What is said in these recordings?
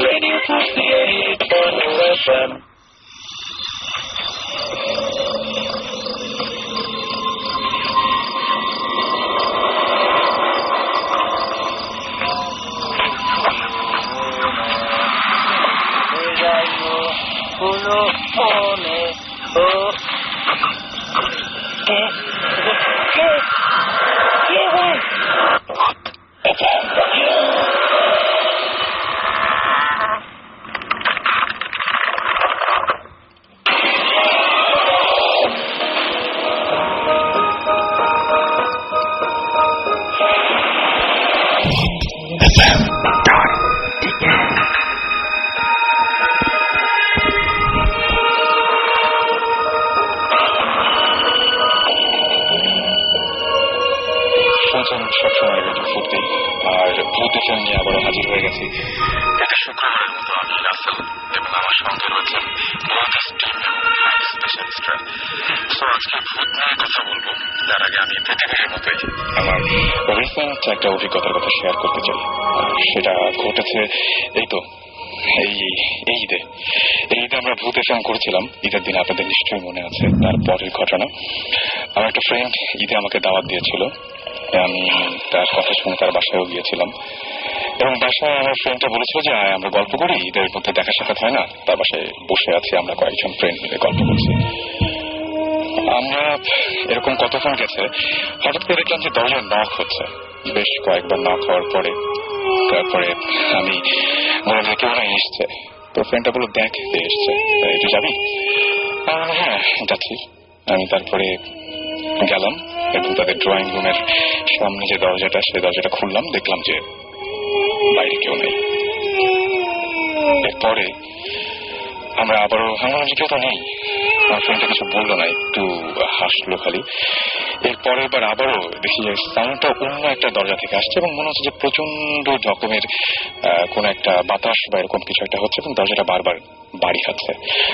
Radio 68 FM. সবসময় radio ফুটতে আর ভূত এফএম নিয়ে আবারও হাজির হয়ে গেছি। প্রতি শুক্রবারের মতো আমি রাসেল এবং আমার সঙ্গে রয়েছেন স্পেশালিস্টরা। তো আজকে ভূত নিয়ে কথা বলবো। তার আগে আমি প্রতিদিনের মতোই আমার রিসেন্ট একটা অভিজ্ঞতার কথা শেয়ার করতে চাই। সেটা ঘটেছে এই তো এই ঈদে আমরা ভূত এফএম করেছিলাম। ঈদের দিন আপনাদের নিশ্চয়ই মনে আছে। তারপরের ঘটনা, আমার একটা ফ্রেন্ড ঈদে আমাকে দাওয়াত দিয়েছিল। আমি তার কথা শুনে তার বাসায়ও গিয়েছিলাম এবং বাসায় আমার ফ্রেন্ডটা বলেছিল যে আমরা গল্প করি, ঈদের মধ্যে দেখা সাক্ষাৎ হয় না। তার বাসায় বসে আছি, আমরা কয়েকজন ফ্রেন্ড মিলে গল্প করছি। আমরা এরকম কতক্ষণ গেছে, হঠাৎ করে দেখলাম যে দরজায় নক হচ্ছে। বেশ কয়েকবার নক হওয়ার পরে তারপরে আমি বললাম যে কেউ না এসছে। তো ফ্রেন্ডটা বললো দেখ কে এসছে, একটু যাবি? হ্যাঁ যাচ্ছি। আমি তারপরে গেলাম এবং তাদের ড্রয়িং রুমের সামনে যে দরজাটা, সেই দরজাটা খুললাম, দেখলাম যে বাইরে কেউ নেই। এরপরে আমরা আবারও ভাবলাম যে কেউ তো নেই। আমার ফ্রেন্ডটা কিছু বললো না, একটু হাসলো খালি। এরপরে এবার আবারও দেখি যে সাউন্ডটা অন্য একটা দরজা থেকে আসছে এবং মনে হচ্ছে যে প্রচন্ড রকমের কোন একটা বাতাস বা এরকম কিছু একটা হচ্ছে এবং দরজাটা বারবার বাড়ি খাচ্ছে।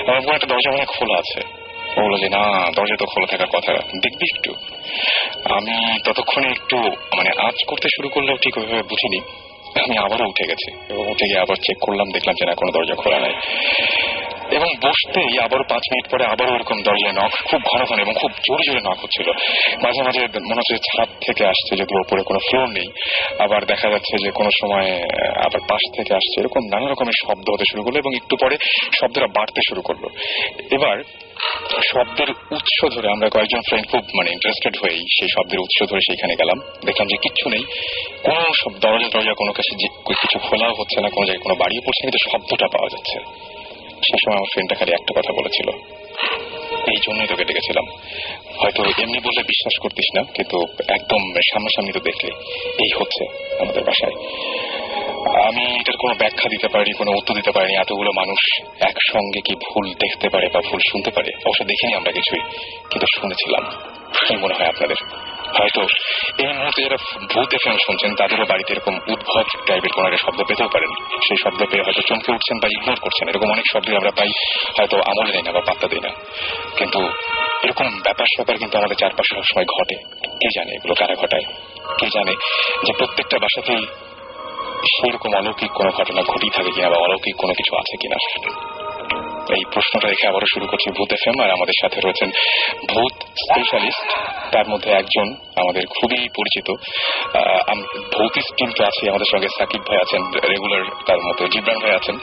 আমার কোন একটা দরজা মনে খোলা আছে। ও বললো যে না, দরজা তো খোলা থাকার কথা, দেখবি একটু। আমি ততক্ষণে একটু আজ করতে শুরু করলেও ঠিক ওইভাবে বুঝিনি। আমি আবারও উঠে গেছি এবং উঠে গিয়ে আবার চেক করলাম, দেখলাম যে না, কোনো দরজা খোলা নাই। এবং বসতেই আবারও 5 মিনিট পরে আবারও ওরকম দরজায় নক, খুব ঘন ঘন এবং খুব জোরে জোরে নক হচ্ছিল। মাঝে মাঝে মনে হচ্ছে ছাদ থেকে আসছে, যদি ওপরে কোনো ফ্লোর নেই। আবার দেখা যাচ্ছে যে কোনো সময় আবার পাশ থেকে আসছে। এরকম নানা রকমের শব্দ হতে শুরু করলো এবং একটু পরে শব্দটা বাড়তে শুরু করলো। এবার শব্দের উৎস ধরে আমরা কয়েকজন ফ্রেন্ড খুব ইন্টারেস্টেড হয়েই সেই শব্দের উৎস ধরে সেখানে গেলাম। দেখলাম যে কিচ্ছু নেই, কোনো দরজা কোনো কাছে কিছু খোলাও হচ্ছে না, কোনো জায়গায় কোনো বাড়িও পড়ছে, কিন্তু শব্দটা পাওয়া যাচ্ছে। সেই সময় আমার ফ্রেন্ডটা খালি একটা কথা বলেছিল, এই জন্যই তোকে ডেকেছিলাম। হয়তো এমনি বললে বিশ্বাস করতিস না, কিন্তু একদম সামনাসামনি তো দেখলে এই হচ্ছে আমাদের বাসায়। আমি এটার কোনো ব্যাখ্যা দিতে পারিনি, কোনো উত্তর দিতে পারিনি। এতগুলো মানুষ একসঙ্গে কি ভুল দেখতে পারে বা ভুল শুনতে পারে? অবশ্য দেখিনি আমরা কিছুই, কিন্তু শুনেছিলাম। কি মনে হয় আপনাদের? হয়তো এই মুহূর্তে যারা ভূত এফএম শুনছেন তাদেরও বাড়িতে এরকম উদ্ভট টাইপের কোনো একটা শব্দ পেতেও পারেন। সেই শব্দ পেয়ে হয়তো চমকে উঠছেন বা ইগনোর করছেন। এরকম অনেক শব্দই আমরা পাই, হয়তো আমল নেই না বা পাত্তা দিই না। কিন্তু এরকম ব্যাপার স্যাপার কিন্তু আমাদের চারপাশে সবসময় ঘটে। কে জানে এগুলো কারা ঘটায়? কে জানে যে প্রত্যেকটা বাসাতেই সেরকম অলৌকিক কোনো ঘটনা ঘটেই থাকে কিনা বা অলৌকিক কোনো কিছু আছে কিনা? এই প্রশ্নটা রেখে আবারও শুরু করছি ভূত এফএম। আর আমাদের সাথে রয়েছেন ভূত স্পেশালিস্ট, তার মধ্যে একজন আমাদের খুবই পরিচিত ভৌতিক টিম তো আছে। আমাদের সঙ্গে সাকিব ভাই আছেন রেগুলার, তার মতো জিবরান ভাই আছেন,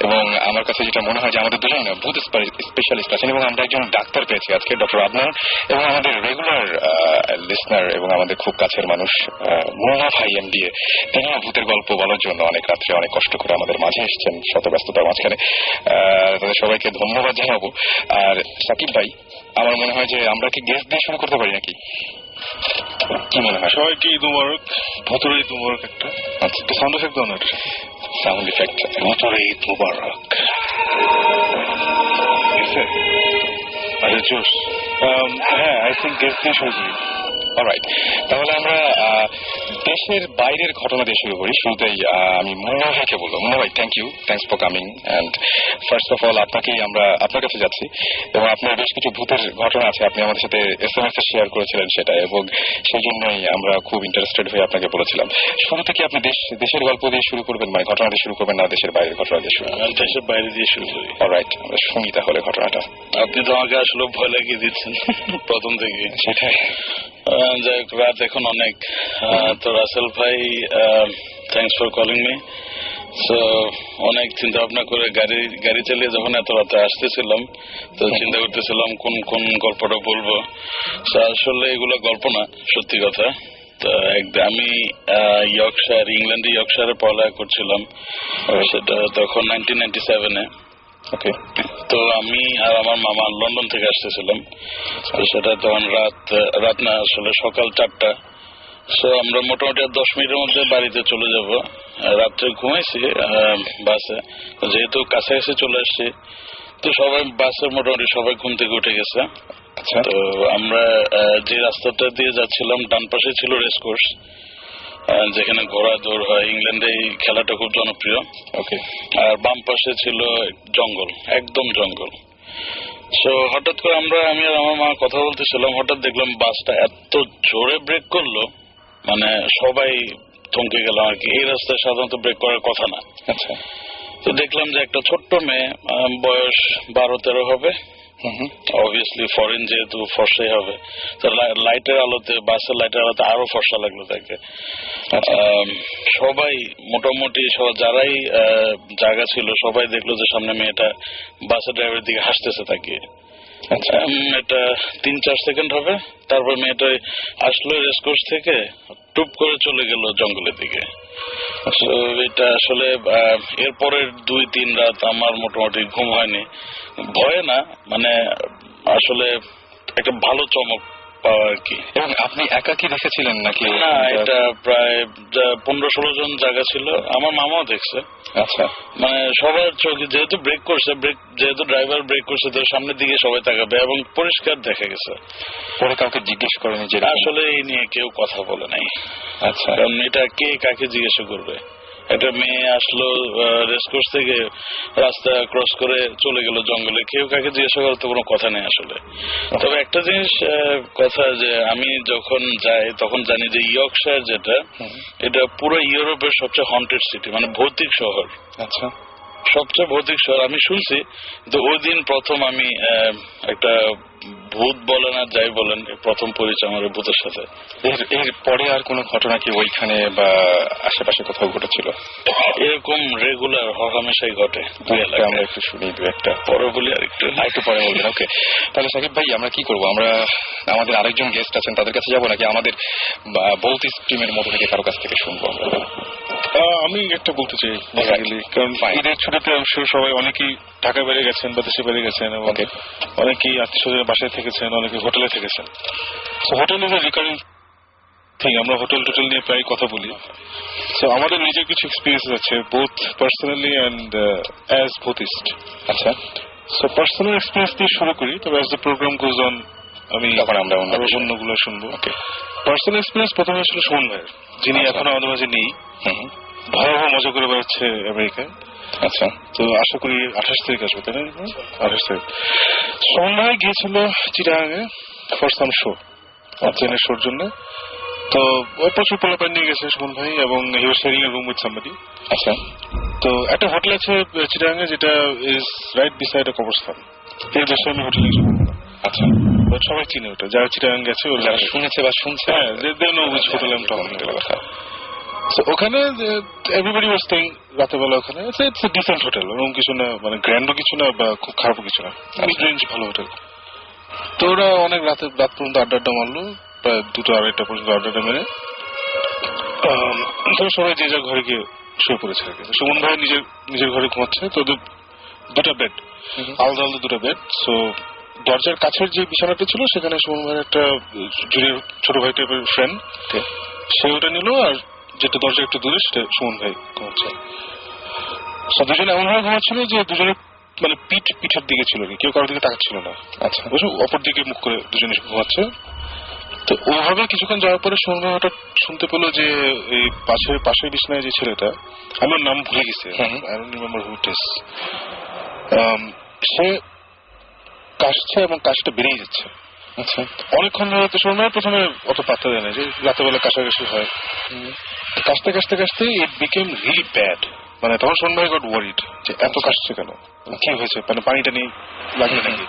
এবং আমার কাছে যেটা মনে হয় যে আমাদের দুজন ভূত স্পেশালিস্ট আছেন এবং আমরা একজন ডাক্তার পেয়েছি আজকে, ডক্টর আদনান, এবং আমাদের রেগুলার লিসনার এবং আমাদের খুব কাছের মানুষ মুন্না ভাই এমডিএ। তিনিও ভূতের গল্প বলার জন্য অনেক রাত্রে অনেক কষ্ট করে আমাদের মাঝে এসেছেন শত ব্যস্ততার মাঝখানে। তাদের সবাইকে ধন্যবাদ জানাবো। আর সাকিব ভাই, আমার মনে হয় যে আমরা কি গেস্ট দিয়ে শুরু করতে পারি নাকি? কি মনে হয়? সবাইকে ঈদ মুবারক, ভুতুরে ঈদ মুবারক। একটা আচ্ছা, সাউন্ড এফেক্ট দাও না। সাউন্ড এফেক্ট, ভুতুরে ঈদ মুবারক। আচ্ছা জোস। হ্যাঁ, আই থিঙ্ক গেস্ট দিয়ে শুরু করি। অলরাইট, তাহলে আমরা দেশের বাইরের ঘটনা দিয়ে শুরু করি। শুরুতেই আমি মুন্না ভাইকে বলবো। মুন্না ভাই, thanks for coming, and first of all আমরা আপনার কাছে যাচ্ছি, এবং আপনার বেশ কিছু ভূতের ঘটনা আছে, আপনি আমাদের সাথে SMS এ শেয়ার করেছিলেন সেটা, এবং সেই জন্যই আমরা খুব ইন্টারেস্টেড হয়ে আপনাকে বলেছিলাম। শুরু থেকে আপনি দেশের গল্প দিয়ে শুরু করবেন, মানে ঘটনা দিয়ে শুরু করবেন, না দেশের বাইরের ঘটনা দিয়ে শুরু করবেন? দেশের বাইরে দিয়ে শুরু করি। অলরাইট, আমরা শুনি তাহলে ঘটনাটা। আপনি তো আমাকে আসলে ভয় লাগিয়ে দিচ্ছেন প্রথম থেকে। সেটাই। যাই হোক, রাত এখন অনেক। তো রাসেল ভাই, thanks for calling me. So অনেক চিন্তা ভাবনা করে গাড়ি চালিয়ে যখন এত রাতে আসতেছিলাম, তো চিন্তা করতেছিলাম কোন কোন গল্পটা বলবো। আসলে এগুলো গল্প না, সত্যি কথা। তো আমি ইংল্যান্ডে ইয়র্কশায়ারে পড়ালেখা করছিলাম, সেটা তখন 1997-এ। ওকে। তো আমি আর আমার মামা লন্ডন থেকে আসতেছিলাম। তো সেটা তখন রাত না, আসলে সকাল 4টা। সো আমরা মোটামুটি 10 মিনিটের মধ্যে বাড়িতে চলে যাব। রাত্রে ঘুমাইছি বাসে, যেহেতু কাছাকাছি চলে আসছি, তো সবাই বাসে মোটামুটি সবাই ঘুম থেকে উঠে গেছে। তো আমরা যে রাস্তাটা দিয়ে যাচ্ছিলাম, ডান পাশে ছিল রেসকোর্স, যেখানে ঘোড়া দৌড় হয়। ইংল্যান্ডে এই খেলাটা খুব জনপ্রিয়। ওকে। আর বাম পাশে ছিল জঙ্গল, একদম জঙ্গল। সো হঠাৎ করে আমি আর আমার মা কথা বলতেছিলাম, হঠাৎ দেখলাম বাসটা এত জোরে ব্রেক করলো, মানে সবাই থমকে গেলাম আর কি। এই রাস্তায় সাধারণত ব্রেক করার কথা না। আচ্ছা। তো দেখলাম যে একটা ছোট্ট মেয়ে, বয়স 12-13 হবে, অবভিয়াসলি ফরেন যেহেতু ফর্সাই হবে। তো লাইটের আলোতে, বাসের লাইটের আলোতে আরো ফর্সা লাগলো তাকে। সবাই মোটামুটি যারাই জায়গা ছিল সবাই দেখলো যে সামনে মেয়েটা বাসের ড্রাইভারের দিকে হাসতেছে তাকে। এটা 3-4 সেকেন্ড হবে, তারপর মেয়েটা আসলো রেসকোর্স থেকে, টুপ করে চলে গেল জঙ্গলের দিকে। এটা আসলে এরপরের 2-3 রাত আমার মোটামুটি ঘুম হয়নি। ভয়ে না, মানে আসলে একটা ভালো চমক পাওয়া আর কি। এবং আপনি একাকি দেখেছিলেন নাকি? না, এটা প্রায় 15-16 জন জায়গা ছিল, আমার মামাও দেখছে। আচ্ছা। মানে সবার চোখে, যেহেতু যেহেতু ড্রাইভার ব্রেক করছে, তো সামনের দিকে সবাই তাকাবে, এবং পরিষ্কার দেখা গেছে। পরে কাউকে জিজ্ঞেস করেনি যে? আসলে এই নিয়ে কেউ কথা বলে নাই। আচ্ছা। কারণ এটা কে কাকে জিজ্ঞাসা করবে? একটা মেয়ে আসলো রেসকোর্স থেকে, রাস্তা ক্রস করে চলে গেল জঙ্গলে, কেউ কাকে জিজ্ঞাসা করার তো কোনো কথা নেই আসলে। তবে একটা জিনিস কথা, যে আমি যখন যাই তখন জানি যে ইয়র্কশায়ার যেটা, এটা পুরো ইউরোপের সবচেয়ে হন্টেড সিটি, মানে ভৌতিক শহর। আচ্ছা। সবচেয়ে ভৌতিক শহর আমি শুনছি। তো ওই দিন প্রথম আমি একটা ভূত বলেন আর যাই বলেন, প্রথম পরিচয় আমার ভূতের সাথে। এর পরে আর কোনো ঘটনা কি ওইখানে বা আশেপাশে কোথাও ঘটেছিল? এরকম রেগুলার হরহামেশাই ঘটে। আমরা একটু শুনি, 2-1টা পরে বলি, আর একটু পরে বলবেন। ওকে, তাহলে সাকিব ভাই, আমরা কি করবো? আমরা আমাদের আরেকজন গেস্ট আছেন, তাদের কাছে যাবো, নাকি আমাদের বলতিস টিমের মধ্যে থেকে কারো কাছ থেকে শুনবো? আমি একটা বলতে চাই, কারণ ঈদের ছুটিতে সবাই অনেকেই ঢাকা বেড়ে গেছেন বা দেশে বেড়ে গেছেন, এবং অনেকেই আত্মীয় বাসায় থেকেছেন, অনেকে হোটেলে থেকেছেন। Hotel is a recurring thing. আমরা হোটেল নিয়ে প্রায় কথা বলি। সো আমাদের নিজের কিছু এক্সপিরিয়েন্স আছে, বোথ পার্সোনালি অ্যান্ড অ্যাজ ভূতিস্ট। আচ্ছা। সো পার্সোনাল এক্সপিরিয়েন্স দিয়ে শুরু করি, তবে as the programme goes on আমি আমরা অন্যগুলো শুনবো। পার্সোনাল এক্সপিরিয়েন্স প্রথমে আসলে সুমন ভাইয়ের, যিনি এখন আমাদের মাঝে নেই। ভয়াবহ মজা করে বেড়াচ্ছে আমেরিকায়। আচ্ছা। তো আশা করি 28 তারিখ আসবে, তাই না? 28 তারিখ সুমন ভাই গিয়েছিল চিটাগাঙে ফর সাম শো, ট্রেনের শোর জন্য। তো ওই প্রচুর পোলাপান নিয়ে গেছে সুমন ভাই, এবং he was sharing a room with somebody. আচ্ছা। তো একটা হোটেল আছে চিটাগাঙে, যেটা ইজ রাইট বিসাইড এ কবরস্থান। এই দেশে আমি হোটেলে কিছু বলবো না। আচ্ছা। সবাই চিনে ওটা, যারা চিটাগাং গেছে, যারা শুনেছে বা শুনছে, হ্যাঁ, they know which hotel I am talking about. ওখানে এভরিবডি ওয়াজ স্টেইং রাতেবেলা ওখানে। ইটস এ ডিসেন্ট হোটেল, ওরকম কিছু না, মানে গ্র্যান্ডও কিছু না বা খুব খারাপও কিছু না, মিড রেঞ্জ ভালো হোটেল। তো ওরা অনেক রাত পর্যন্ত আড্ডা মারলো, প্রায় 2-2-2:30 পর্যন্ত আড্ডাটা মেরে। তো সবাই যে যার ঘরে গিয়ে শুয়ে পড়েছে আর কি। সুমন ভাই নিজের ঘরে ঘুমাচ্ছে। তো 2টা বেড, আলাদা 2টা বেড। সো দরজার কাছের যে বিছানাটা ছিল, সেখানে সুমন ভাইয়ের একটা জুনিয়র ছোট ভাই টাইপের ফ্রেন্ড, সে ওটা নিল, আর যেটা দরজা একটু দূরে সেটা সুমন ভাই ঘুমাচ্ছে। দুজনে এমন ভাবে ঘুমাচ্ছিল যে দুজনে মানে পিঠের দিকে ছিল, কেউ কারোর দিকে তাকাচ্ছিল না। আচ্ছা। অপর দিকে মুখ করে দুজনে ঘুমাচ্ছে। তো তো ওভাবে কিছুক্ষণ যাওয়ার পরে সুমন ভাই হঠাৎ শুনতে পেলো যে এই পাশের বিছানায় যে ছেলেটা, আমার নাম ভুলে গেছে, I don't remember who it is, সে কাশছে এবং কাশটা বেড়েই যাচ্ছে। আচ্ছা, অনেকক্ষণ ধরে তো সুমন ভাই প্রথমে অত পাত্তা দেয় না যে রাতেবেলা কাশাকাশি হয়, কাশতে কাশতে কাশতে ইট বিকেম রিয়েলি ব্যাড। মানে তখন সুমন ভাই গট ওয়ারিড যে এত কাশছে কেন, কি হয়েছে, মানে পানিটা নিয়ে লাগবে নাকি।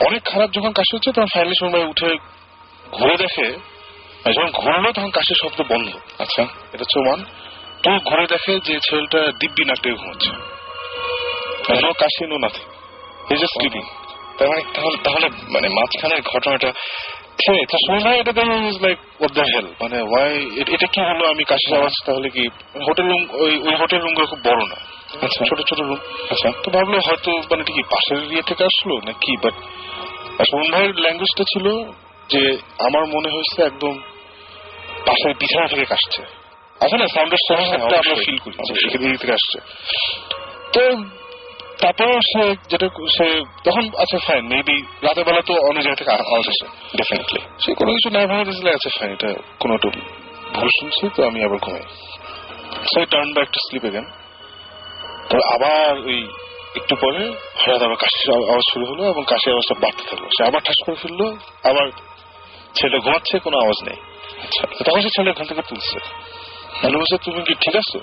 অনেক খারাপ যখন কাশি হচ্ছে তখন ফাইনালি সুমন ভাই উঠে ঘুরে দেখে, যখন ঘুরলো তখন কাশির শব্দ বন্ধ। আচ্ছা, এটা হচ্ছে ওয়ান। তো ঘুরে দেখে যে ছেলেটা দিব্যি নাক ডেকে ঘুমাচ্ছে, নো কাশি no nothing, he just sleeping. তার মানে তাহলে মানে মাঝখানের ঘটনাটা সুমন ভাই এটা দেখে লাইক হোয়াট দ্য হেল, মানে ওয়াই এটা কি হলো, আমি কাশির আওয়াজ, তাহলে কি হোটেল রুম, ওই হোটেল রুমগুলো খুব বড় না, ছোট ছোট রুম। আচ্ছা, তো ভাবলো হয়তো মানে কি পাশের ইয়ে থেকে আসলো নাকি, বাট সুমন ভাইয়ের ল্যাঙ্গুয়েজটা ছিল যে আমার মনে হয়েছে একদম পাশের বিছানা থেকে কাশছে। আছে না সাউন্ডের সাথে আমরা ফিল করি সেখান থেকে আসছে। তো তারপর সে তখন আচ্ছা ফাইন, মেবি রাতের বেলা তো অনেক জায়গা থেকে আওয়াজ আসে, ডেফিনেটলি সে কোনো কিছু না ভেবে দিয়েছিল, আচ্ছা ফাইন এটা কোনো একটু ভুল শুনছি, তো আমি আবার ঘুমাই। So turn back to sleep again. তবে আবার ওই একটু পরে হঠাৎ আবার কাশির আওয়াজ শুরু হলো এবং কাশির আওয়াজটা বাড়তে থাকলো। সে আবার ঠাস করে ফেললো, আবার ছেলে ঘুমাচ্ছে, কোনো আওয়াজ নেই। আচ্ছা, তখন সে ছেলে ঘুম থেকে তুলছে, বলছে তুমি কি ঠিক আছো?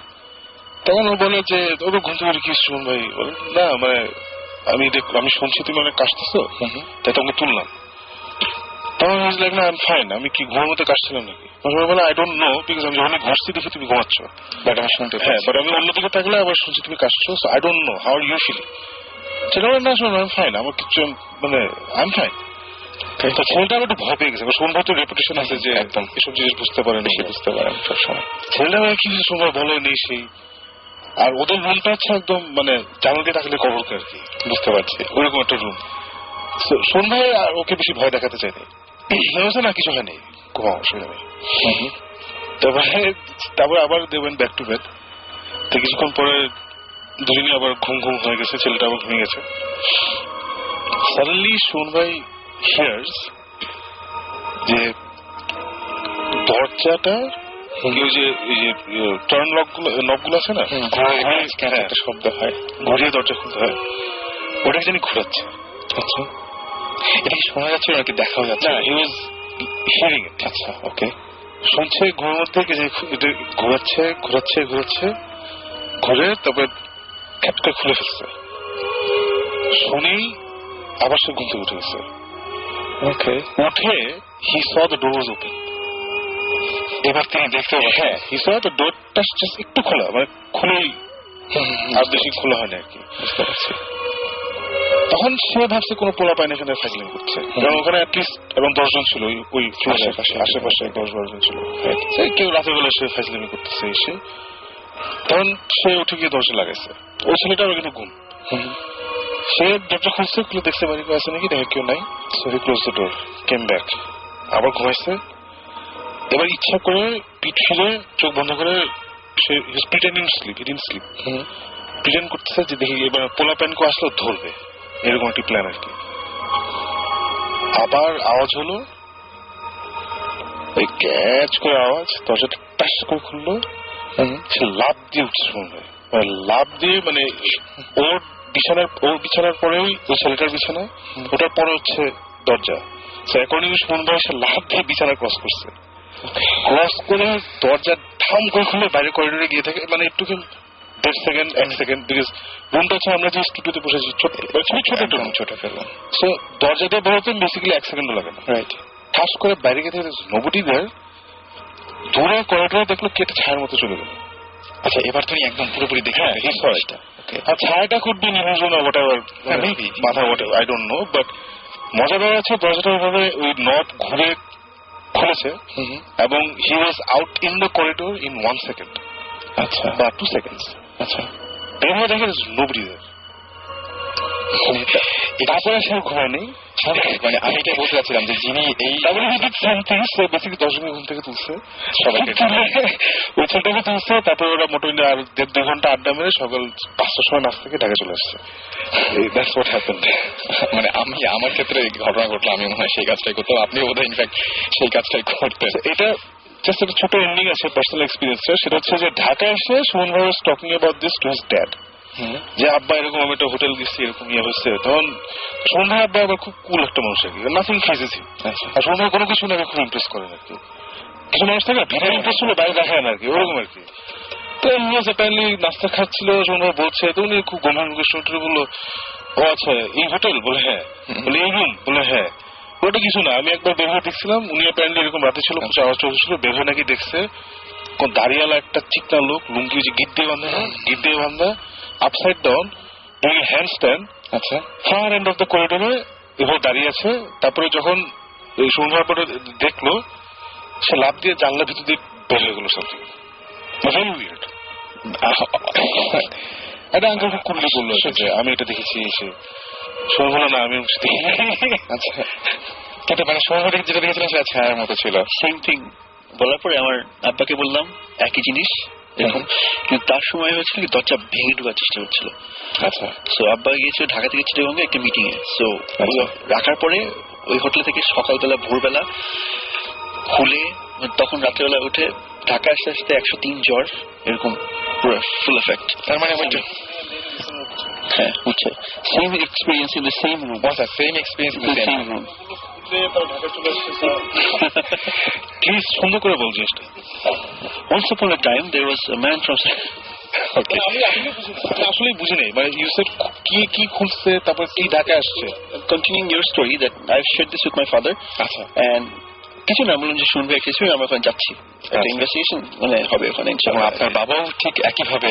তখন ও বলে যে ওরা ঘুম থেকে কি সুমন ভাই বলে না, মানে আমি শুনছি তুমি অনেক কাশতেছো, তাই তোমাকে তুললাম। তখন না আই এম ফাইন, আমি কি ঘুমের মধ্যে কাশছিলাম নাকি? বলে আই ডোন্ট নো, বিকজ আমি যখন ঘুরছি দেখি তুমি ঘুমাচ্ছ, বাট আমি শুনতে, হ্যাঁ, বাট আমি অন্যদিকে থাকলে আবার শুনছি তুমি কাশছো, so I don't know how are you feeling. সেটা বলে না শোনো আই এম ফাইন, আমার কিছু মানে আই এম ফাইন। ছেলেটা একটু ভয় পেয়ে গেছে, সুমন ভাই তো রেপুটেশন আছে যে একদম এসব জিনিস বুঝতে পারেন, বুঝতে পারেন সবসময়। ছেলেটা কি সুমন ভাই বলেনি সেই, আর ওদের রুমটা হচ্ছে একদম মানে জানলা দিয়ে থাকলে কবরকে আর কি, বুঝতে পারছি ওরকম একটা রুম। সুমন ভাই আর ওকে বেশি ভয় দেখাতে চাইনি, না কিছু হয়নি, ঘুমাও, অসুবিধা নেই। তারপরে আবার দেবেন ব্যাক টু বেড। তো কিছুক্ষণ পরে দুজনই আবার ঘুম হয়ে গেছে, ছেলেটা আবার ঘুমিয়ে গেছে। সাডেনলি সুমন ভাই হিয়ার্স যে দরজাটা যে টার্ন নবগুলো আছে না, একটা শব্দ হয়, ঘুরিয়ে দরজা খুলতে হয়, ওটা জানি ঘুরাচ্ছে। আচ্ছা, এটা কি শোনা যাচ্ছে নাকি দেখা যাচ্ছে? না, হি ওয়াজ হিয়ারিং ইট। আচ্ছা, ওকে, শুনছে ঘুমের মধ্যে ঘুরাচ্ছে ঘুরে তারপর ক্যাট করে খুলে ফেলছে। শুনেই আবার সে ঘুম থেকে উঠে গেছে। ওকে, উঠে হি saw the door was open. এবার তিনি দেখতে, হ্যাঁ, হি স দ্য ডোরটা জাস্ট একটু খোলা, মানে খুলেই, আর বেশি খোলা হয়নি আর কি, বুঝতে পারছি। তখন সে ভাবছে কোনো পোলা পায়নি এখানে ফাইজলিং করছে, কারণ ওখানে অ্যাটলিস্ট এবং 10 জন ছিল, ওই আশেপাশে 10-12 জন ছিল, কেউ রাতের বেলা সে ফাইজলিং করতেছে এসে। তখন সে উঠে গিয়ে দরজা লাগাইছে, ওই ছেলেটারও কিন্তু ঘুম। সে দরজা খুলছে, খুলে দেখছে বাড়ি কেউ আছে নাকি, দেখে কেউ নাই। So he close the door, came back, আবার ঘুমাইছে। এবার ইচ্ছা করে পিঠ ফিরে চোখ বন্ধ করে সে pretending sleep, he didn't sleep, pretend করতেছে যে দেখি এবার পোলা প্যানকে আসলেও ধরবে, এরকম একটি প্ল্যান আর কি। আবার আওয়াজ হলো, ওই ক্যাচ করে আওয়াজ, দরজাটা টাস করে খুললো। সে লাফ দিয়ে উঠছে, শুনবে লাফ দিয়ে, মানে ওর বিছানার পরেই ওই ছেলেটার বিছানা, ওটার পরে হচ্ছে দরজা। অ্যাকর্ডিং টু সুমন ভাই সে লাফ দিয়ে বিছানা ক্রস করছে, ক্রস করে দরজা ঠাম করে খুলে বাইরে করিডোরে গিয়ে থাকে, মানে একটু 1 সেকেন্ড, বিকজ রুমটা হচ্ছে আমরা যে স্টুডিওতে বসেছি ছোট ফেললাম, সো দরজা দিয়ে বেরোতে বেসিক্যালি 1 সেকেন্ডও লাগে না। রাইট, ঠাস করে বাইরে গিয়ে থাকে নোবডি দেয়ার, দূরে করিডোরে দেখলো কেটে ছায়ার মতো চলে গেল। আচ্ছা, এবার তুমি একদম পুরোপুরি দেখে, আর ছায়াটা খুব দিন মাথা আই ডোন্ট নো, বাট মজা দেওয়া আছে দরজাটা ওইভাবে ওই নট ঘুরে খুলেছে এবং he was out in the corridor in 1 second. আচ্ছা, বা 2 সেকেন্ডস। আচ্ছা, এরপরে দেখে নোবডি দেয়ার। তাছাড়া সে ঘুমায় নেই, মানে আমি এটাই বলতে চাচ্ছিলাম যে যিনি এই বেসিক্যালি 10 জনের ঘুম থেকে তুলছে সবাইকে, ওই ছেলেটাকে তুলছে, তারপরে ওরা মোটামুটি আর 1.5-2 ঘন্টা আড্ডা মেরে সকাল 5টার সময় নাচ থেকে ঢাকা চলে আসছে। That's what happened. মানে আমি আমার ক্ষেত্রে ঘটনা ঘটলো, আমি মনে হয় সেই কাজটাই করতাম, আপনি বোধহয় ইনফ্যাক্ট সেই কাজটাই করতেন। এটা জাস্ট একটা ছোট এন্ডিং আছে পার্সোনাল এক্সপিরিয়েন্সটা, সেটা হচ্ছে যে ঢাকা এসে সুমন ভাই was talking about this to his dad, যে আব্বা এরকম আমি একটা হোটেল গেছি এরকম ইয়ে হচ্ছে। তখন সুমন ভাই আব্বা আবার খুব কুল একটা মানুষ আর কি, নাথিং ফেজেছি। আর সুমন ভাই কোনো কিছু না খুব ইমপ্রেস করেন আর কি। কিছু মানুষ থাকে ভিতরে ইমপ্রেস হলে বাইরে দেখায় না আর কি, ওরকম আর কি। তো এমনি অ্যাপারেন্টলি নাস্তা খাচ্ছিল, সুমন ভাই বলছে, তো উনি খুব গম্ভীর মুখে বললো, ও আচ্ছা এই হোটেল? বলে হ্যাঁ। বলে এই রুম? বলে হ্যাঁ। ওটা কিছু না, আমি একবার বের হয়ে দেখছিলাম, উনি অ্যাপারেন্টলি এরকম রাতে ছিল, কিছু আওয়াজ ছিল, বের হয়ে নাকি দেখছে কোন দাঁড়িয়ালা একটা চিকনা লোক, লুঙ্গি যে গিট দিয়ে বান্ধা, upside down, doing hand stand, আচ্ছা, ফার এন্ড অফ দ্য করিডোরে এভাবে দাঁড়িয়ে আছে। তারপরে যখন এই সুন্দর পরে দেখলো, সে লাফ দিয়ে জানলা ভিতর দিয়ে বের হয়ে গেল সামথিং ভেরি উইয়ার্ড। এটা আঙ্কেল খুব কুললি বললো যে আমি এটা দেখেছি। এসে সময় হলো না, আমি আচ্ছা, কিন্তু মানে সময় যেটা দেখেছিলাম সেটা ছায়ার মতো ছিল। সেম থিং বলার পরে আমার আব্বাকে বললাম একই জিনিস এরকম, কিন্তু তার সময় হয়েছিল কি দরজা ভেঙে ঢোকার চেষ্টা হচ্ছিল। আচ্ছা, সো আব্বা গিয়েছিল ঢাকা থেকে চিটাগঙ্গে একটা মিটিং এ। সো রাখার পরে ওই হোটেল থেকে সকালবেলা ভোরবেলা খুলে, তখন রাত্রেবেলা উঠে ঢাকা আসতে আসতে 103 জ্বর, এরকম পুরো ফুল এফেক্ট। তার মানে হ্যাঁ, বুঝছে, same experience in the same room. Same experience in the same room. Please সুন্দর করে বল জিনিসটা। Once upon a time there was a man from আসলে বুঝি নাই, মানে ইউ সেড কি খুঁজছে, তারপর কি ঢাকা আসছে। Continuing your story that I've shared this with my father. আচ্ছা, and কিছু না, বললাম যে শুনবে কিছু, আমরা ওখানে যাচ্ছি, একটা ইনভেস্টিগেশন মানে হবে ওখানে। আপনার বাবাও ঠিক একইভাবে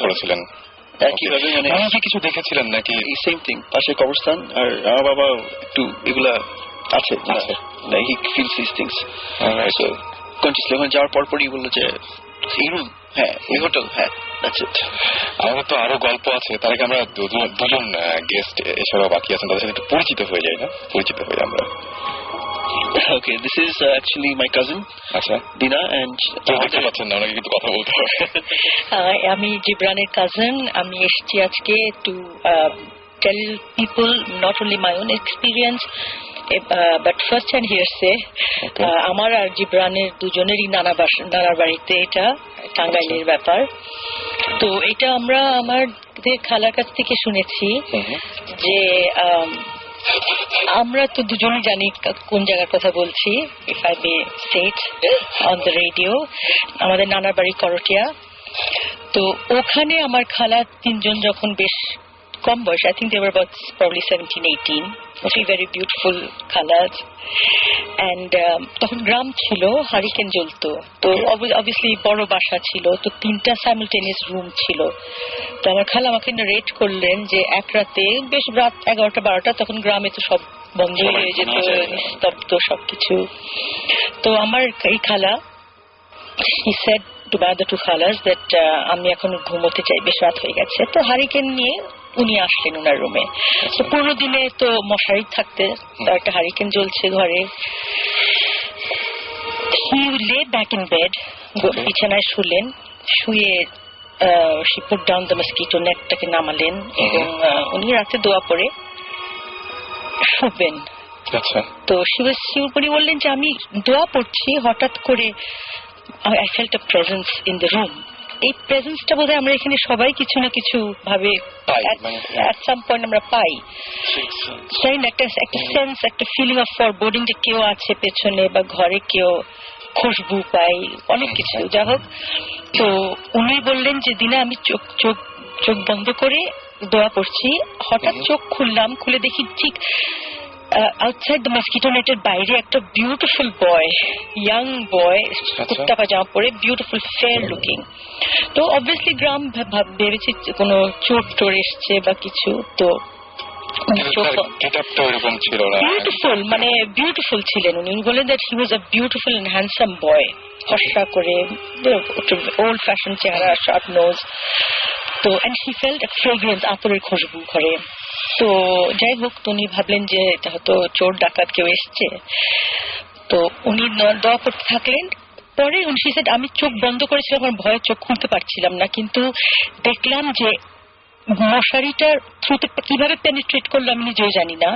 করেছিলেন? একইভাবে মানে আপনি কিছু দেখেছিলেন নাকি? সেম থিং, পাশে কবরস্থান, আর আমার বাবা একটু এগুলা আছে, he feels this things. So continuously ওখানে যাওয়ার পরপরই বললো যে এই রুম, হ্যাঁ এই হোটেল, হ্যাঁ দ্যাটস ইট। আমাদের তো আরো গল্প আছে, তার আগে আমরা দুজন গেস্ট এছাড়াও বাকি আছেন, তাদের সাথে একটু পরিচিত হয়ে যাই না? পরিচিত হয়ে আমরা। Okay, this is actually my cousin. আচ্ছা, Dina, and দেখতে পাচ্ছেন না, ওনাকে কিন্তু কথা বলতে হবে। আমি জিবরানের কাজিন। আমি এসেছি আজকে to tell people not only my own experience but first hand hearsay. আমার আর জিবরানের দুজনেরই নানার বাড়িতে এটা টাঙ্গাইলের ব্যাপার। তো এটা আমরা আমাদের খালার কাছ থেকে শুনেছি যে আমরা তো দুজনই জানি কোন জায়গার কথা বলছি, if I may say it on the radio. আমাদের নানার বাড়ি করটিয়া। তো ওখানে আমার খালা তিনজন যখন বেশ কম বয়স, I think they were about probably 17-18, very beautiful colors, and তখন গ্রাম ছিল, হারিকেন জ্বলতো। তো অবভিয়াসলি বড় বাসা ছিল, তো 3টা সাইমালটেনিয়াস রুম ছিল। তো আমার খালা আমাকে রেট করলেন যে এক রাতে, বেশ রাত 11টা-12টা, তখন গ্রামে তো সব বন্ধ হয়ে যেত, নিস্তব্ধ সবকিছু। তো আমার এই খালা, he said to my other two khalas that আমি এখন ঘুমোতে চাই, বেশ রাত হয়ে গেছে। তো হারিকেন নিয়ে উনি আসলেন ওনার রুমে। তো 15 দিনে তো মশারি থাকতে, তার একটা হারিকেন জ্বলছে ঘরে। he lay back in bed, বিছানায় শুলেন, শুয়ে she put down the mosquito netটাকে নামালেন এবং উনি রাতে দোয়া পড়ে শুবেন। আচ্ছা, তো উনি বললেন যে আমি দোয়া পড়ছি, হঠাৎ করে I felt a presence in the room. এই প্রেজেন্সটা বোধহয় আমরা এখানে সবাই কিছু না কিছু ভাবে at some point আমরা পাই, তাই না? একটা সেন্স, একটা ফিলিং অফ ফরবোর্ডিং যে কেউ আছে পেছনে, বা ঘরে কেউ খুশবু পাই, অনেক কিছু। যা হোক, তো উনি বললেন যে দিনে আমি চোখ বন্ধ করে দোয়া পড়ছি, হঠাৎ চোখ খুললাম, খুলে দেখি ঠিক আউটসাইড দ্য মসকিটো নেটের বাইরে একটা বিউটিফুল বয়, ইয়াং বয়, কুর্তা পাজামা পরে, বিউটিফুল ফেয়ার লুকিং। তো অবভিয়াসলি গ্রাম ভেবেছি কোনো চোর টোর এসছে বা কিছু। তো বিউটিফুল, মানে বিউটিফুল ছিলেন উনি। উনি বলেন that he was a beautiful and handsome boy, ফর্সা করে, ওল্ড ফ্যাশন চেহারা, শার্প নোজ। তো and he felt a fragrance, আতরের খুশবু ঘরে। তো যাই হোক, উনি ভাবলেন যে এটা হয়তো চোর ডাকাত কেউ এসছে, তো উনি দোয়া করতে থাকলেন। পরে উনি সেটা, আমি চোখ বন্ধ করেছিলাম, আমার ভয়ে চোখ খুলতে পারছিলাম না, কিন্তু দেখলাম যে মশারিটার থ্রুতে কিভাবে পেনিট্রেট করলো আমি নিজেও জানি না,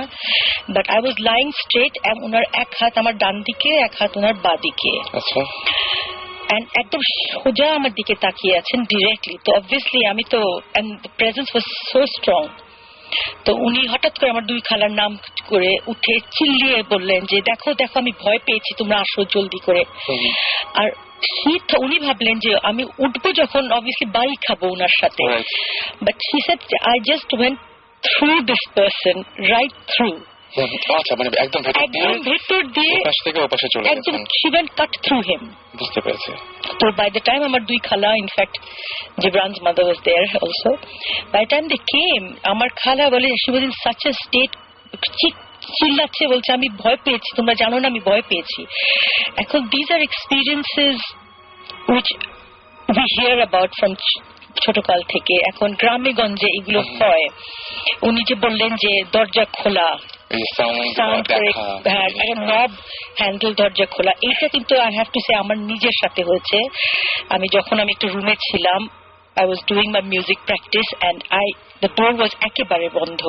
but I was lying straight, ওনার এক হাত আমার ডান দিকে, এক হাত ওনার বাঁ দিকে, আচ্ছা, একদম সোজা আমার দিকে তাকিয়ে আছেন ডিরেক্টলি। তো অবভিয়াসলি আমি তো, and the presence was so strong. তো উনি হঠাৎ করে আমার দুই খালার নাম করে উঠে চিল্লিয়ে বললেন যে দেখো দেখো আমি ভয় পেয়েছি, তোমরা আসো জলদি করে। আর উনি ভাবলেন যে আমি উঠবো যখন, অবভিয়াসলি বাড়ি খাবো ওনার সাথে, but he said I just went through this person, right through. আচ্ছা, মানে একদম ভেতর দিয়ে ওপাশ থেকে ওপাশে চলে একদম, গেছেন। she went cut through him. বুঝতে পেরেছি। তো by the time আমার দুই খালা, in fact Gibran's mother was there also, by the time they came, আমার খালা বলে she was in such a state, চিল্লাচ্ছে, বলছে আমি ভয় পেয়েছি, তোমরা জানো না আমি ভয় পেয়েছি। এখন these are experiences which we hear about from ছোটকাল থেকে, এখন গ্রামে গঞ্জে এগুলো হয়। উনি যে বললেন যে দরজা খোলা, সাউন্ড করে, হ্যাঁ, নব হ্যান্ডেল দরজা খোলা, এইটা কিন্তু আই হ্যাভ টু সে আমার নিজের সাথে হয়েছে। আমি যখন আমি একটু রুমে ছিলাম, I was doing my music practice and the door was একেবারে বন্ধ।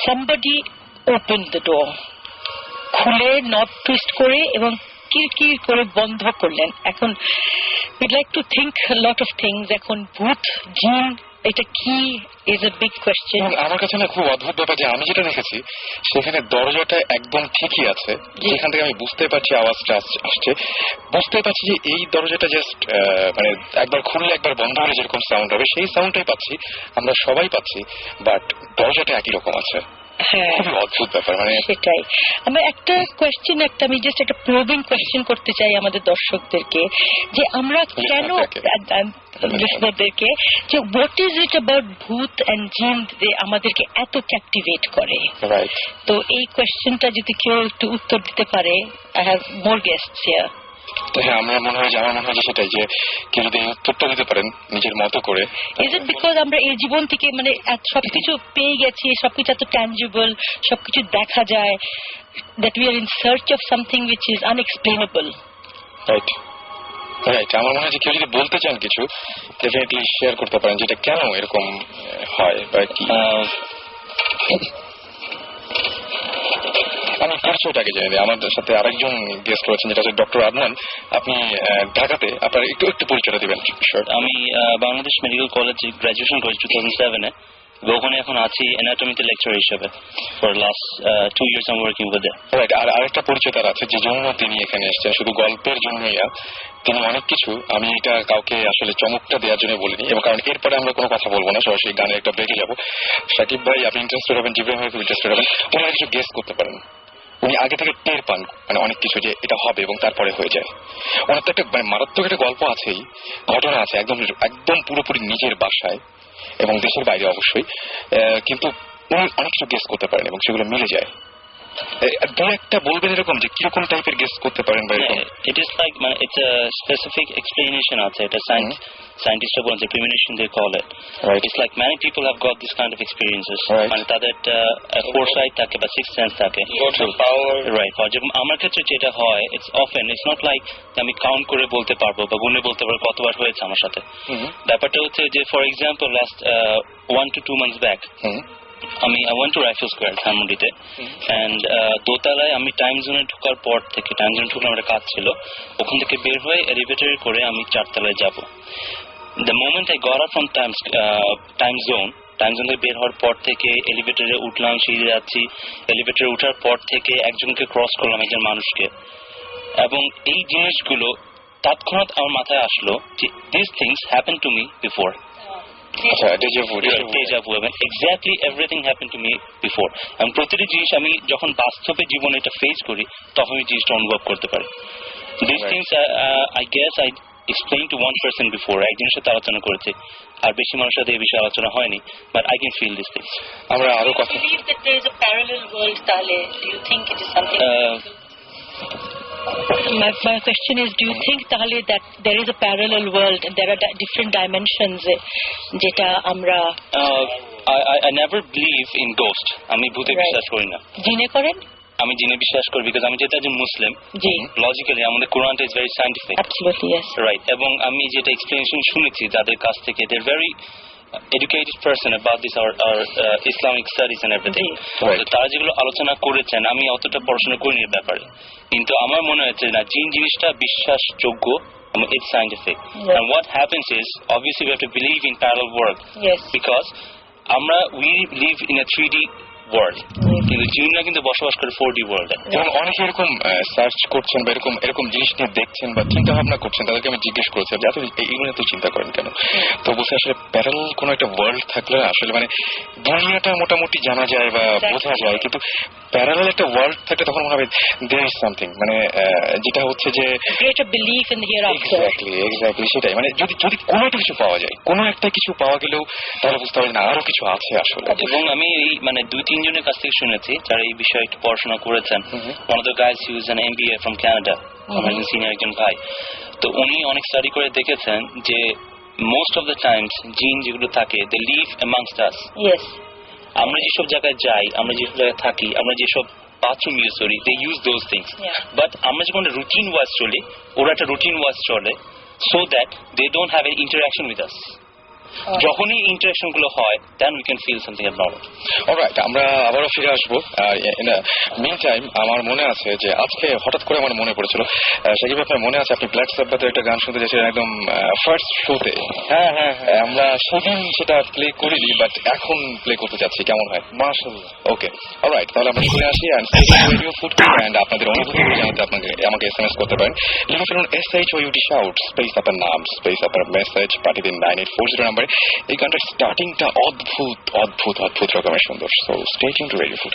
Somebody opened the door, খুলে নব টুইস্ট করে এবং কিরকির করে বন্ধ করলেন। এখন we'd like to think a lot of things. এখন ভূত, জিন, এটা কি is a big question. আমার কাছে না খুব অদ্ভুত ব্যাপার যে আমি যেটা দেখেছি সেখানে দরজাটা একদম ঠিকই আছে, যেখান থেকে আমি বুঝতে পারছি আওয়াজটা আসছে, বুঝতে পারছি যে এই দরজাটা জাস্ট মানে একবার খুললে একবার বন্ধ হলে যেরকম সাউন্ড হবে সেই সাউন্ডটাই পাচ্ছি, আমরা সবাই পাচ্ছি, বাট দরজাটা একই রকম আছে। হ্যাঁ, খুবই অদ্ভুত ব্যাপার। মানে সেটাই আমার একটা কোয়েশ্চেন, আমি জাস্ট একটা প্রবিং কোয়েশ্চেন করতে চাই আমাদের দর্শকদেরকে, যে আমরা কেন লিসনারদেরকে, যে হোয়াট ইজ ইট অ্যাবাউট ভূত এন্ড জিন যে আমাদেরকে এত ক্যাপটিভেট করে। রাইট, তো এই কোয়েশ্চেনটা যদি কেউ একটু উত্তর দিতে পারে, I have more guests here. হ্যাঁ, আমার মনে হয় যে সেটাই, যে কেউ যদি উত্তরটা দিতে পারেন নিজের মতো করে। ইজ ইট বিকজ আমরা এই জীবন থেকে মানে সবকিছু পেয়ে গেছি, সবকিছু এত ট্যাঞ্জিবল, সবকিছু দেখা যায়, that we are in search of something which is unexplainable? Right, আমার মনে হয় যে কেউ যদি বলতে চান কিছু, ডেফিনেটলি শেয়ার করতে পারেন যেটা কেন এরকম হয় বা কি। আমি পরিচয়টাকে জেনে দিই, আমাদের সাথে আরেকজন গেস্ট রয়েছেন, যেটা হচ্ছে ডক্টর আদনান। আপনি ঢাকাতে, আপনার একটু পরিচয়টা দিবেন। আমি বাংলাদেশ মেডিকেল কলেজে গ্রাজুয়েশন করেছি 2007-এ, ওখানে এখন আছি অ্যানাটমিতে লেকচার হিসেবে। For last 2 years I'm working with them. Right, আর আরেকটা পরিচয় তার আছে যে জন্য তিনি এখানে এসেছেন, শুধু গল্পের জন্যই না, তিনি অনেক কিছু, আমি এটা কাউকে আসলে চমকটা দেওয়ার জন্য বলিনি, এবং কারণ এরপরে আমরা কোনো কথা বলবো না, সরাসরি গানের একটা ব্রেকে যাবো। সাকিব ভাই আপনি ইন্টারেস্টেড হবেন, জিব্রাহিম ভাই খুব ইন্টারেস্টেড হবেন, ওনারা কিছু গেস করতে পারেন, উনি আগে থেকে টের পান মানে অনেক কিছু যে এটা হবে এবং তারপরে হয়ে যায়। ওনার তো একটা মানে মারাত্মক একটা গল্প আছেই, ঘটনা আছে, একদম পুরোপুরি নিজের বাসায় এবং দেশের বাইরে অবশ্যই, কিন্তু উনি অনেক কিছু গেস করতে পারেন এবং সেগুলো মিলে যায়। দু একটা বলবেন এরকম যে কিরকম টাইপের গেস করতে পারেন বা এরকম? It is like মানে it's a specific explanation আছে, এটা সায়েন্টিস্টরা বলেন যে premonition they call it. Right. It's like many people have got this kind of experiences. Right. মানে তাদের foresight থাকে বা sixth sense থাকে, right? যেমন আমার ক্ষেত্রে যেটা হয়, it's often, it's not like আমি কাউন্ট করে বলতে পারবো বা গুণে বলতে পারবো কতবার হয়েছে আমার সাথে। ব্যাপারটা হচ্ছে যে for example last 1 to 2 months back I went to Rifle Square ধানমন্ডিতে, and দোতলায় আমি টাইম জোনে ঢোকার পর থেকে, টাইম জোনে ঢুকলাম, একটা কাজ ছিল, ওখান থেকে বের হয়ে এলিভেটরে করে আমি 4 তলায় যাব। The moment I got out from time zone থেকে বের হওয়ার পর থেকে এলিভেটরে উঠলাম, সিঁড়ি যাচ্ছি, এলিভেটরে উঠার পর থেকে একজনকে ক্রস করলাম, একজন মানুষকে, এবং এই জিনিসগুলো তৎক্ষণাৎ আমার মাথায় আসলো যে these things happened to me before. আচ্ছা, ডেজা ভু, exactly everything happen to me before. এবং প্রতিটি জিনিস আমি যখন বাস্তবে জীবনে এটা ফেস করি তখন এই জিনিসটা অনুভব করতে পারি। This things I guess I explain to one person before, একজনের সাথে আলোচনা করেছি, আর বেশি মানুষের সাথে এই বিষয়ে আলোচনা হয়নি, but I can feel this things. আমরা আরো কথা, তাহলে do you think it is something My question is, do you think তাহলে that there is a parallel world and there are different dimensions যেটা আমরা I never believe in ghost. আমি ভূতে বিশ্বাস করি না। জিনে করেন? আমি জিনে বিশ্বাস করি বিকজ আমি যেটা একজন মুসলিম, জি, লজিক্যালি আমাদের কোরআনটা is very scientific, absolutely yes, right. এবং আমি যেটা এক্সপ্লেনেশন শুনেছি যাদের কাছ থেকে, they are very educated person about this our Islamic studies and everything. তো তারা যেগুলো আলোচনা করেছেন আমি অতটা পড়াশোনা করিনি এর ব্যাপারে, কিন্তু আমার মনে হচ্ছে না জিন জিনিসটা বিশ্বাসযোগ্য। It's scientific. Yeah. And what happens is, obviously we have to believe in parallel world. Yes. Because we live in a 3D world. কিন্তু জিনরা কিন্তু বসবাস করে 4D ওয়ার্ল্ডে। এবং অনেকে এরকম সার্চ করছেন বা এরকম জিনিস নিয়ে দেখছেন বা চিন্তা ভাবনা করছেন, তাদেরকে আমি জিজ্ঞেস করেছি যে এইগুলো তো চিন্তা করেন কেন? তো বলছে আসলে প্যারালাল কোন একটা ওয়ার্ল্ড থাকলে আসলে মানে দুনিয়াটা মোটামুটি জানা যায় বা বোঝা যায়, কিন্তু প্যারালাল একটা ওয়ার্ল্ড থাকলে তখন মনে হবে দেয়ার ইজ সামথিং, মানে যেটা হচ্ছে যে greater belief in here after. Exactly সেটাই, মানে যদি কোনো একটা কিছু পাওয়া যায়, কোনো একটা কিছু পাওয়া গেলেও তাহলে বুঝতে হবে না আরো কিছু আছে আসলে। এবং আমি এই মানে 2-3 জনের কাছ থেকে শুনেছি যারা এই বিষয়ে একটু পড়াশোনা করেছেন। one of the guys who is an MBA from Canada, আমার সিনিয়র একজন ভাই, তো উনি অনেক স্টাডি করে দেখেছেন যে মোস্ট অফ দ্য টাইমস জিন যেগুলো থাকে they live amongst us. Yes, আমরা যেসব জায়গায় যাই, আমরা যেসব জায়গায় থাকি, আমরা যেসব বাথরুম ইউজ করি, they use those things, but আমরা যখন রুটিন ওয়াইজ চলি, ওরা একটা রুটিন ওয়াইজ চলে, so that they don't have an interaction with us. যখনই ইন্টারাকশন গুলো হয় then we can feel something abnormal. Alright, আমরা আবারও ফিরে আসবো। মিন টাইম আমার মনে আছে যে আজকে হঠাৎ করে আমার মনে পড়েছিল, সাকিব আপনার মনে আছে আপনি ব্ল্যাক সাব্বাথের একটা গান শুনতে চাইছিলেন একদম ফার্স্ট শোতে? হ্যাঁ, আমরা সেদিন সেটা প্লে করিনি, বাট এখন প্লে করতে যাচ্ছি, কেমন হয়? মাশাআল্লাহ। ওকে, অলরাইট, তাহলে আমরা ফিরে আসি রেডিও ফুড অ্যান্ড আপনাদের অনুভূতিগুলো জানাতে আমাকে SMS করতে পারেন। লিখে ফেলুন SHOUT শাউট স্পেস আপনার নাম স্পেস আপনার মেসেজ পাঠিয়ে দিন 9840 নাম্বারে। এই গানটার স্টার্টিংটা অদ্ভুত রকমের সুন্দর। So stay tuned to radio food.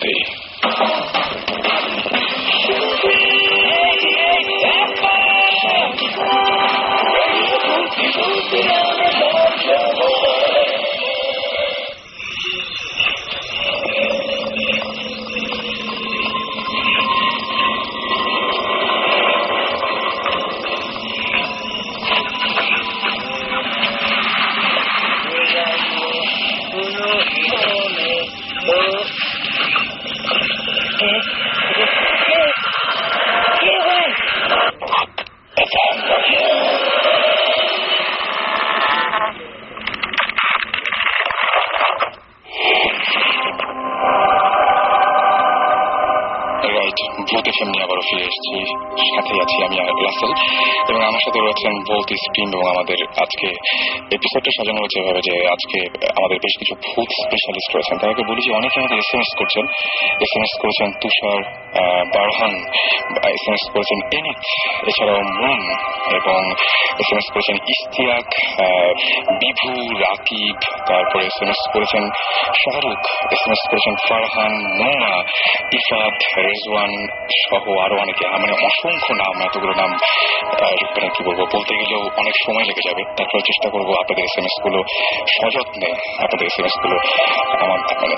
ভূত এফএম নিয়ে আবারও ফিরে এসেছি, সাথে আছি আমি রাসেল এবং আমার সাথে রয়েছেন ভূত স্ট্রিম। এবং আমাদের আজকে এপিসোডটা সাজানো হয়েছে এভাবে যে আজকে আমাদের বেশ কিছু ভূত স্পেশালিস্ট রয়েছেন। তাদেরকে বলি যে অনেকে আমাদের SMS করেছেন তুষার, বারহান, SMS করেছেন এনিত, এছাড়াও মুন, এবং SMS করেছেন ইস্তিয়াক, বিভু, রাকিব, তারপরে SMS করেছেন শাহরুখ, SMS করেছেন ফারহান, মুন্না, ইফাত, রেজওয়ান সহ আরো অনেকে। মানে অসংখ্য নাম, এতগুলো নাম কি বলবো, বলতে গেলেও অনেক সময় লেগে যাবে। তারপরে চেষ্টা করবো আপনাদের SMS গুলো সযত্নে আপনাদের SMS গুলো আমার মানে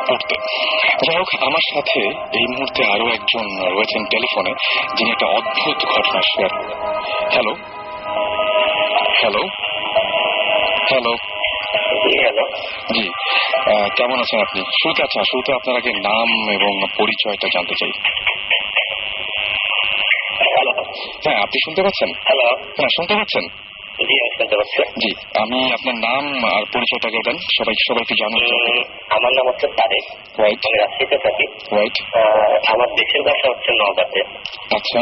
পড়তে। যাই হোক, আমার সাথে এই মুহূর্তে আরো একজন রয়েছেন টেলিফোনে, যিনি একটা অদ্ভুত ঘটনা শেয়ার করবেন। হ্যালো হ্যালো হ্যালো জি, কেমন আছেন আপনি? শুরুতে আপনার আগে নাম এবং পরিচয়টা জানতে চাই। হ্যাঁ, আপনি শুনতে পাচ্ছেন? হ্যাঁ, শুনতে পাচ্ছেন? জি, আমি আপনার নাম আর পরিচয়টাকে দেন, সবাইকে জানুন। আমার নাম হচ্ছে তারেক, রাইট। আমি রাজশাহীতে থাকি। রাইট। আমার দেশের ভাষা হচ্ছে নওগাঁতে। আচ্ছা,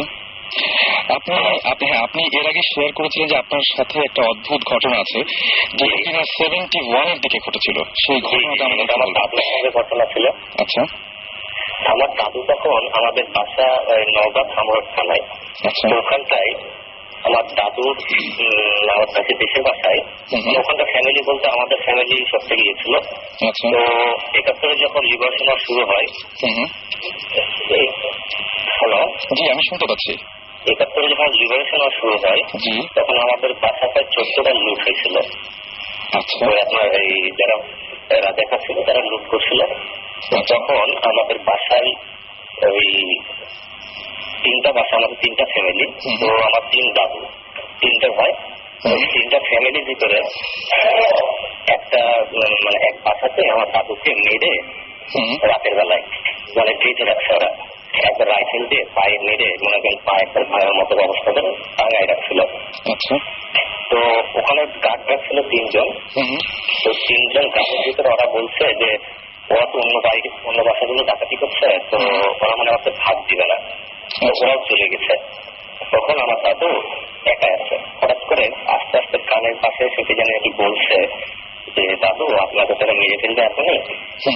আপনি এর আগে শেয়ার করেছিলেন যে আপনার সাথে একটা অদ্ভুত ঘটনা আছে, যেটা কিনা 71 এর দিকে ঘটেছিল। সেই ঘটনাটা আমার দাদুর সঙ্গে ঘটনা ছিল। আচ্ছা, আমার দাদু তখন আমাদের বাসা নওগাঁ ধামরাট থানায়। আচ্ছা, ওখানটায় আমার দাদুর আমার কাছে দেশের বাসায় ওখানটা ফ্যামিলি বলতে আমাদের ফ্যামিলি সব থেকে গিয়েছিল। আচ্ছা, তো 71 যখন লিবারেশন শুরু হয়, হ্যালো, জি আমি শুনতে পাচ্ছি। 71 যখন লিবারেশন শুরু হয়, জি, তখন আমাদের বাসাটা 14টা লুট হয়েছিল। আচ্ছা, আপনার এই যারা রাজা ছিল তারা লুট করছিল। তখন আমাদের বাসায় ওই 3টা বাসা, আমাদের 3টা ফ্যামিলি। তো আমার 3 দাদু, 3টে ভাই, তিনটা ফ্যামিলির ভিতরে একটা মানে এক বাসাতে আমার দাদুকে মেরে রাতের বেলায় মানে ড্রেজে রাখছে ওরা, একবার রাইফেল দিয়ে পায়ে মেরে মনে করেন পায়ে একটা ভাইয়ের মতো অবস্থা করে টাঙ্গায় রাখছিল। আচ্ছা। তো ওখানে গার্ড রাখছিল 3 জন। তো 3 জন গার্ডের ভিতরে ওরা বলছে যে ওরা তো অন্য বাসাগুলো ডাকাতি করছে, তো ওরা মানে আমাকে ভাগ দিবে না, তো ওরাও চলে গেছে। তখন আমার দাদু একা আছে, হঠাৎ করে আস্তে আস্তে কানের পাশে সেটি জানি কি বলছে যে দাদু আপনাকে তারা মেরে ফেলবে এখনই,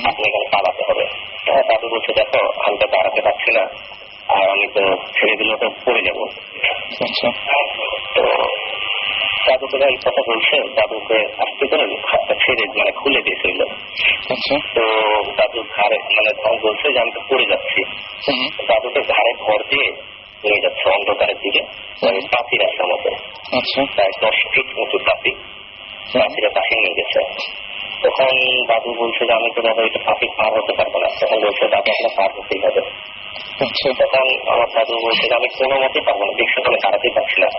আপনি এখানে পালাতে হবে। হ্যাঁ, দাদু বলছে দেখো আমি তো দাঁড়াতে পারছি না, আর আমি তো ছেড়ে দিলেও তো পড়ে যাবো। তো দাদু তো এই কথা বলছে, দাদুকে আস্তে করে হাতটা ছেড়ে মানে খুলে দিয়েছিল। তো দাদুর ঘাড়ে মানে তখন বলছে যে আমি তো পড়ে যাচ্ছি, দাদুকে ঘাড়ে ভর দিয়ে নিয়ে যাচ্ছে অন্ধকারের দিকে, পাতি রাস্তার মতো, প্রায় 10 ফিট উঁচু পাতি, পাতিরা পাশে নিয়ে গেছে। তখন দাদু বলছে যে আমি তো দাদা এটা পাতি পার হতে পারবো না। তখন বলছে দাদু আপনার পার হতেই হবে। তখন আমার দাদু বলছে যে আমি কোনো মতেই পারবো না, দেখছি আমি দাঁড়াতেই পারছি না।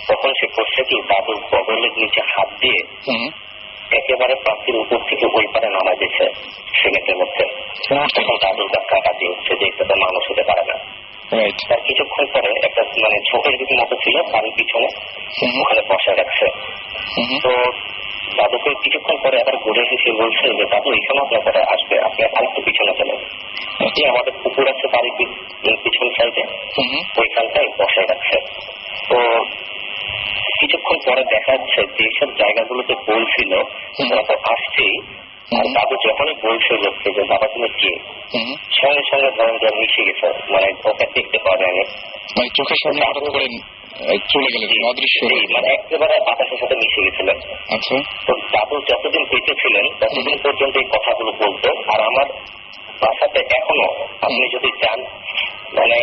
তখন সে করছে কি দাদুর বগলের নিচে হাত দিয়ে একেবারে পাতির উপর থেকে ওই পারে নামা দিয়েছে সিমেন্টের মধ্যে। তখন দাদুর কাছে কাটি হচ্ছে যে এটা তো মানুষ হতে পারে না। তার কিছুক্ষণ পরে একটা মানে ঝোঁকের দিকের মতো ছিল বাড়ির পিছনে, ওখানে বসায় রাখছে। তো দাদুকে কিছুক্ষণ পরে আবার ঘুরে এসে বলছে যে দাদু এখানে আপনার পরে আসবে, আপনি আরেকটু পিছনে চলেন। আমাদের পুকুর আছে বাড়ির পিছন সাইডে, ওইখানটায় বসায় রাখছে। তো কিছুক্ষণ পরে দেখা যাচ্ছে যেসব জায়গাগুলোতে বলছিল ওরা তো আসছেই, আর দাদু যখনই বলছে লোককে যে বাবা তুমি কে, সঙ্গে সঙ্গে ধরেন যে মিশে গেছে, মানে ওকে দেখতে পাওয়া যায়নি, মানে চোখের সামনে চলে গেলেন অদৃশ্য, মানে একেবারে বাতাসের সাথে মিশে গেছিলেন। আচ্ছা। তো দাদু যতদিন বেঁচে ছিলেন ততদিন পর্যন্ত এই কথাগুলো বলতো। আর আমার বাসাতে এখনো আপনি যদি চান মানে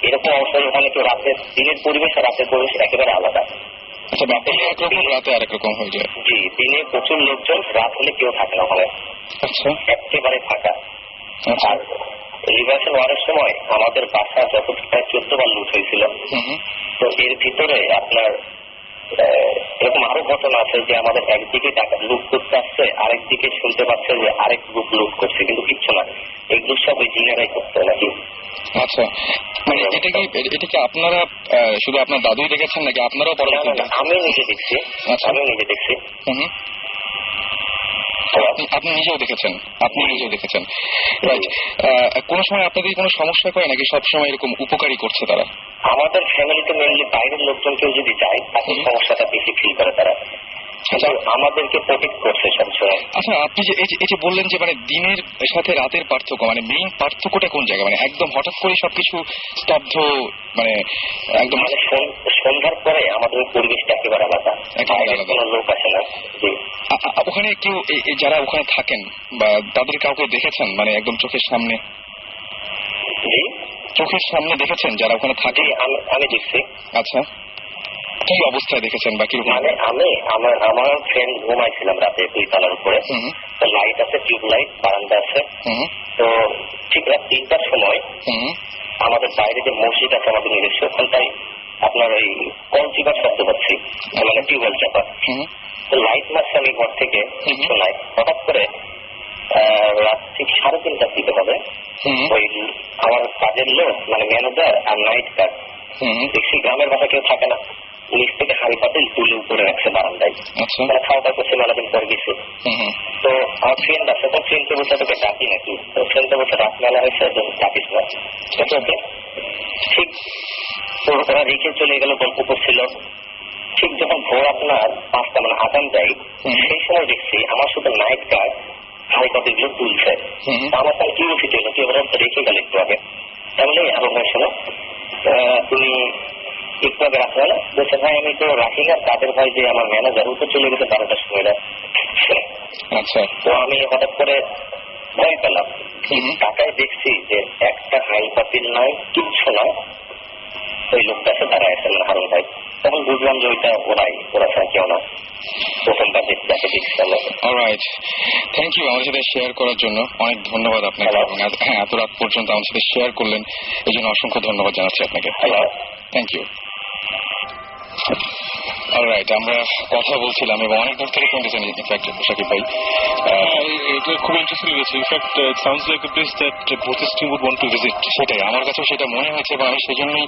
এরকম অবস্থায় ওখানে তো রাতের দিনের পরিবেশ আর রাতের পরিবেশ একেবারে আলাদা। আচ্ছা, একরকম রাতে আরেক রকম হয়ে যায়। জি, দিনে প্রচুর লোকজন, রাত হলে কেউ থাকে না ওখানে। আচ্ছা, একেবারে ফাঁকা। আর লিবারেশন ওয়ারের সময় আমাদের বাসা যত প্রায় 14 বার লুট হয়েছিল। তো এর ভিতরে আপনার এরকম আরো ঘটনা আছে যে আমাদের একদিকে টাকা লুট করতে আসছে, আরেকদিকে শুনতে পাচ্ছে যে আরেক গ্রুপ লুট করছে, কিন্তু কিচ্ছু না, এগুলো সব ওই জিনেরাই করতে নাকি। আচ্ছা, মানে এটা কি আপনারা শুধু আপনার দাদুই দেখেছেন নাকি আপনারাও পরবর্তীতে? আমি নিজে দেখছি। আচ্ছা, আমি নিজে দেখছি। আপনি নিজেও দেখেছেন? আপনি নিজেও দেখেছেন, রাইট। কোন সময় আপনাদের কোনো সমস্যা করে নাকি সবসময় এরকম উপকারী করছে তারা? আমাদের ফ্যামিলিতে মেনলি বাইরের লোকজন কেউ যদি যায় তাদের সমস্যাটা বেশি ফিল করে তারা, আমাদেরকে প্রোটেক্ট করছে সবসময়। আচ্ছা, আপনি যে এই যে বললেন যে মানে দিনের সাথে রাতের পার্থক্য, মানে মেইন পার্থক্যটা কোন জায়গায়? মানে একদম হঠাৎ করে সবকিছু স্তব্ধ, মানে একদম মানে সন্ধ্যার পরে আমাদের পরিবেশটা একেবারে আলাদা, কোনো লোক আসে না। ওখানে কেউ যারা ওখানে থাকেন বা তাদের কাউকে দেখেছেন মানে একদম চোখের সামনে? চোখের সামনে দেখেছেন যারা ওখানে থাকে? আমি দেখছি। আচ্ছা, কি অবস্থায় দেখেছেন বা কিরকম? মানে আমার ফ্রেন্ড ঘুমাইছিলাম রাতে 2 তলার উপরে, তো লাইট আছে, টিউব লাইট, বারান্দা আছে। তো ঠিক রাত 3টার সময় আমাদের বাইরে যে মসজিদ আছে আমাদের নিজস্ব, ওখানটায় আপনার ওই কল চিপার শব্দ পাচ্ছি, মানে টিউবওয়েল চাপা। তো লাইট মারছে আমি ঘর থেকে, কিছু নাই। হঠাৎ করে রাত ঠিক 3:30টার দিকে হবে, ওই আমার কাজের লোক মানে ম্যানেজার আর নাইট গার্ড, দেখছি গ্রামের বাসা কেউ থাকে না, নিচ থেকে হাড়ি পাতিল তুলে উপরে রাখছে বারান্দায়, মানে খাওয়া দাওয়া করছে, মেলাদিন পর গেছে। তো আমার ফ্রেন্ড আছে, তো ফ্রেন্ডকে বলছে তোকে ডাকি নাকি, তো ফ্রেন্ডকে বলছে রাত মেলা হয়েছে ডাকিস না, ঠিক। তো ওরা রেখে চলে গেল, গল্প করছিল। ঠিক যখন ভোর আপনার 5টা মানে আজান দেয়, সেই সময় দেখছি আমার শুধু নাইট গার্ড হাড়ি পাতিল গুলো তুলছে। আমার তাহলে কি উচিত হলো, তুই ওরা রেখে গেল একটু আগে, তাহলে আরো ভাই শোনো তুমি একটু আগে রাখলে না, বলছে ভাই আমি তো রাখি না, তাদের ভাই যে আমার ম্যানেজার ও তো চলে গেছে 12টার সময়। আচ্ছা, তো আমি হঠাৎ করে ভয় পেলাম, টাকায় দেখছি যে একটা হাই পাতিল নাই, কিচ্ছু নাই, ওই লোকটা আছে দাঁড়ায় আছে, মানে হারুন ভাই। তখন বুঝলাম যে ওইটা ওরা ছাড়া কেউ না, প্রথমবার যাকে দেখছি আমরা। অলরাইট, থ্যাংক ইউ আমাদের সাথে শেয়ার করার জন্য, অনেক ধন্যবাদ আপনাকে। হ্যাঁ, এত রাত পর্যন্ত আমাদের সাথে শেয়ার করলেন, এই জন্য অসংখ্য ধন্যবাদ জানাচ্ছি আপনাকে। Thank you. অলরাইট, আমরা কথা বলছিলাম এবং অনেক দূর থেকে শুনতেছেন ইনফ্যাক্ট শাকিব ভাই। এটা খুব ইন্টারেস্টিং লেগেছে। In fact it sounds like a place that both team would want to visit. সেটাই আমার কাছেও সেটা মনে হয়েছে এবং আমি সেজন্যই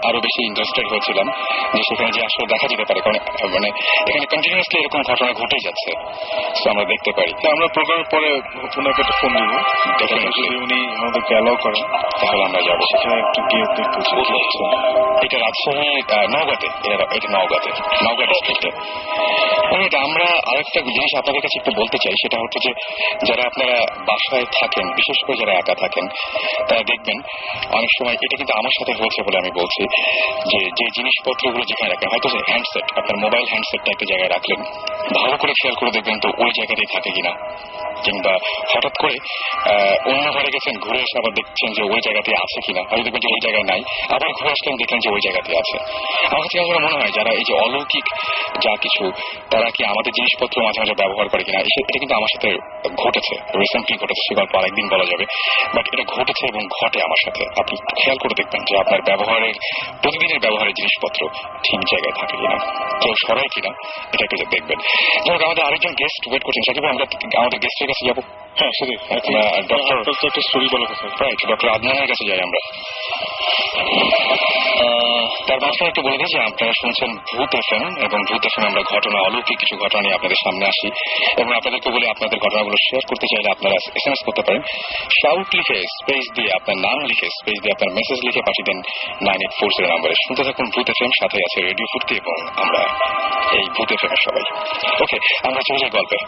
আরো বেশি ইন্টারেস্টেড হয়েছিলাম যে সেখানে যে আসলে দেখা যেতে পারে, কারণ মানে এখানে কন্টিনিউয়াসলি এরকম ঘটনা ঘটেই যাচ্ছে, তো আমরা দেখতে পারি। আমরা প্রোগ্রামের পরে ওনাকে একটা ফোন দিব, যদি উনি আমাদেরকে অ্যালাউ করেন তাহলে আমরা যাবো সেখানে একটু গিয়ে দেখতে। এটা রাজশাহী নওগাঁতে, এটা নওগাঁ ডিস্ট্রিক্টে। আমরা আরেকটা জিনিস আপনাদের কাছে একটু বলতে চাই, সেটা হচ্ছে যে যারা আপনারা বাসায় থাকেন, বিশেষ করে যারা একা থাকেন, তারা দেখবেন অনেক সময়, এটা কিন্তু আমার সাথে হয়েছে বলে আমি বলছি, যে জিনিসপত্রগুলো যেখানে রাখেন, হয়তো যে হ্যান্ডসেট, আপনার মোবাইল হ্যান্ডসেটটা একটা জায়গায় রাখলেন, ভালো করে খেয়াল করে দেখবেন তো ওই জায়গাতেই থাকে কিনা, কিংবা হঠাৎ করে অন্য ঘরে গেছেন, ঘুরে এসে আবার দেখছেন যে ওই জায়গাতে আছে কিনা, হয়তো দেখবেন যে ওই জায়গায় নাই, আবার ঘুরে আসলেন দেখলেন যে ওই জায়গাতে আছে। আমার কাছে আসলে মনে হয় যারা এই যে অলৌকিক যা কিছু, তারা কি আমাদের জিনিসপত্র মাঝে মাঝে ব্যবহার করে কিনা, এটা কিন্তু আমার সাথে ঘটেছে, রিসেন্টলি ঘটেছে, সে গল্প আরেকদিন বলা যাবে, বাট এটা ঘটেছে এবং ঘটে আমার সাথে। আপনি খেয়াল করে দেখবেন যে আপনার ব্যবহারের, প্রতিদিনের ব্যবহারের জিনিসপত্র ঠিক জায়গায় থাকে কিনা, কেউ সরায় কিনা, এটা একটু দেখবেন। যেমন আমাদের আরেকজন গেস্ট ওয়েট করছেন, সাকিব আমরা আমাদের গেস্টের কাছে যাবো। হ্যাঁ সেটাই, একটা স্টোরি বলার কথা। রাইট, ডক্টর আদনানের কাছে যাই আমরা। তার মাঝখানে একটু বলে দিই যে আপনারা শুনছেন ভূত এফএম, এবং ভূত এফএম আমরা ঘটনা, অলৌকিক কিছু ঘটনা নিয়ে আপনাদের সামনে আসি, এবং আপনাদেরকে বলে আপনাদের ঘটনাগুলো শেয়ার করতে চাইলে আপনারা SMS করতে পারেন। শাউট লিখে স্পেস দিয়ে আপনার নাম লিখে স্পেস দিয়ে আপনার মেসেজ লিখে পাঠিয়ে দেন 9840 নম্বরে। শুনতে থাকুন ভূত এফএম, সাথে আছে রেডিও ফুর্তি এবং আমরা এই ভূত এফএম এর সবাই। ওকে, আমরা চলে যাই গল্পে,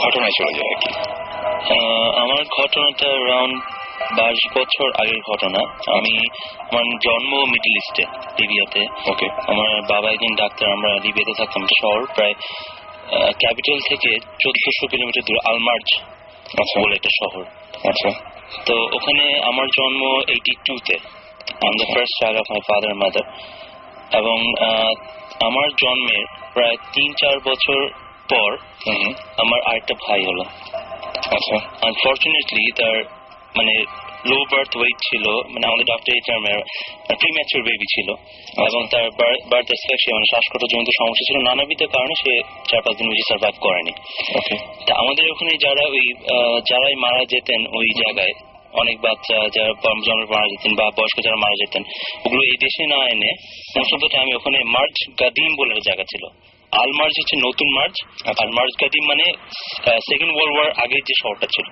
ঘটনায় চলে যাই আর কি। আমার ঘটনাটা অ্যারাউন্ড 22 বছর আগের ঘটনা। আমি আমার জন্ম মিডল ইস্টে, লিবিয়াতে। ওকে, আমার বাবা একজন ডাক্তার। আমরা লিবিয়াতে থাকতাম, শহর প্রায় ক্যাপিটাল থেকে 1400 কিলোমিটার দূরে, আলমার্জ বলে একটা শহর। আচ্ছা, তো ওখানে আমার জন্ম 82-তে। I am the first child of my father and mother. এবং আমার জন্মের প্রায় 3-4 বছর পর আমার আরেকটা ভাই হলো। আচ্ছা, আনফরচুনেটলি তার মানে লো বার্থ ওয়েট ছিল, মানে আমাদের ডক্টর এই টার্মে প্রিম্যাচুর বেবি ছিল, এবং তার বার্থ এসপেক্সে মানে শ্বাসকষ্ট জনিত সমস্যা ছিল, নানাবিধ কারণে সে 4-5 দিন বেশি সার্ভাইভ করেনি। তা আমাদের ওখানে যারাই মারা যেতেন ওই জায়গায়, অনেক বাচ্চা যারা জন্মের মারা যেতেন বা বয়স্ক যারা মারা যেতেন, ওগুলো এই দেশে না এনে মোস্ট অফ দ্য টাইম ওখানে মার্জ গাদিম বলে জায়গা ছিল। আলমার্জ হচ্ছে নতুন মার্জ, আর মার্জ গাদিম মানে সেকেন্ড ওয়ার্ল্ড ওয়ার আগের যে শহরটা ছিল,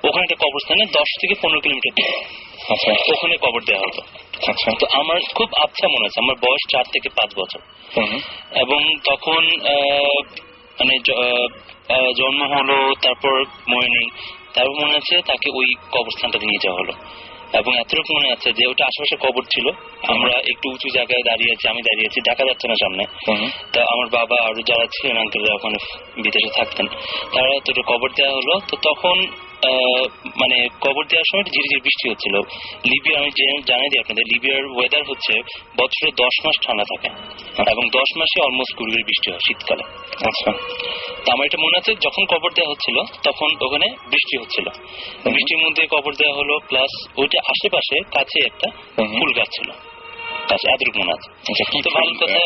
ওখানে একটা কবরস্থানে 10 থেকে 15 কিলোমিটার দূরে ওখানে কবর দেওয়া হতো। তো আমার খুব আচ্ছা মনে আছে, আমার বয়স 4 থেকে 5 বছর, এবং তখন মানে জন্ম হলো, তারপর মনে নেই, তারপর মনে আছে তাকে ওই কবরস্থানটাতে নিয়ে যাওয়া হলো। এবং এতটুকু মনে আছে যে ওটা আশেপাশে কবর ছিল, আমরা একটু উঁচু জায়গায় দাঁড়িয়ে আছি, আমি দাঁড়িয়ে আছি, দেখা যাচ্ছে না সামনে। তা আমার বাবা আর যারা ছিলেন আঙ্কেলরা ওখানে বিদেশে থাকতেন, তারা তো কবর দেওয়া হলো। তো তখন মানে কবর দেওয়ার সময় ঝিরিঝিরি বৃষ্টি হচ্ছিল। লিবিয়া, আমি জানাই দিই আপনাদের, লিবিয়ার ওয়েদার হচ্ছে বছরে 10 মাস ঠান্ডা থাকে এবং 10 মাসে অলমোস্ট 20 ডিগ্রি বৃষ্টি হয় শীতকালে। আচ্ছা, তো আমার এটা মনে আছে যখন কবর দেওয়া হচ্ছিল তখন ওখানে বৃষ্টি হচ্ছিল, বৃষ্টির মধ্যে কবর দেওয়া হলো, প্লাস ওইটা আশেপাশে কাছে একটা ফুল গাছ ছিল, এতটুকু মনে আছে। তো ভালো কথা,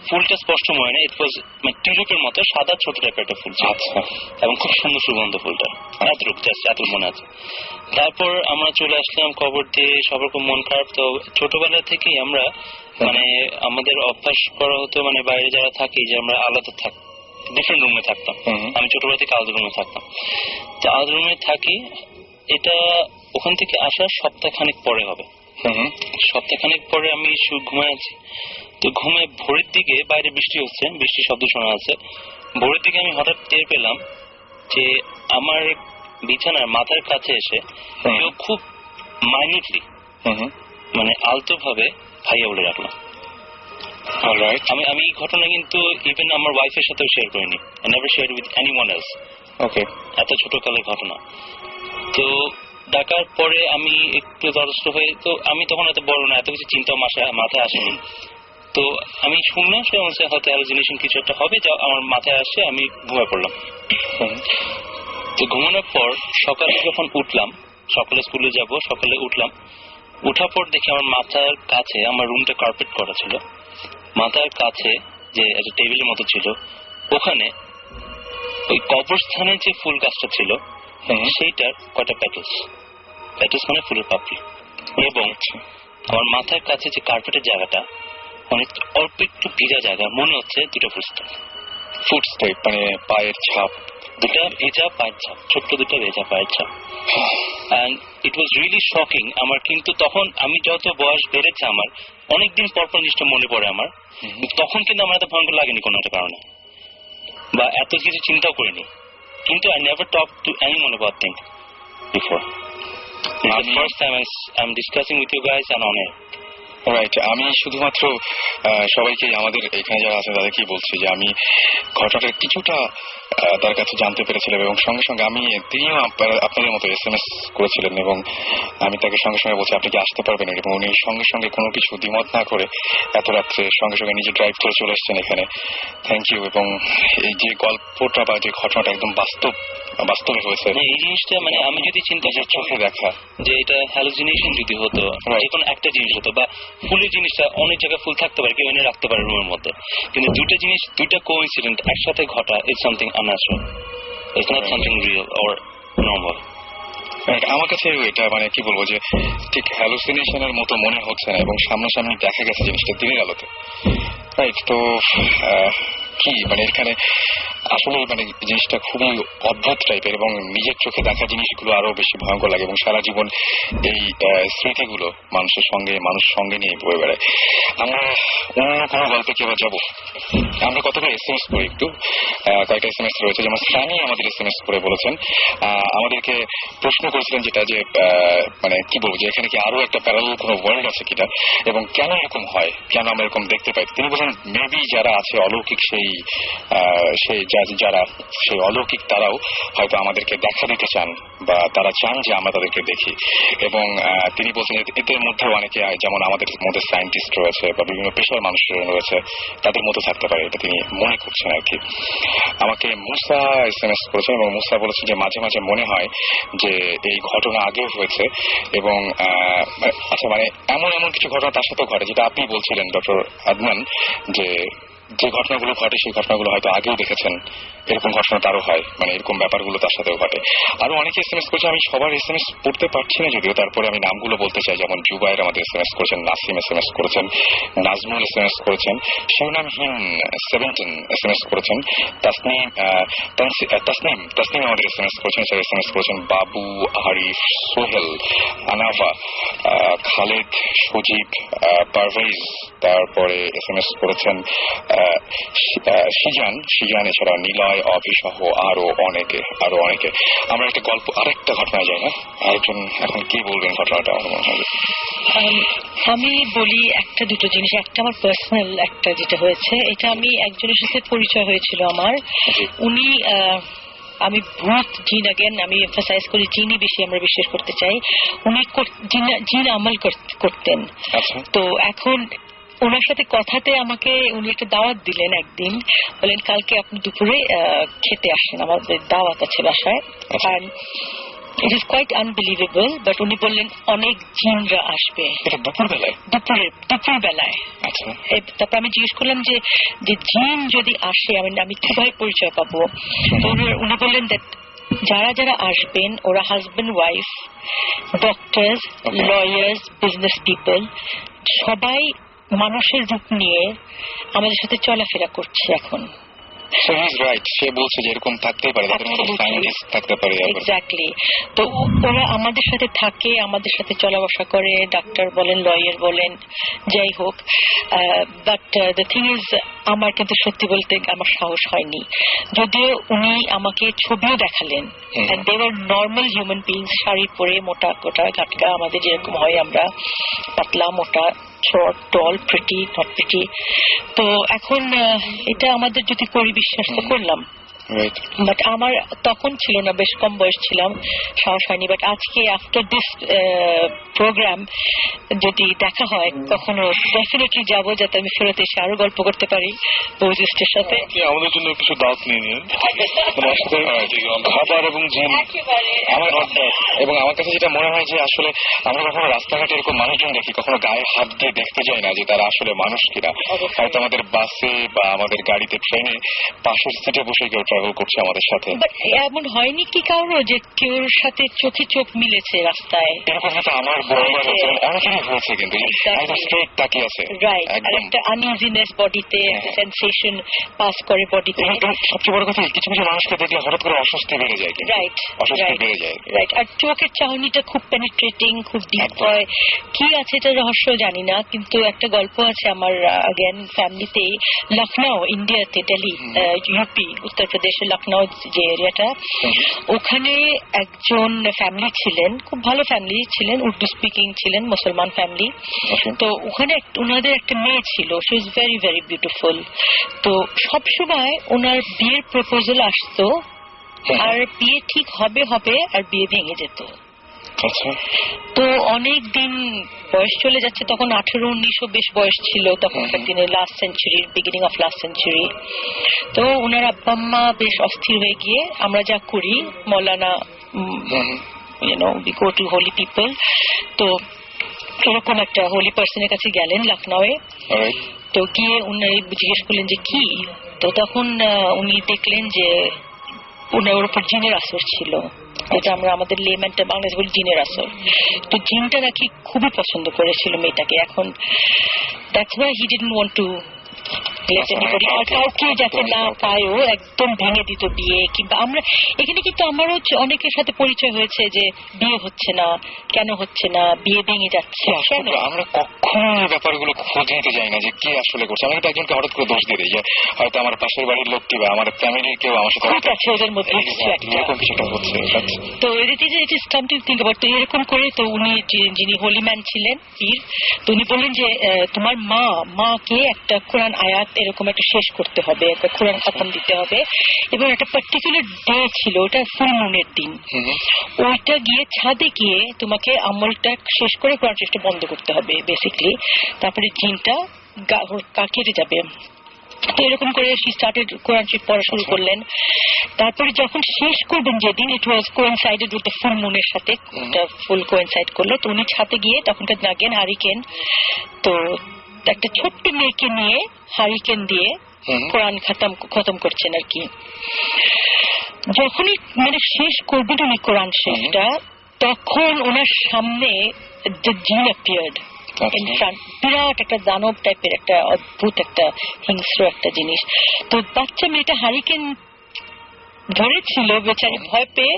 ফুলটা স্পষ্ট মনে নেই, ইট ওয়াজ মানে টিউলিপের মতো সাদা ছোট টাইপের একটা ফুল ছিল, এবং খুব সুন্দর সুগন্ধ ফুলটা, এতটুকু জাস্ট এতটুকু মনে আছে। তারপর আমরা চলে আসলাম কবর দিয়ে, সবার খুব মন খারাপ। তো ছোটবেলা থেকেই আমরা মানে আমাদের অভ্যাস করা হতো, মানে বাইরে যারা থাকি যে আমরা আলাদা থাকি, ডিফারেন্ট রুমে থাকতাম। আমি ছোটবেলা থেকে আলাদা রুমে থাকতাম। তো আলাদা রুমে থাকি, এটা ওখান থেকে আসার সপ্তাহখানেক পরে হবে। সপ্তাহখানেক পরে আমি ঘুমায় আছি, তো ঘুমে ভোরের দিকে বাইরে বৃষ্টি হচ্ছে, বৃষ্টির শব্দ শোনা আছে। ভোরের দিকে আমি হঠাৎ টের পেলাম যে আমার বিছানার মাথার কাছে এসে কেউ খুব মাইনিউটলি মানে আলতো ভাবে ভাইয়া বলে রাখলো। আমি এই ঘটনা কিন্তু ইভেন আমার ওয়াইফের সাথেও শেয়ার করিনি, I never shared with anyone else. Okay, এত ছোটকালের ঘটনা। তো ডাকার পরে আমি একটু তরস্ত হয়ে, তো আমি তখন এত বড় না, এত কিছু চিন্তা মাথায় আসেনি। তো আমি শুনলাম সে বলছে হয়তো হ্যালুসিনেশন কিছু একটা হবে, যা আমার মাথায় আসে, আমি ঘুমিয়ে পড়লাম। তো ঘুমানোর পর সকালে যখন উঠলাম, সকালে স্কুলে যাব, সকালে উঠলাম, উঠার পর দেখি আমার মাথার কাছে, আমার রুমটা কার্পেট করা ছিল, মাথার কাছে যে একটা টেবিলের মতো ছিল, ওখানে ওই কবরস্থানে যে ফুল গাছটা ছিল সেইটার কয়টা প্যাটেলস মানে ফুলের পাপড়ি, এবং আমার মাথার কাছে যে কার্পেটের জায়গাটা অনেক অল্প একটু ভিজা জায়গা, মনে হচ্ছে দুটো ফুটস্টেপ, মানে পায়ের ছাপ, দুটা ভেজা পায়ের ছাপ, ছোট্ট দুটো ভেজা পায়ের ছাপ। And it was really shocking আমার। কিন্তু তখন আমি যত বয়স বেড়েছে আমার অনেকদিন পর জিনিসটা মনে পড়ে আমার, তখন কিন্তু আমার এত ভয়ঙ্কর লাগেনি কোনো একটা কারণে, বা এত কিছু চিন্তাও করিনি। কিন্তু I never talk to anyone about things before. It's the first time I'm discussing with you guys and on air. Right. আমি শুধুমাত্র সবাইকে, আমাদের এখানে যারা আছে তাদেরকেই বলছি যে আমি ঘটনাটা কিছুটা তার কাছে জানতে পেরেছিলাম, এবং সঙ্গে সঙ্গে তিনিও আপনাদের মতো SMS করেছিলেন, এবং আমি তাকে সঙ্গে সঙ্গে বলছি আপনি কি আসতে পারবেন, এবং উনি সঙ্গে সঙ্গে কোনো কিছু দ্বিমত না করে এত রাত্রে সঙ্গে সঙ্গে নিজে ড্রাইভ করে চলে এসেছেন এখানে। Thank you. এবং এই যে গল্পটা বা যে ঘটনাটা একদম বাস্তবে হয়েছে, এই জিনিসটা মানে আমি যদি চিন্তা করছি চোখে দেখা যে এটা হ্যালুসিনেশন যদি হতো, যে কোনো একটা জিনিস হতো, বা ফুলের জিনিসটা অনেক জায়গায় ফুল থাকতে পারে, কেউ এনে রাখতে পারে রুমের মধ্যে, কিন্তু দুইটা জিনিস, দুইটা কোইন্সিডেন্ট একসাথে ঘটা is something unnatural, it's not something real or normal. আমার কাছে এটা মানে কি বলবো যে ঠিক হ্যালুসিনেশনের মতো মনে হচ্ছে না, এবং সামনাসামনি দেখা গেছে জিনিসটা দিনের আলোতে। রাইট। তো কি মানে এখানে আসলে মানে জিনিসটা খুবই অদ্ভুত টাইপের, এবং নিজের চোখে দেখা জিনিসগুলো আরো বেশি ভয়ঙ্কর লাগে, এবং সারা জীবন এই স্মৃতিগুলো মানুষ সঙ্গে নিয়ে বয়ে বেড়ায়। আমরা অন্য কোনো গল্পে কি আবার যাবো? আমরা কতগুলো SMS করি, একটু কয়েকটা SMS রয়েছে। যেমন সানি আমাদের SMS করে বলেছেন, আমাদেরকে প্রশ্ন করেছিলেন যেটা যে মানে কি বলবো যে এখানে কি আরো একটা প্যারালাল কোনো ওয়ার্ল্ড আছে কিনা, এবং কেন এরকম হয়, কেন আমরা এরকম দেখতে পাই। তিনি বলেন মেবি যারা আছে অলৌকিক, যারা সেই অলৌকিক তারাও হয়তো আমাদেরকে দেখা দিতে চান, বা তারা চান যে আমরা তাদেরকে দেখি। এবং তিনি বলছেন এদের মধ্যে অনেকে, যেমন আমাদের মধ্যে সায়েন্টিস্ট রয়েছে বা বিভিন্ন পেশার মানুষ রয়েছে, তাদের মধ্যে থাকতে পারে, এটা তিনি মনে করছেন আর কি। আমাকে মুসা SMS করেছেন, এবং মুসা বলেছেন যে মাঝে মাঝে মনে হয় যে এই ঘটনা আগেও হয়েছে, এবং আচ্ছা মানে এমন কিছু ঘটনা তার সাথেও ঘটে, যেটা আপনি বলছিলেন ডক্টর আদনান, যে ঘটনাগুলো ঘটে সেই ঘটনাগুলো হয়তো আগেও দেখেছেন, এরকম ঘটনা তারও হয়, মানে এরকম ব্যাপারগুলো তার সাথেও ঘটে। আরো অনেকে SMS করছে, আমি সবার SMS পড়তে পারছি না যদিও, তারপরে আমি নামগুলো বলতে চাই। যেমন জুবাইর আমাদের SMS করেছেন, নাসিম SMS করেছেন, নাজমুল SMS করেছেন, শিরোনামহীন 17 SMS করেছেন, তাসনিম আমাদের SMS করেছেন, SMS করেছেন বাবু, আরিফ, সোহেল, আনাফা, খালেদ, সজীব, পারভেজ, তারপরে SMS করেছেন সিজান, এছাড়া নিলয়, অভিসহ আরো অনেকে। আমরা একটা গল্প, আরেকটা ঘটনা যাই না, আরেকজন এখন কি বলবেন ঘটনাটা? আমি বলি একটা দুটো জিনিস। একটা আমার পার্সোনাল একটা যেটা হয়েছে, এটা আমি একজনের সাথে পরিচয় হয়েছিল আমার। উনি আমি ভূত জিন, আগেন আমি এমফাসাইজ করি জিনই বেশি আমরা বিশ্বাস করতে চাই। উনি জিন আমল করতেন। তো এখন ওনার সাথে কথাতে আমাকে উনি একটা দাওয়াত দিলেন একদিন, বলেন কালকে আপনি দুপুরে খেতে আসেন, আমাদের দাওয়াত আছে বাসায়। আর it is quite unbelievable, but উনি বললেন অনেক জিনরা আসবে দুপুর বেলায়। তারপর আমি জিজ্ঞেস করলাম যে জিন যদি আসে আমি কিভাবে পরিচয় পাবো? তো উনি বললেন দ্যাট যারা যারা আসবেন ওরা husband wife, doctors, lawyers, business people, সবাই মানুষের রূপ নিয়ে আমাদের সাথে চলাফেরা করছে এখন। সে বলছে যে এরকম থাকতেই পারে, তাদের মধ্যে সায়েন্টিস্ট থাকতে পারে। এক্স্যাক্টলি। তো ওরা আমাদের সাথে থাকে, আমাদের সাথে চলা বসা করে, ডাক্তার বলেন, লয়ার বলেন, যাই হোক। বাট দ্য থিং ইজ, আমার কিন্তু সত্যি বলতে আমার সাহস হয়নি, যদিও উনি আমাকে ছবিও দেখালেন। They were normal human beings, sari পরে, মোটা কোটা গাটকা, আমাদের যেরকম হয় আমরা, পাতলা মোটা, short, tall, pretty, not pretty. তো এখন এটা আমাদের যদি করি বিশ্বাস তো করলাম, বাট আমার তখন ছিল না, বেশ কম বয়স ছিলাম, সাহস হয়নি। বাট আজকে আফটার দিস প্রোগ্রাম যদি দেখা হয় কখনো ডেফিনেটলি যাবো, যাতে আমি ফেরত এসে আরো গল্প করতে পারি বৌজিস্টের সাথে। আমাদের জন্য কিছু দাওয়াত নিয়ে নিন, খাবার এবং জিম আমার এবং আমার কাছে যেটা মনে হয় যে আসলে আমরা কখনো রাস্তাঘাটে এরকম মানুষজন দেখি, কখনো গায়ে হাত দিয়ে দেখতে যাই না যে তারা আসলে মানুষ কিনা। হয়তো আমাদের বাসে বা আমাদের গাড়িতে, ট্রেনে পাশের সিটে বসে কেউ ট্রাভেল করছে আমাদের সাথে। এমন হয়নি কি কারো যে কেউর সাথে চোখে চোখ মিলেছে রাস্তায়? এরকম হয়তো আমার বহুবার হয়েছে, অনেকেরই হয়েছে, কিন্তু স্ট্রেট তাকিয়ে আছে। রাইট, আর একটা আনইজিনেস বডিতে, একটা সেন্সেশন পাস করে বডিতে। সবচেয়ে বড় কথা, কিছু কিছু মানুষকে দেখলে হঠাৎ করে অস্বস্তি বেড়ে যায়। রাইট, অস্বস্তি বেড়ে যায়। রাইট, আর চোখের চাহনিটা খুব পেনিট্রেটিং, খুব ডিপ হয়। কি আছে এটা রহস্য জানি না, কিন্তু একটা গল্প আছে আমার আগেন ফ্যামিলিতে, লখনৌ, ইন্ডিয়াতে, দিল্লি, ইউপি, উত্তরপ্রদেশের লখনৌ যে এরিয়াটা, ওখানে একজন ফ্যামিলি ছিলেন, খুব ভালো ফ্যামিলি ছিলেন, উর্দু স্পিকিং ছিলেন, মুসলমান ফ্যামিলি। তো ওখানে ওনাদের একটা মেয়ে ছিল, she was very very beautiful. তো সবসময় ওনার বিয়ের প্রপোজাল আসতো, আর বিয়ে ঠিক হবে হবে আর বিয়ে ভেঙে যেত। তো অনেক দিন বয়স চলে যাচ্ছে, তখন 18-19 বেশ বয়স ছিল তখনকার দিনে, লাস্ট সেঞ্চুরির বিগিনিং অফ লাস্ট সেঞ্চুরি। তো ওনার আব্বা আম্মা বেশ অস্থির হয়ে গিয়ে, আমরা যা করি মৌলানা, we go to holy people, তো এরকম একটা হোলি পার্সনের কাছে গেলেন লখনৌয়ে। তো গিয়ে উনি জিজ্ঞেস করলেন যে কি, তো তখন উনি দেখলেন যে ওনার উপর জিনের আসর ছিল, যেটা আমরা আমাদের লেম্যানটা বাংলাদেশ বলি জিনের আসর। তো জিনটা নাকি খুবই পছন্দ করেছিল মেয়েটাকে। এখন that's why he didn't want to let anybody, আর কাউকে যাতে না পায়ও একদম ভেঙে দিত বিয়ে। কিংবা আমরা এখানে কিন্তু আমারও অনেকের সাথে পরিচয় হয়েছে যে বিয়ে হচ্ছে না, কেন হচ্ছে না, বিয়ে ভেঙে যাচ্ছে। আমরা কখনো এই ব্যাপারগুলো খোঁজ নিতে যাই না যে কে আসলে করছে। আমি কিন্তু একজনকে হঠাৎ করে দোষ দিয়ে দিই যে হয়তো আমার পাশের বাড়ির লোকটি বা আমার ফ্যামিলির কেউ আমার সাথে আছে, ওদের মধ্যে এরকম কিছুটা হচ্ছে। তো it is something think about. তো এরকম করে তো উনি যিনি হোলি ম্যান ছিলেন, পীর, তো উনি বললেন যে তোমার মাকে একটা কোরআন আয়াত এরকম একটা শেষ করতে হবে, একটা কোরআন খতম দিতে হবে, এবং একটা পার্টিকুলার ডে ছিল, ওটা ফুল মুনের দিন, ওইটা গিয়ে ছাদে গিয়ে তোমাকে আমলটা শেষ করে কোরআন শেষটা বন্ধ করতে হবে বেসিকলি, তারপরে জিনটা কেটে যাবে। তো এরকম করে স্টার্টেড কোরআন শরীফ পড়া শুরু করলেন। তারপরে যখন শেষ করবেন যেদিন, ইট ওয়াজ কোইনসাইডেড উইথ দ্য ফুল মুনের সাথে, ফুল কোইনসাইড করলো। তো উনি ছাদে গিয়ে তখনকার নাগেন হারিকেন, তো একটা ছোট্ট মেয়েকে নিয়ে হারিকেন দিয়ে কোরআন খতম করছেন আর কি। যখনই মানে শেষ করবেন উনি কোরআন শেষটা, তখন ওনার সামনে দ্য জিন অ্যাপিয়ার্ড ইন ফ্রন্ট, বিরাট একটা দানব টাইপের একটা অদ্ভুত একটা হিংস্র একটা জিনিস। তো বাচ্চা মেয়েটা হারিকেন ধরেছিল, বেচারি ভয় পেয়ে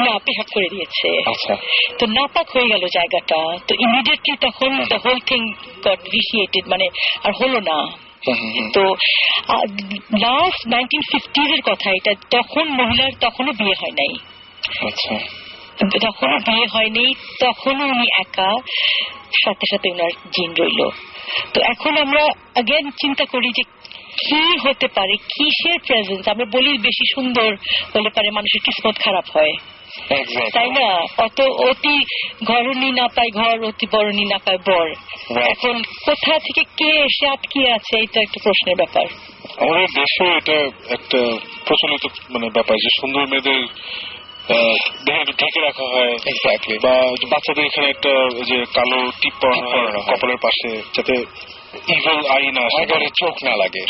না পেশাব করে দিয়েছে। তো নাপাক হয়ে গেল জায়গাটা। তো ইমিডিয়েটলি তখন দ্য হোল থিং গট ভিসিয়েটেড, মানে আর হলো না। তো লাস্ট 1950s এর কথা এটা, তখন মহিলার তখনও বিয়ে হয় নাই, তখনও বিয়ে হয়নি, তখনও উনি একা, সাথে সাথে উনার জিন রইল। তো এখন আমরা আগেন চিন্তা করি যে কি হতে পারে, কিসের প্রেজেন্স। আমরা বলি বেশি সুন্দর হলে পারে মানুষের কিসমত খারাপ হয়, তাই না? অতি ঘরণী না পায় ঘর, অতি বরণী না পায় বর। এখন কোথা থেকে কে এসে আটকে আছে, এটা একটা প্রশ্নের ব্যাপার। আমাদের দেশে এটা একটা প্রচলিত মানে ব্যাপার যে সুন্দর মেয়েদের ঢেকে রাখা হয়, বা বাচ্চাদের এখানে একটা যে কালো টিপ পরানো হয় কপালের পাশে, যাতে ইভিল আই না আসে, চোখ না লাগে।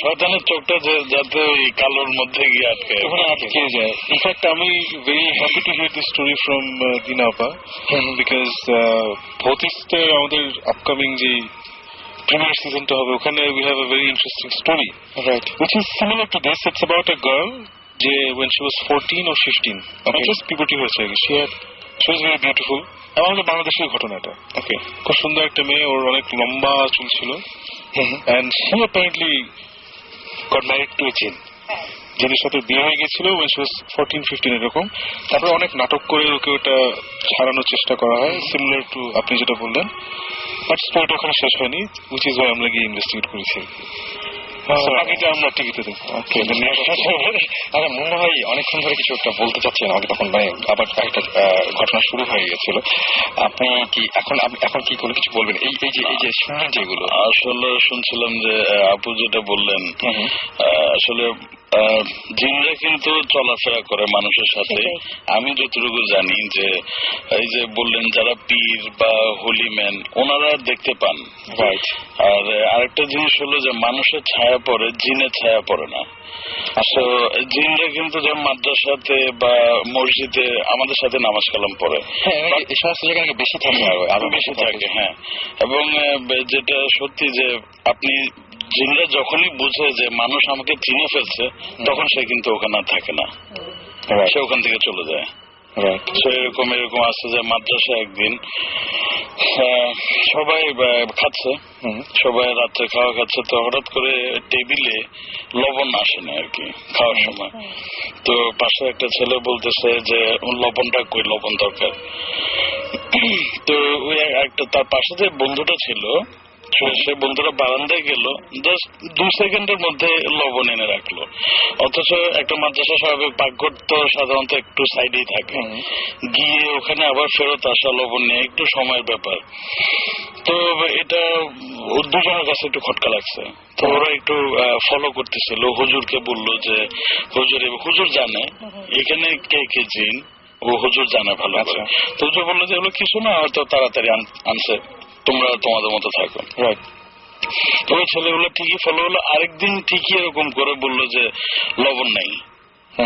শয়তানের চোখটা যাতে কালোর মধ্যে গিয়ে আটকে যায়। ইনফ্যাক্ট আমি very happy to here this story from দিনা আপা, বিকজ ভৌতিস্তে আমাদের আপকামিং যে প্রিমিয়ার সিজনটা হবে, ওখানে we have a very interesting story, right, which is similar to this. It's about a girl যে when she was 14 or 15, just puberty হয়েছে, she was very beautiful. আমাদের বাংলাদেশের ঘটনাটা, ওকে, খুব সুন্দর একটা মেয়ে, ওর অনেক লম্বা চুল ছিল, and she apparently got married to a jinn, যিনি সাথে বিয়ে হয়ে গেছিল when she was 14-15 এরকম। তারপরে অনেক নাটক করে ওকে ওটা ছাড়ানোর চেষ্টা করা হয়, সিমিলার টু আপনি যেটা বললেন, বাট স্টোরিটা ওখানে শেষ হয়নি, which is why আমরা গিয়ে ইনভেস্টিগেট করেছি। বাকিটা আমরা টিভিতে দেখবো। আচ্ছা, মুন্না ভাই অনেকক্ষণ ধরে কিছু একটা বলতে চাচ্ছেন আমাকে, তখন মানে আবার একটা ঘটনা শুরু হয়ে গেছিল। আপনি কি এখন কি কোনো কিছু বলবেন? এই যে শুনলেন যেগুলো, আসলে শুনছিলাম যে আপু যেটা বললেন, আসলে জিনরা কিন্তু চলাফেরা করে মানুষের সাথে। আমি যতটুকু জানি যে এই যে বললেন যারা পীর বা হোলিম্যান ওনারা দেখতে পান, রাইট। আর আরেকটা জিনিস হলো যে মানুষের ছায়া পড়ে, জিনের ছায়া পড়ে না। তো জিনরা কিন্তু যেমন মাদ্রাসাতে বা মসজিদে আমাদের সাথে নামাজ কালাম পড়ে, এই সমস্ত জায়গায় বেশি থাকে, আরো বেশি থাকে। হ্যাঁ, এবং যেটা সত্যি যে আপনি জিনরা যখনই বুঝে যে মানুষ আমাকে চিনে ফেলছে, তখন সে কিন্তু ওখানে থাকে না, সে ওখান থেকে চলে যায়। এরকম আছে যে মাদ্রাসা একদিন সবাই খাচ্ছে, সবাই রাত্রে খাওয়া খাচ্ছে, তো হঠাৎ করে টেবিলে লবণ আসে না আর কি খাওয়ার সময়। তো পাশে একটা ছেলে বলতেছে যে লবণটা কই, লবণ দরকার। তো ওই একটা তার পাশে যে বন্ধুটা ছিল, সে বন্ধুরা বারান্দায় গেল, জাস্ট 2 সেকেন্ডের মধ্যে লবণ এনে রাখলো। অথচ একটা মাদ্রাসা স্বাভাবিক পাকঘর তো সাধারণত একটু সাইডেই থাকে, গিয়ে ওখানে আবার ফেরত আসা লবণ নিয়ে একটু সময়ের ব্যাপার। তো এটা দুজনের কাছে একটু খটকা লাগছে। তো ওরা একটু ফলো করতেছিল, হুজুরকে বললো যে হুজুর জানে এখানে কে কে জিন, ও হুজুর জানে ভালো করে। তো হুজুর বললো যে এগুলো কিছু না, হয়তো তাড়াতাড়ি আনছে, তোমরা তোমাদের মতো থাকো। তবে ছেলেগুলো ঠিকই ফলো হলো। আরেকদিন ঠিকই এরকম করে বললো যে লবণ নাই,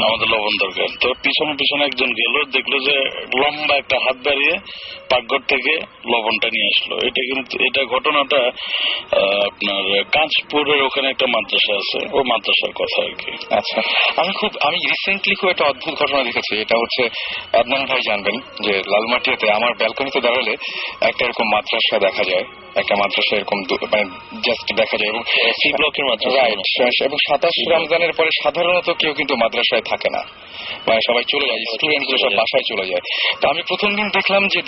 আমাদের লবণ দরকার। তো পিছনে পিছনে একজন গেল, দেখলো যে লম্বা একটা হাত বাড়িয়ে পাকঘর থেকে লবণটা নিয়ে আসলো। এটা ঘটনাটা আপনার কাঁচপুরের ওখানে একটা মাদ্রাসা আছে, ও মাদ্রাসার কথা আর কি। আচ্ছা, আমি রিসেন্টলি খুব একটা অদ্ভুত ঘটনা দেখেছি। এটা হচ্ছে আদনান ভাই জানবেন যে লালমাটিয়াতে আমার ব্যালকনিতে দাঁড়ালে একটা এরকম মাদ্রাসা দেখা যায়, একটা মাদ্রাসা এরকম মানে জাস্ট দেখা যায়, এবং সি ব্লকের মাদ্রাসা। রাইট। এবং 27 রমজানের পরে সাধারণত কেউ কিন্তু মাদ্রাসায় থাকে না, মানে সবাই চলে যায়, স্টুডেন্ট গুলো সব বাসায় চলে যায়। তো আমি প্রথম দিন দেখলাম যে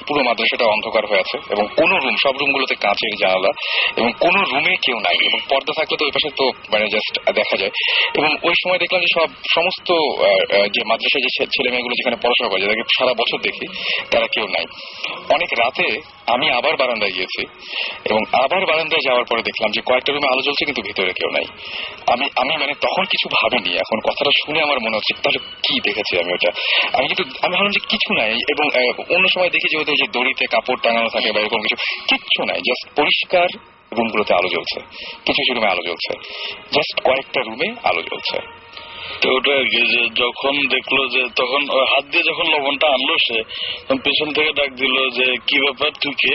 পুরো মাদ্রাসাটা অন্ধকার হয়ে আছে, এবং কোন সব রুমগুলোতে কাঁচের জানালা, এবং কোন রুমে কেউ নাই, এবং পর্দা থাকলে তো ওই পাশে তো মানে জাস্ট দেখা যায়। এবং ওই সময় দেখলাম যে সমস্ত যে মাদ্রাসায় যে ছেলে মেয়েগুলো যেখানে পড়াশোনা করে, যাদেরকে সারা বছর দেখি, তারা কেউ নাই। অনেক রাতে আমি আবার বারান্দায় গিয়েছি, এবং আবার বারান্দায় যাওয়ার পরে দেখলাম যে কয়েকটা রুমে আলো জ্বলছে, কিন্তু ভিতরে কেউ নাই। আমি মানে তখন কিছু ভাবিনি, এখন কথাটা শুনে আমার মনে হচ্ছে তাহলে কি দেখেছি আমি ওটা। আমি ভাবলাম যে কিছু নাই, এবং অন্য সময় দেখি যে ওদের যে দড়িতে কাপড় টাঙানো থাকে বা এরকম কিচ্ছু নাই, জাস্ট পরিষ্কার রুমগুলোতে আলো জ্বলছে, কিছু কিছু রুমে আলো জ্বলছে, জাস্ট কয়েকটা রুমে আলো জ্বলছে। তো ওটা যখন দেখলো যে তখন হাত দিয়ে যখন লবণটা আনলো, সে পেছন থেকে ডাক দিল যে কি ব্যাপার, তুই কে?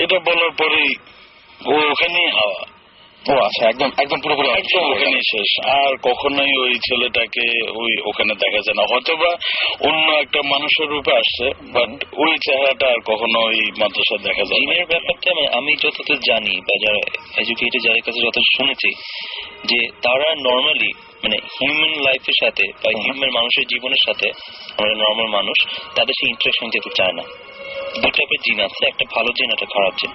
এটা বলার পরেই ও ওখানেই হাওয়া। ও আচ্ছা, একদম পুরোপুরি একদম ওখানে শেষ। আর কখনোই ওই ছেলেটাকে ওখানে দেখা যায় না, হয়তোবা অন্য একটা মানুষের রূপে আসছে, বাট ওই চেহারাটা আর কখনো ওই মাদ্রাসায় দেখা যায় না। জিনের ব্যাপারটা আমি যতদূর জানি বা যারা এডুকেটেড, যাদের কাছে যত শুনেছি, যে তারা নর্মালি মানে হিউম্যান লাইফের সাথে বা হিউম্যান মানুষের জীবনের সাথে, আমরা নর্মাল মানুষ, তাদের সেই ইন্টারেকশন যেতে চায় না। দু টাইপের জিন আছে, একটা ভালো জিন, একটা খারাপ জিন।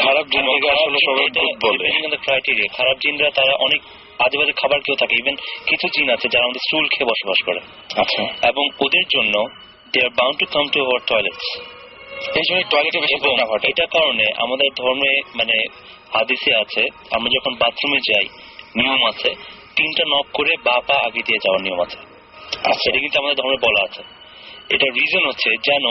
খারাপ জিন আসলে সবাই বলে ক্রাইটেরিয়া, খারাপ জিনরা তারা অনেক আজে বাজে খাবার খেয়ে থাকে। ইভেন কিছু জিন আছে যারা আমাদের চুল খেয়ে বসবাস করে। আচ্ছা, এবং ওদের জন্য they are bound to come to our toilets. এই জন্য টয়লেটে বেশি ঘটনা ঘটে। এটার কারণে আমাদের ধর্মে মানে হাদিসে আছে, আমরা যখন বাথরুমে যাই নিয়ম আছে 3টা নক করে বা পা আগে দিয়ে যাওয়ার নিয়ম আছে। আচ্ছা, এটা কিন্তু আমাদের ধর্মে বলা আছে। এটা রিজন হচ্ছে যেন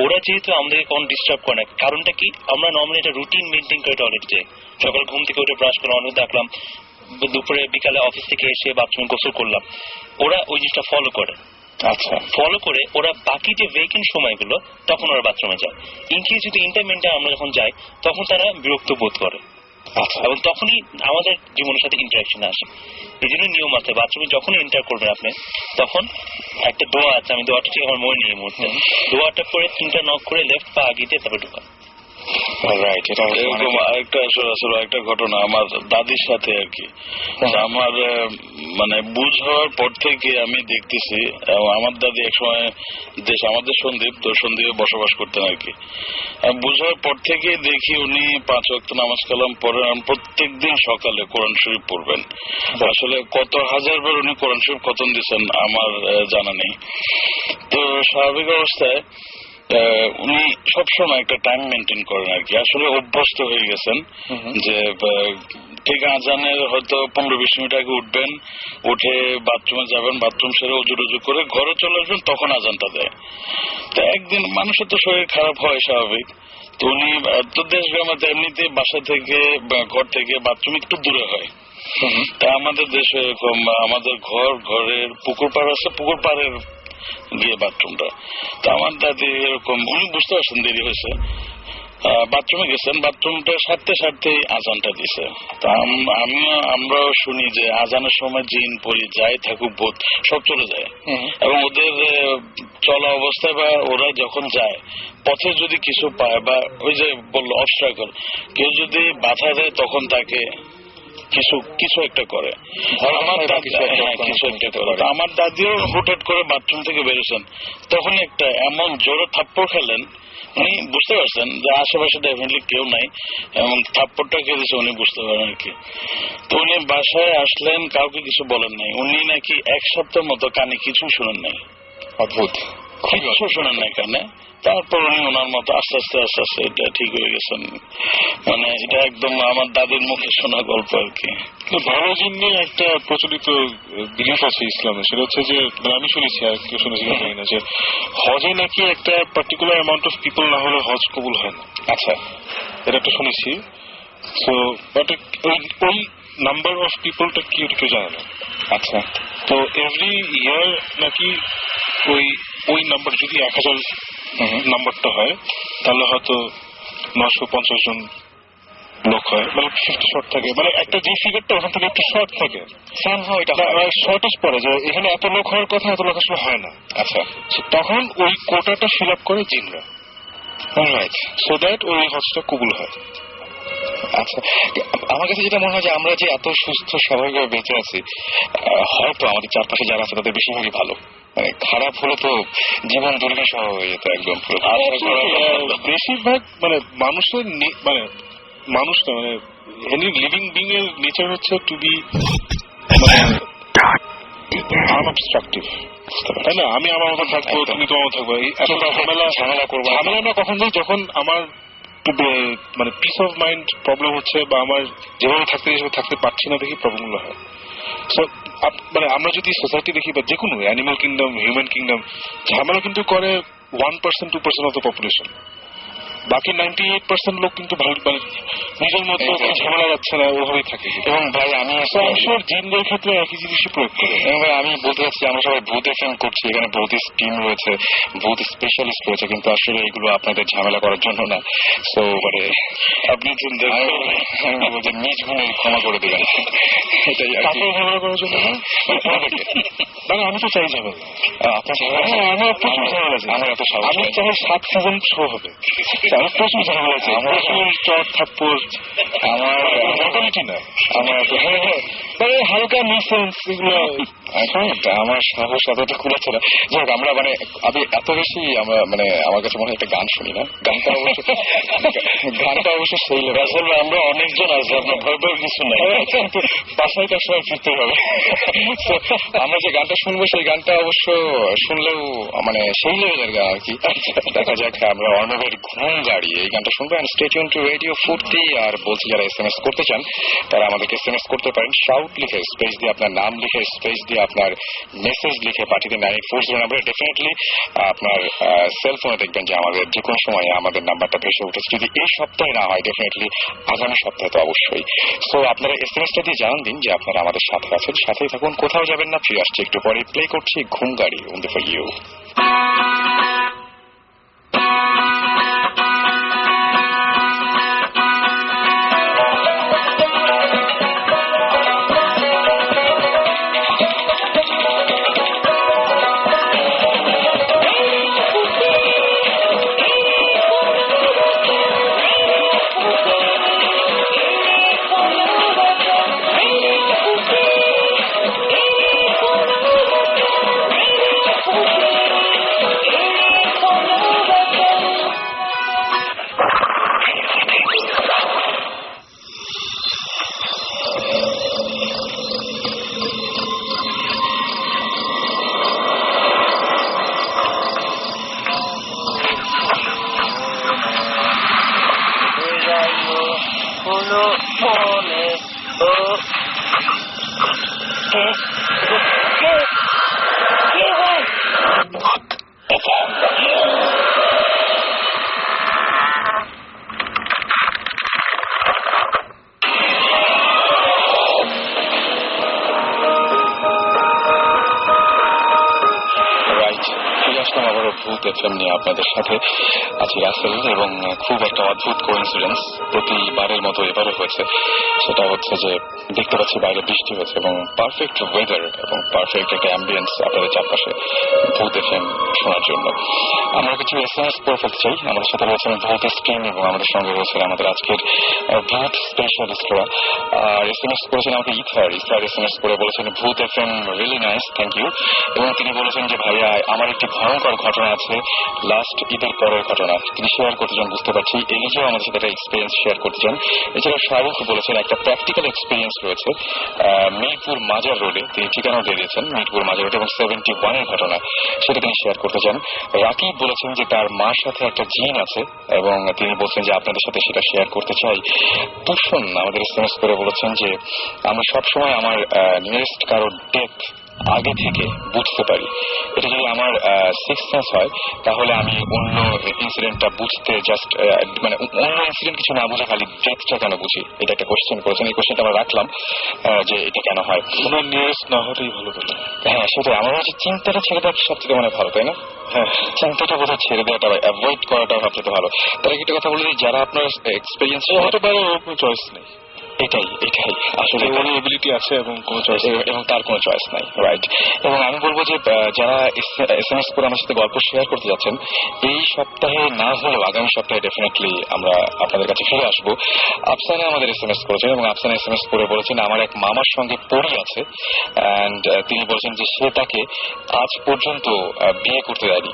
ওরা যেহেতু আমাদেরকে কোনো ডিস্টার্ব করে না। কারণটা কি, আমরা নর্মালি এটা রুটিন মেনটেন করে টয়লেট যাই, সকাল ঘুম থেকে উঠে ব্রাশ করে অনেক দেখলাম, দুপুরে বিকালে অফিস থেকে এসে বাথরুমে গোসল করলাম, ওরা ওই জিনিসটা ফলো করে। আচ্ছা, ফলো করে ওরা বাকি যে ভেকেন্ট সময়গুলো তখন ওরা বাথরুমে যায়। ইনকেস যদি ইন্টারমিডিয়েটে আমরা যখন যাই তখন তারা বিরক্ত বোধ করে। আচ্ছা, এবং তখনই আমাদের জীবনের সাথে ইন্টারাকশন আসে। এই জন্য নিয়ম আছে, বাথরুমে যখনই এন্টার করবেন আপনি তখন একটা দোয়া আছে, আমি দোয়াটা ঠিক আমার মনে নেই মুহূর্তে, দোয়াটা করে 3টা নক করে লেফট পা আগে দিয়ে তারপরে ঢোকা। রাইট, এটা এরকম আরেকটা আসলে একটা ঘটনা আমার দাদির সাথে আর কি। আমার মানে বুঝ হওয়ার পর থেকে আমি দেখতেছি, আমার দাদি একসময় আমাদের সন্দ্বীপ, তো সন্দ্বীপে বসবাস করতেন আর কি। বুঝ হওয়ার পর থেকে দেখি উনি 5 ওয়াক্ত নামাজ কালাম পড়েন, প্রত্যেকদিন সকালে কোরআন শরীফ পড়বেন। আসলে কত হাজারবার উনি কোরআন শরীফ খতম দিচ্ছেন আমার জানা নেই। তো স্বাভাবিক অবস্থায় উনি সবসময় একটা টাইম মেনটেন করেন আর কি। আসলে অভ্যস্ত হয়ে গেছেন যে ঠিক আজানের হয়তো 15-20 মিনিট আগে উঠবেন, উঠে বাথরুমে যাবেন, বাথরুম সেরে উজু টুজু করে ঘরে চলে আসবেন, তখন আজানটা দেয়। তো একদিন মানুষের তো শরীর খারাপ হয় স্বাভাবিক, তো উনি তো দেশ গ্রামে এমনিতে বাসা থেকে ঘর থেকে বাথরুম একটু দূরে হয়। তা আমাদের দেশে এরকম আমাদের ঘরের পুকুর পাড় আছে, পুকুর পাড়ের গিয়ে বাথরুমটা। তো আমার দাদি এরকম উনি বুঝতে পারছেন দেরি হয়েছে, বাথরুমে গেছেন, বাথরুমটা সারতে আজানটা দিছে। তা আমরাও শুনি যে আজানের সময় জিন পরি যাই থাকুক ভূত সব চলে যায়, এবং ওদের চলা অবস্থায় বা ওরা যখন যায় পথে যদি কিছু পায় বা ওই যে বললো অবস্ট্রাকল, কেউ যদি বাধা দেয় তখন তাকে কিছু একটা করে। আমার দাদিও হুটহাট করে বাথরুম থেকে বেরোছেন, তখন একটা এমন জোরে থাপ্পড় খেলেন, উনি বুঝতে পারছেন যে আশেপাশে ডেফিনেটলি কেউ নাই, এবং থাপ্পড়টা কে দিচ্ছে উনি বুঝতে পারেন আর কি। তো উনি বাসায় আসলেন, কাউকে কিছু বলেন নাই। উনি নাকি 1 সপ্তাহের মতো কানে কিছু শুনেন নাই। অদ্ভুত, কিছু শোনেন নাই কানে। তারপর উনি ওনার মতো আস্তে আস্তে এটা ঠিক হয়ে গেছেন। মানে এটা একদম আমার দাদির মুখে শোনা গল্প আর কি। ভালো জিন নিয়ে একটা প্রচলিত বিলিফ আছে ইসলামে, সেটা হচ্ছে যে আমি শুনেছি, আর কেউ শুনেছি না, যে হজে নাকি একটা পার্টিকুলার অ্যামাউন্ট অফ পিপল না হলে হজ কবুল হয় না। আচ্ছা, এটা একটা শুনেছি। সো বাট ওই নাম্বার অফ পিপলটা কি কেউ জানে না। আচ্ছা, তো এভরি ইয়ার নাকি ওই নাম্বার যদি 1000 নাম্বারটা হয় তাহলে হয়তো 950 জন লোক হয়, মানে 50 শর্ট থাকে, মানে একটা যে ফিগারটা ওখান থেকে একটু শর্ট থাকে, শর্টেজ পড়ে যে এখানে এত লোক হওয়ার কথা, এত লোক আসলে হয় না। আচ্ছা, তখন ওই কোটাটা ফিল আপ করে জিনরা, রাইট, সো দ্যাট ওই হজটা কবুল হয়। আচ্ছা, আমার কাছে যেটা মনে হয় যে আমরা যে এত সুস্থ স্বাভাবিকভাবে বেঁচে আছি, হয়তো আমাদের চারপাশে যারা আছে তাদের বেশিরভাগই ভালো, মানে খারাপ হলে তো জীবন দুর্বিষহ হয়ে যেত একদম। বেশিরভাগ মানে মানুষের মানুষ না, মানে এনি লিভিং বিং এর নেচার হচ্ছে টু বি আনঅবস্ট্রাকটিভ, তাই না? আমি আমার মতো থাকবো, তুমি তোমার মতো থাকবো, ঝামেলা করবো। ঝামেলা আমরা কখন যাই? যখন আমার মানে পিস অফ মাইন্ড প্রবলেম হচ্ছে, বা আমার যেভাবে থাকতে পারছি না দেখি প্রবলেমগুলো হয়। মানে আমরা যদি সোসাইটি দেখি, বা যে কোনো অ্যানিমাল কিংডম, হিউম্যান কিংডম, ঝামেলা কিন্তু করে 1%, 2% অফ দ্য পপুলেশন। বাকি 98% লোক কিন্তু ভালো, মানে নিজের মধ্যে ঝামেলা যাচ্ছে না, ওভাবেই থাকে। এবং ভাই আমি জিনদের ক্ষেত্রে একই জিনিসই প্রয়োগ করি। এবং ভাই আমি বলতে চাচ্ছি, আমরা সবাই ভূত এফএম করছি, এখানে ভূতিস্ট টিম রয়েছে, ভূত স্পেশালিস্ট রয়েছে, কিন্তু আসলে এগুলো আপনাদের ঝামেলা করার জন্য না। সো মানে আপনি চিন্তা যে নিজ গুণে ক্ষমা করে দেবেন, এটাই আর কি। ঝামেলা করার জন্য না, আমি তো চাই ঝামেলা। আপনার আমার প্রচুর ঝামেলা আছে, আমার এত সাহস, আমি চাই 7 সিজন শো হবে, প্রচুর ঝামেলা আছে, চট থাপ্পড়, আমার মোটামুটি না, আমার হালকা নিউসেন্স, এগুলো আমার সাহস এতটা খুলেছে না। যাই হোক, আমরা মানে আমি এত বেশি আমরা মানে আমার কাছে মনে হয় একটা গান শুনি না, গানটা অবশ্য সেই আসলে আমরা অনেকজন আছি, আপনার ভয় ভয় কিছু নাই, বাসায় তার সময় ফিরতে হবে। আমরা যে গানটা শুনবো সেই গানটা অবশ্য শুনলেও মানে সেই লেভেলের গান আর কি। দেখা যাক, আমরা অর্ণবের ঘুম গাড়ি এই গানটা শুনবো। And stay tuned to radio Foorti. আর বলছি, যারা SMS করতে চান তারা আমাদেরকে SMS করতে পারেন, শাউট লিখে স্পেস দিয়ে আপনার নাম লিখে স্পেস দিয়ে আপনার মেসেজ লিখে পাঠিয়ে দিন 9840 নাম্বারে। ডেফিনেটলি আপনার সেলফোনে দেখবেন যে আমাদের যে কোনো সময় আমাদের নাম্বারটা ভেসে উঠেছে। যদি এই সপ্তাহে না হয়, ডেফিনেটলি আগামী সপ্তাহে তো অবশ্যই। সো আপনারা SMS-টা দিয়ে জানান দিন যে আপনারা আমাদের সাথে আছেন, সাথেই থাকুন, কোথাও যাবেন না। ফিরে আসছি একটু পরে, প্লে করছি ঘুম গাড়ি ওনলি ফর ইউ। হলো মনে ও কে কে কে হয় আসলাম আবারও ভূত এফএম নিয়ে আপনাদের সাথে আছি রাসেল, এবং খুব একটা অদ্ভুত কোইন্সিডেন্স প্রতিবারের মতো এবারও হয়েছে। সেটা হচ্ছে যে দেখতে পাচ্ছি বাইরে বৃষ্টি হয়েছে এবং পারফেক্ট ওয়েদার এবং পারফেক্ট একটা অ্যাম্বিয়েন্স আপনাদের চারপাশে ভূত এফএম শোনার জন্য। আমরা কিছু এসএমএস করে ফেলতে চাই। আমাদের সাথে রয়েছেন ভূত স্ট্রিম এবং আমাদের সঙ্গে রয়েছে আমাদের আজকের ভূত স্পেশালিস্টরা। আর এসএমএস করেছেন আমাকে ইথার এসএমএস করে বলেছেন Bhoot FM really nice, thank you. এবং তিনি বলেছেন যে ভাইয়া আমার একটি ভয়ঙ্কর ঘটনা আছে, লাস্ট ঈদের পরের ঘটনা, তিনি শেয়ার করতে চান। বুঝতে পারছি এই নিজেও আমাদের সাথে একটা এক্সপিরিয়েন্স শেয়ার করতে চান। এছাড়া শাহরুখ বলেছেন একটা প্র্যাকটিক্যাল এক্সপিরিয়েন্স রয়েছে মিরপুর মাজার রোডে, তিনি ঠিকানা দিয়ে দিয়েছেন মিরপুর মাজার রোডে এবং 71-এর ঘটনা, সেটা তিনি শেয়ার করতে চান। রাকিব বলেছেন যে তার মার সাথে একটা জিন আছে এবং তিনি বলছেন যে আপনাদের সাথে সেটা শেয়ার করতে চাই। পুষণ আমাদের এসএমএস করে বলেছেন যে আমরা সবসময় আমার নিয়ারেস্ট কারোর ডেথ আগে থেকে বুঝতে পারি। এটা যদি আমার সিক্স সেন্স হয় তাহলে আমি অন্য ইনসিডেন্টটা বুঝতে জাস্ট মানে অন্য ইনসিডেন্ট কিছু না বুঝে খালি ডেথটা কেন বুঝি, এটা একটা কোশ্চেন করেছেন। এই কোশ্চেনটা আমরা রাখলাম যে এটা কেন হয়, ওনার নিয়ারেস্ট না হলেই ভালো বলে। হ্যাঁ সেটাই আমার হচ্ছে চিন্তাটা ছেড়ে দেওয়া সব থেকে মানে ভালো, তাই না? হ্যাঁ চিন্তাটা বোধহয় ছেড়ে দেওয়াটা অ্যাভয়েড করাটা সবচেয়ে ভালো। তাহলে একটা কথা বলে যারা আপনার এক্সপিরিয়েন্স হতে পারে কোনো চয়েস নেই, এটাই আসলে কোনো এবিলিটি আছে এবং কোনো চয়েস এবং তার কোনো চয়েস নাই, রাইট। এবং আমি বলবো যে যারা এসএমএস করে আমার সাথে গল্প শেয়ার করতে যাচ্ছেন এই সপ্তাহে না হলেও আগামী সপ্তাহে ডেফিনেটলি আমরা আপনাদের কাছে ফিরে আসবো। আফসানা আমাদের এসএমএস করেছেন এবং আফসানা এসএমএস করে বলেছেন আমার এক মামার সঙ্গে পড়ি আছে অ্যান্ড তিনি বলছেন যে সে তাকে আজ পর্যন্ত বিয়ে করতে দেয়নি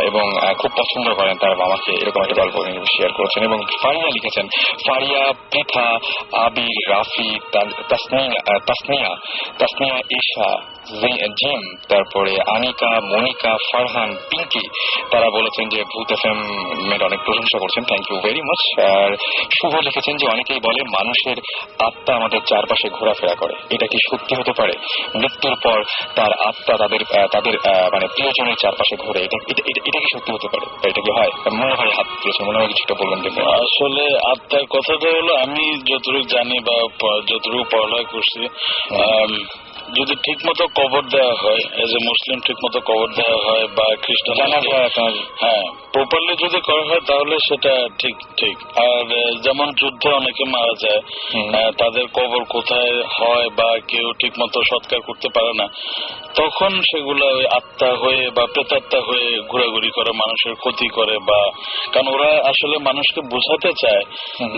এবং খুব পছন্দ করেন তার মামাকে, এরকম একটা গল্প শেয়ার করেছেন। এবং ফারিয়া লিখেছেন, ফারিয়া, পৃথা, আবি, রাফি, তাসনিয়া, এশা, জিম, তারপরে আনিকা, মনিকা, ফারহান, পিঙ্কি, তারা বলেছেন যে ভূত এফএম এর অনেক প্রশংসা করছেন, থ্যাংক ইউ ভেরি মাচ। আর শুভ লিখেছেন যে অনেকেই বলে মানুষের আত্মা আমাদের চারপাশে ঘোরাফেরা করে, এটা কি সত্যি হতে পারে? মৃত্যুর পর তার আত্মা তাদের মানে প্রিয়জনের চারপাশে ঘোরে, এটা কি সত্যি হতে পারে? এটা কি হয়? মনে হয় হাত দিয়েছে, মনে হয় কিছুটা বলবেন দেখুন। আসলে আত্মার কথাটা হলো আমি যতটুকু জানি বা যতটুকু পড়ালেখা করছি, যদি ঠিক মতো কবর দেওয়া হয়, এজ এ মুসলিম ঠিক মতো কবর দেওয়া হয় বা খ্রিস্টান, হ্যাঁ প্রপারলি যদি করা হয় তাহলে সেটা ঠিক। আর যেমন যুদ্ধে অনেকে মারা যায়, তাদের কবর কোথায় হয় বা কেউ ঠিক মতো সৎকার করতে পারে না, তখন সেগুলো ওই আত্মা হয়ে বা প্রেতাত্মা হয়ে ঘোরাঘুরি করে, মানুষের ক্ষতি করে, বা কারণ ওরা আসলে মানুষকে বোঝাতে চায়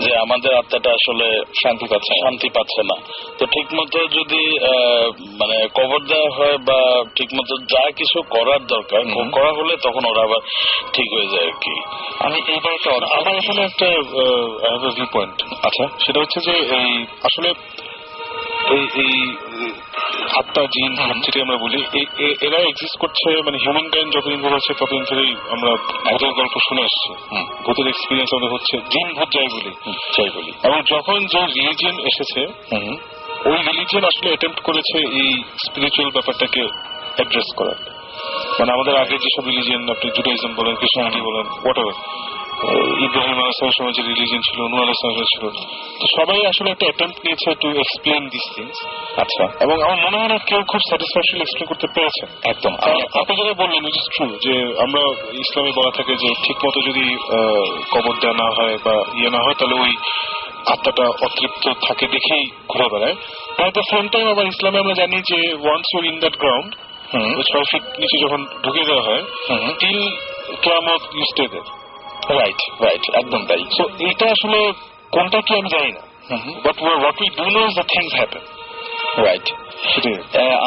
যে আমাদের আত্মাটা আসলে শান্তি পাচ্ছে না। তো ঠিক মতো যদি মানে কবর দেওয়া হয় বা ঠিক মতো যা কিছু করার দরকার করা হলে তখন ওরা আবার ঠিক হয়ে যায় আর কি। আমি এইবার আমার এখানে একটা ভিউ পয়েন্ট আচ্ছা, সেটা হচ্ছে যে এই আসলে এই আত্মা জিন যেটা আমরা বলি এরা এক্সিস্ট করছে, মানে হিউম্যান কাইন্ড যতদিন ধরে আছে ততদিন ধরেই আমরা ভূতের গল্প শুনে আসছি, ভূতের এক্সপিরিয়েন্স আমাদের হচ্ছে, জিন ভূত যাই বলি। এবং যখন যে রিলিজিয়ন এসেছে ওই রিলিজিয়ন আসলে অ্যাটেম্প্ট করেছে এই স্পিরিচুয়াল ব্যাপারটাকে অ্যাড্রেস করার। মানে আমাদের আগে যেসব রিলিজিয়ন, আপনি জুডাইজম বলেন, খ্রিস্টানিটি বলেন, হোয়াটএভার, ইব্রাহিম আলাইহিস সময় যে রিলিজিয়ন ছিল, নূহ আলাইহিস ছিল, তো সবাই আসলে একটা অ্যাটেম্প্ট নিয়েছে টু এক্সপ্লেন দিস থিংস। আচ্ছা, এবং আমার মনে হয় না কেউ খুব স্যাটিসফ্যাকশনলি এক্সপ্লেন করতে পেরেছে। একদম আপনি যেটা বললেন উইচ ইজ ট্রু, যে আমরা ইসলামে বলা থাকে যে ঠিক মতো যদি কবর দেওয়া না হয় বা না হয় তাহলে ওই আত্মাটা অতৃপ্ত থাকে দেখেই ঘুরে বেড়ায়। অ্যাট দ্য সেম টাইম আবার ইসলামে আমরা জানি যে once you in that ground, 6 feet নিচে যখন ঢুকে দেওয়া হয়, টিল কিয়ামত ইউ স্টে দেয়ার। রাইট, একদম তাই। সো এটা আসলে কোনটা কি আমি জানি না, but what we do know is the things happen. Right.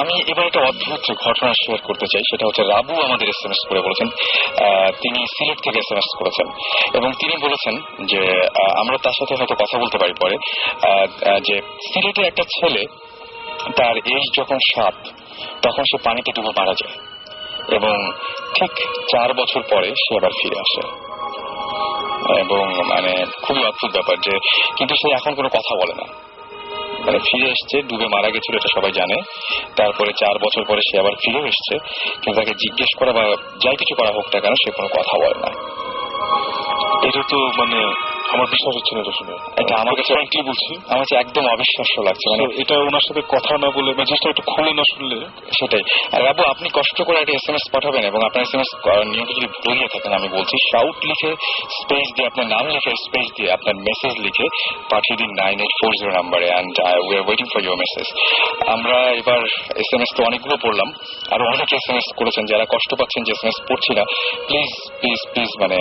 আমি এবার একটা অদ্ভুত ঘটনা শেয়ার করতে চাই, সেটা হচ্ছে রাবু আমাদের এসএমএস করে বলেছেন, তিনি সিলেট থেকে এসএমএস করেছেন এবং তিনি বলেছেন যে আমরা তার সাথে হয়তো কথা বলতে পারি পরে, যে সিলেটের একটা ছেলে তার এজ যখন 7 তখন সে পানিতে ডুবে মারা যায় এবং ঠিক 4 বছর পরে সে আবার ফিরে আসে। এবং মানে খুবই অদ্ভুত ব্যাপার যে কিন্তু সে এখন কোনো কথা বলে না, মানে ফিরে এসছে, ডুবে মারা গেছিল এটা সবাই জানে, তারপরে 4 বছর পরে সে আবার ফিরে এসছে, কিন্তু তাকে জিজ্ঞেস করা বা যাই কিছু করা হোক না কেন সে কোনো কথা বলে না। এটা তো মানে আমার বিশ্বাস হচ্ছে না এটা শুনে, এটা আমার কাছে ফ্র্যাঙ্কলি বলছি, আমার কাছে একদম অবিশ্বাস্য লাগছে। মানে এটা ওনার সাথে কথা না বলে বা জিনিসটা একটু খুলে না শুনলে সেটাই। আর বাবু আপনি কষ্ট করে একটা SMS পাঠাবেন এবং আপনার SMS নিয়মিত যদি ভুলে গিয়ে থাকেন, আমি বলছি শাউট লিখে স্পেস দিয়ে আপনার নাম লিখে স্পেস দিয়ে আপনার মেসেজ লিখে পাঠিয়ে দিন 9840 নাম্বারে, and we are waiting for your message. আমরা এবার SMS তো অনেকগুলো পড়লাম, আরো অনেক SMS করেছেন যারা কষ্ট পাচ্ছেন যে SMS পড়ছি না, প্লিজ প্লিজ প্লিজ মানে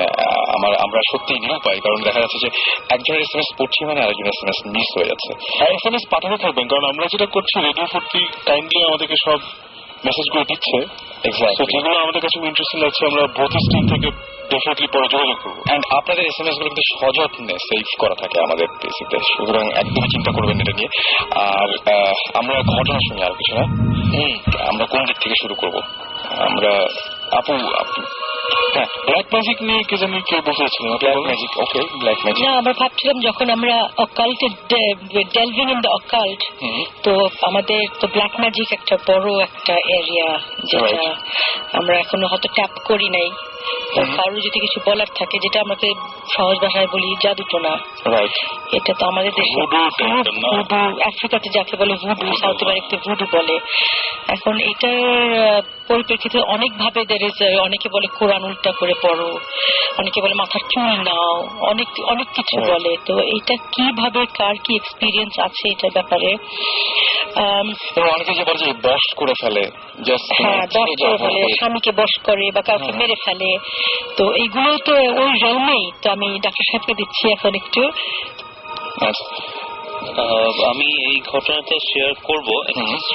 আমরা সত্যি নিরুপায়, কারণ দেখা যাচ্ছে যে একজনের SMS পড়ছি মানে আরেকজন SMS মিস হয়ে যাচ্ছে। SMS পাঠাতে থাকবেন, কারণ আমরা যেটা করছি রেডিও 40 কাইন্ডলি আমাদেরকে সব মেসেজগুলো দিচ্ছে, যেগুলো আমাদের কাছে ইন্টারেস্টিং লাগছে আমরা বোথ স্ট্রিম থেকে ডেফিনেটলি পরে যোগাযোগ করবো। অ্যান্ড আপনাদের SMS গুলো কিন্তু সযত্নে সেভ করা থাকে আমাদের পিসিতে, সুতরাং একদমই চিন্তা করবেন এটা নিয়ে। আর আমরা ঘটনা শুনি আর কিছু না, আমরা কোন দিক থেকে শুরু করব? আমরা আপু হ্যাঁ, ব্ল্যাক ম্যাজিক নিয়ে কে জানি কেউ বলতে চাচ্ছিলেন? Black magic, okay black magic. না, আমরা ভাবছিলাম যখন আমরা অকাল্টেড ডেলভিং ইন দ্য অকাল্ট, তো আমাদের তো ব্ল্যাক ম্যাজিক একটা বড় একটা এরিয়া যেটা আমরা এখনো হয়তো ট্যাপ করি নাই। কারো যদি কিছু বলার থাকে, যেটা আমাকে সহজ ভাষায় বলি জাদুটোনা, এটা তো আমাদের দেশে ভুডু, আফ্রিকাতে যাকে বলে ভুডু, সাউথ আমেরিকাতে ভুডু বলে। এখন এটার পরিপ্রেক্ষিতে অনেক ভাবে অনেকে বলে কোরআন উল্টা করে পড়ো, অনেকে বলে মাথার চুল নাও, অনেক অনেক কিছু বলে। তো এটা কিভাবে কার কি এক্সপিরিয়েন্স আছে এটার ব্যাপারে, অনেকে যে বলে যে বশ করে ফেলে, হ্যাঁ বশ করে ফেলে, স্বামীকে বশ করে বা কাউকে মেরে ফেলে, তো এইগুলো তো ওই রেলমেই। তো আমি ডাক্তার সাহেবকে দিচ্ছি এখন একটু। আমি এই ঘটনাটা শেয়ার করবো,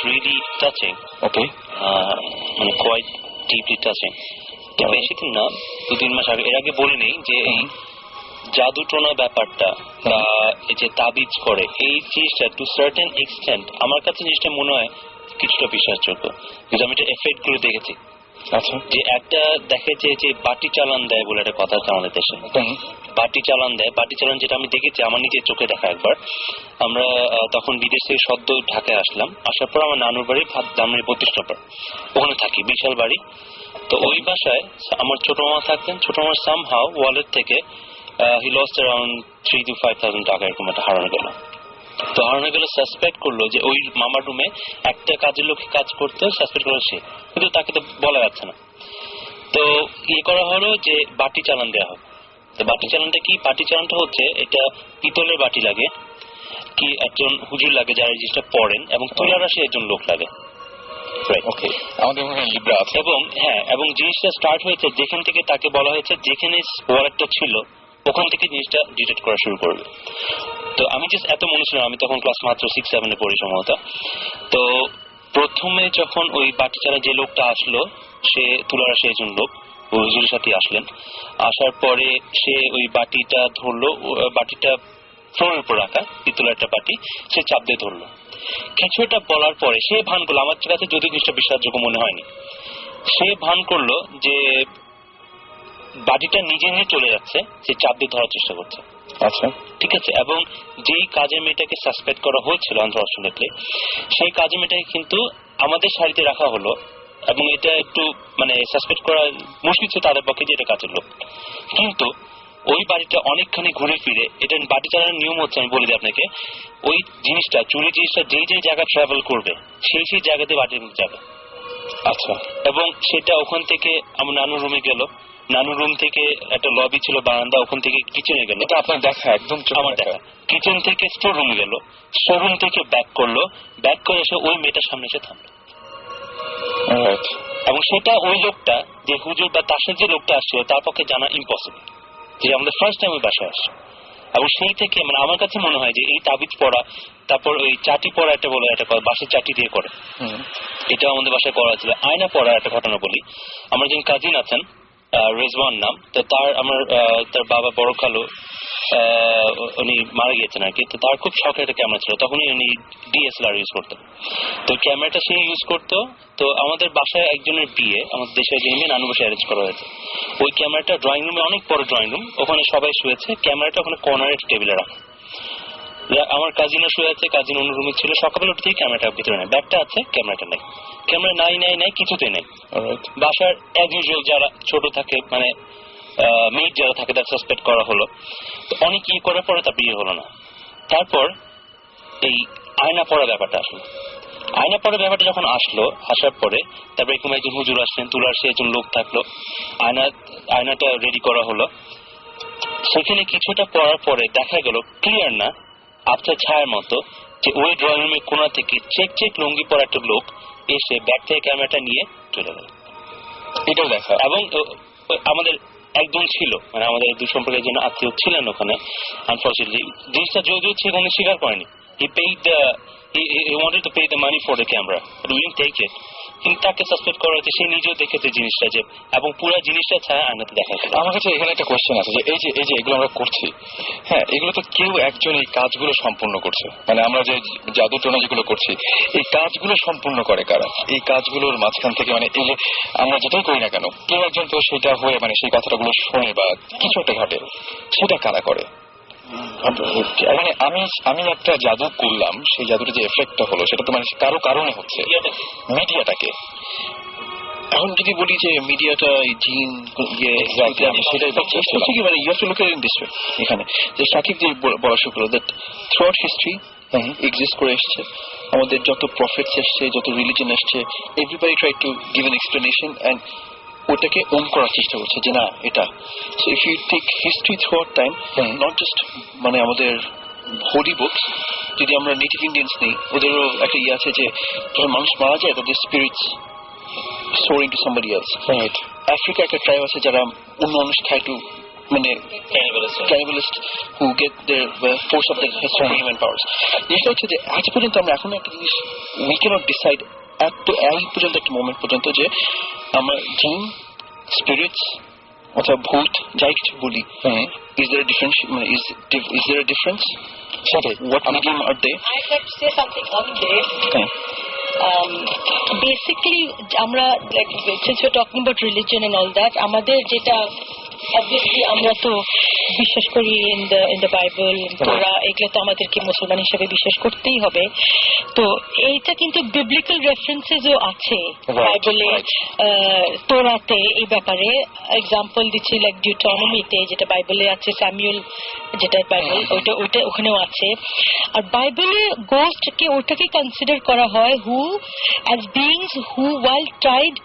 রিয়েলি টাচিং, ওকে, মানে কোয়াইট ডিপলি টাচিং। বেশি দিন না, 2-3 মাস আগে, এর আগে বলে নেই যে এই জাদুটোনা ব্যাপারটা বা এই যে তাবিজ করে এই জিনিসটা টু সার্টেন এক্সটেন্ট আমার কাছে জিনিসটা মনে হয় কিছুটা বিশ্বাসযোগ্য, কিন্তু আমি এটা এফেক্ট গুলো দেখেছি। আচ্ছা, যে একটা দেখে যে বাটি চালান দেয় বলে একটা কথা আছে আমাদের দেশে, বাটি চালান দেয়, বাটি চালান যেটা আমি দেখেছি আমার নিজের চোখে দেখা একবার। আমরা তখন বিদেশ থেকে সদ্য ঢাকায় আসলাম, আসার পর আমার নানুর বাড়ি ধামরাই 32 নম্বর, ওখানে থাকি, বিশাল বাড়ি। তো ওই বাসায় আমার ছোট মামা থাকতেন। ছোট মামার সামহাউ ওয়ালেট থেকে হি লস্ট অ্যারাউন্ড 3,000 to 5,000 টাকা এরকম একটা হারানো গেল। তো হারানো গেল, সাসপেক্ট করলো যে ওই মামার রুমে একটা কাজের লোক কাজ করতো, সাসপেক্ট করলো সে, কিন্তু তাকে তো বলা যাচ্ছে না। তো ইয়ে করা হলো যে বাটি চালান দেওয়া হবে। তো বাটি চালানটা কি? বাটি চালানটা হচ্ছে এটা পিতলের বাটি লাগে, কি একজন হুজুর লাগে যারা এই জিনিসটা পড়েন, এবং তুলারাশি একজন লোক লাগে। ওকে, আমাদের লিব্রা আছে। এবং হ্যাঁ, এবং জিনিসটা স্টার্ট হয়েছে যেখান থেকে তাকে বলা হয়েছে যেখানে ওয়ালেটটা ছিল ওখান থেকে জিনিসটা ডিটেক্ট করা শুরু করবে। তো আমি জাস্ট এত মনে ছিল, আমি তখন ক্লাস মাত্র 6-7 পড়ি সম্ভবত। তো প্রথমে যখন ওই বাটি চালা যে লোকটা আসলো, সে তুলারাশি একজন লোক, ওই হুজুরের সাথে আসলেন। আসার পরে সে ওই বাটিটা ধরলো, বাটিটা ফ্লোরের উপর রাখা পিতলের একটা বাটি, সে চাপ দিয়ে ধরলো। কিছু একটা বলার পরে সে ভান করলো, আমার কাছে যদি জিনিসটা বিশ্বাসযোগ্য মনে হয়নি, সে ভান করলো যে বাটিটা নিজে নিয়ে চলে যাচ্ছে, সে চাপ দিয়ে ধরার চেষ্টা করছে। আচ্ছা, ঠিক আছে। এবং যেই কাজের মেয়েটাকে সাসপেক্ট করা হয়েছিল আনফরচুনেটলি, সেই কাজের মেয়েটাকে কিন্তু আমাদের সারিতে রাখা হলো, এবং এটা একটু মানে সাসপেক্ট করা মুশকিল ছিল তাদের পক্ষে যে এটা কাজের লোক। কিন্তু ওই বাড়িটা অনেকখানি ঘুরে ফিরে, এটা বাড়ি চালানোর নিয়ম হচ্ছে, আমি বলে দিই আপনাকে, ওই জিনিসটা চুরি জিনিসটা যে যে জায়গায় ট্রাভেল করবে সেই সেই জায়গাতে বাড়ির যাবে। আচ্ছা, এবং সেটা ওখান থেকে আমার নানুর রুমে গেল, নানুর রুম থেকে একটা লবি ছিল বারান্দা, ওখান থেকে কিচেনে গেল। এটা আপনার দেখা? একদম আমার দেখা। কিচেন থেকে স্টোর রুমে গেল, স্টোর রুম থেকে ব্যাক করলো, ব্যাক করে এসে ওই মেয়েটার সামনে এসে থামলো। এবং সেটা ওই লোকটা যে হুজুর বা তার সাথে যে লোকটা আসছে তার পক্ষে জানা ইম্পসিবল, যে আমাদের ফার্স্ট টাইম ওই বাসায় আসছে। এবং সেই থেকে মানে আমার কাছে মনে হয় যে এই তাবিজ পড়া, তারপর ওই চাটি পড়া, একটা বলে একটা বাসের চাটি দিয়ে করে, এটা আমাদের বাসায় করা ছিল। আয়না পড়া একটা ঘটনা বলি, আমার একজন কাজিন আছেন, রেজওয়ান নাম, তো তার বাবা বড় খালু উনি মারা গিয়েছেন আর কি। তো তার খুব শখের একটা ক্যামেরা ছিল, তখনই উনি DSLR ইউজ করতেন। তো ক্যামেরাটা সে ইউজ করতো। তো আমাদের বাসায় একজনের বিয়ে আমাদের দেশের জন্য নানু বাসায় অ্যারেঞ্জ করা হয়েছে। ওই ক্যামেরাটা ড্রয়িং রুমে, অনেক বড় ড্রয়িং রুম, ওখানে সবাই শুয়েছে, ক্যামেরাটা ওখানে কর্নারের টেবিলে রাখা। আমার কাজিনও শুয়ে আছে, কাজিন অন্য রুমে ছিল। সকালবেলা উঠতেই ক্যামেরাটা ভিতরে নেই, ব্যাগটা আছে, ক্যামেরাটা নেই। ক্যামেরা নাই কিছুতেই নেই। বাসার অ্যাজ ইউজুয়াল যারা ছোট থাকে, মানে মেয়ের যারা থাকে, তার সাসপেক্ট করা হলো। তো অনেক ই করার পরে তার বিয়ে হলো না। তারপর এই আয়না পড়া ব্যাপারটা আসলো। আয়না পড়া ব্যাপারটা যখন আসার পরে তারপরে এরকম একজন হুজুর আসলেন, তুলার সে একজন লোক থাকলো, আয়নাটা রেডি করা হলো। সেখানে কিছুটা পড়ার পরে দেখা গেল ক্লিয়ার না, আবছা ছায়ার মতো, যে ওই ড্রয়িং রুমের কোণা থেকে চেক লুঙ্গি পরা একটা লোক এসে ব্যাগ থেকে ক্যামেরাটা নিয়ে চলে গেল। এটাও দেখা। এবং আমাদের একজন ছিল, মানে আমাদের দুঃসম্পর্কের জন্য আত্মীয় ছিলেন ওখানে। আনফর্চুনেটলি জিনিসটা যদিও উনি স্বীকার করেনি। He wanted to pay the money for the camera, but we didn't take it. কিন্তু তাকে সাসপেক্ট করা হয়েছে, সে নিজেও দেখেছে জিনিসটা, যে এবং পুরো জিনিসটা ছায়া আয়নাতে দেখা যায়। আমার কাছে এখানে একটা কোয়েশ্চেন আছে, যে এই যে এগুলো আমরা করছি, হ্যাঁ, এগুলো তো কেউ একজন এই কাজগুলো সম্পূর্ণ করছে। মানে আমরা যে জাদু টোনা যেগুলো করছি, এই কাজগুলো সম্পূর্ণ করে কারা? এই কাজগুলোর মাঝখান থেকে, মানে এই যে আমরা যেটাই করি না কেন, কেউ একজন তো সেটা হয়ে, মানে সেই কথাগুলো শুনে বা কিছু একটা ঘটে, সেটা কারা করে? মানে আমি একটা জাদু করলাম, সেই জাদুর যে এফেক্টটা হলো সেটা তো মানে কারো কারণে হচ্ছে, মিডিয়াটাকে। এখন যদি বলি যে মিডিয়াটা জিন সেটাই কি, মানে you have to look at it this way. এখানে যে সাকিব যে বলা শুরু করলো, that throughout history exist করে এসছে, আমাদের যত প্রফেটস এসছে, যত রিলিজন এসছে, everybody try to give an explanation and ওটাকে ওন করার চেষ্টা করছে যে না এটা। So if you take history throughout time, not just মানে আমাদের হোলি বুকস, যদি আমরা নেটিভ ইন্ডিয়ান্স নেই, ওদেরও একটা ইয়ে আছে যে যখন মানুষ মারা যায় তাদের spirits soaring to somebody else. Right. Africa একটা ট্রাইব আছে যারা অন্য মানুষ খায়, টু মানে ক্যানিবালিস্ট who get their force of their human powers. জিনিসটা হচ্ছে যে আজ পর্যন্ত আমরা এখন একটা জিনিস we cannot decide এই পর্যন্ত একটা মোমেন্ট পর্যন্ত যে আমরা জিন, স্পিরিটস অথবা ভূত যাই কিছু বলি, is there a difference? Is there a difference? What medium are they? I'd like to say something on this. Basically আমরা like since we're talking about religion and all that, আমাদের যেটা obviously আমরা তো বিশ্বাস করি in the Bible, তোরা, এগুলো তো আমাদেরকে মুসলমান হিসেবে বিশ্বাস করতেই হবে। তো এইটা কিন্তু biblical references ও আছে বাইবেলে, তোরাতে এই ব্যাপারে এক্সাম্পল দিচ্ছি, লাইক ডিউটোনমিতে যেটা বাইবেলে আছে, স্যামুয়েল যেটা বাইবেল, ওইটা ওখানেও আছে। আর বাইবেলে গোস্টকে ওটাকে কনসিডার করা হয় who as beings who while tied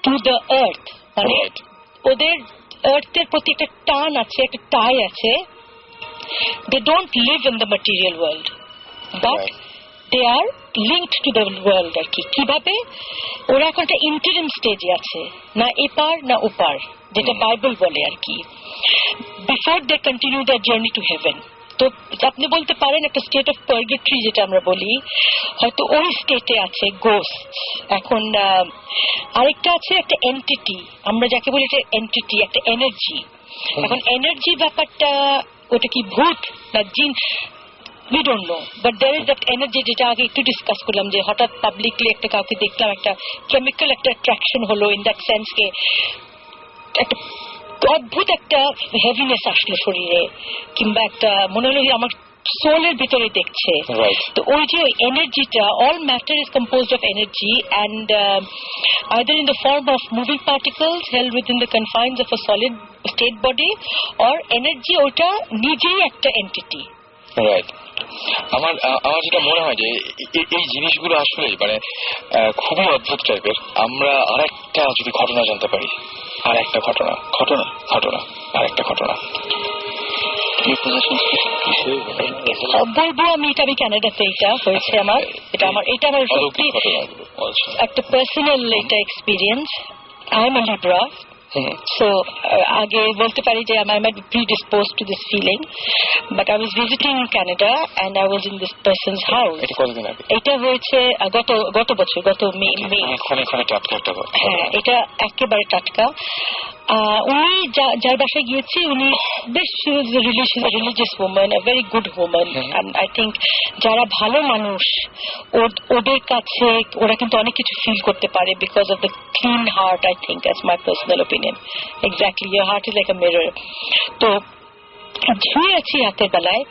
to the earth, মানে ওদের আর্থের প্রতি একটা টান আছে, একটা টাই আছে। They don't live in the material world, but they are linked to the world আর কি। কিভাবে? ওরা এখন একটা ইন্টারিম স্টেজে আছে, না এপার না ওপার, যেটা বাইবেল বলে আর কি, before they continue the journey to heaven. তো আপনি বলতে পারেন একটা স্টেট অফ পার্গেটরি যেটা আমরা বলি, হয়তো ওই স্টেটে আছে গোস্ট। এখন আরেকটা আছে একটা এন্টিটি, আমরা যাকে বলি এটা এন্টিটি, একটা এনার্জি। এখন এনার্জি ব্যাপারটা ওটা কি ভূত না জিন, we don't know, but there is that energy যেটা আগে একটু ডিসকাস করলাম, যে হঠাৎ পাবলিকলি একটা কাউকে দেখলাম, একটা কেমিক্যাল একটা অ্যাট্রাকশন হলো, ইন দ্যাট সেন্স কে একটা অদ্ভুত একটা হেভিনেস আসলো শরীরে, কিংবা একটা মনে হলো আমার সোলের ভিতরে দেখছে। তো ওই যে এনার্জিটা, all matter is composed of energy, and either in the form of moving particles held within the confines of a solid state body, or energy ওটা নিজেই একটা এন্টিটি। রাইট। আমার যেটা মনে হয় যে এই জিনিসগুলো আসলে মানে খুবই অদ্ভুত টাইপের। আমরা আরেকটা যদি ঘটনা জানতে পারি, আর একটা ঘটনা আর একটা ঘটনা বলবো আমি, এটা আমি ক্যানাডাতে এটা হয়েছে আমার, এটা আমার সত্যি একটা পার্সোনাল এটা experience. I am a Libra, so আগে বলতে পারি যে I might be predisposed to this feeling, but I was visiting Canada and I was in this person's house. এটা কতদিন আগে? এটা হয়েছে গত বছর, গত মে। হ্যাঁ, এটা একেবারে টাটকা। উনি যার বাসায় গিয়েছি উনি বেশ religious woman, a very good woman, and I think যারা ভালো মানুষ ওদের কাছে ওরা কিন্তু অনেক কিছু ফিল করতে পারে because of the clean heart, I think that's my personal opinion. Exactly, your heart is like a mirror. তো শুয়ে আছি রাতের বেলায়,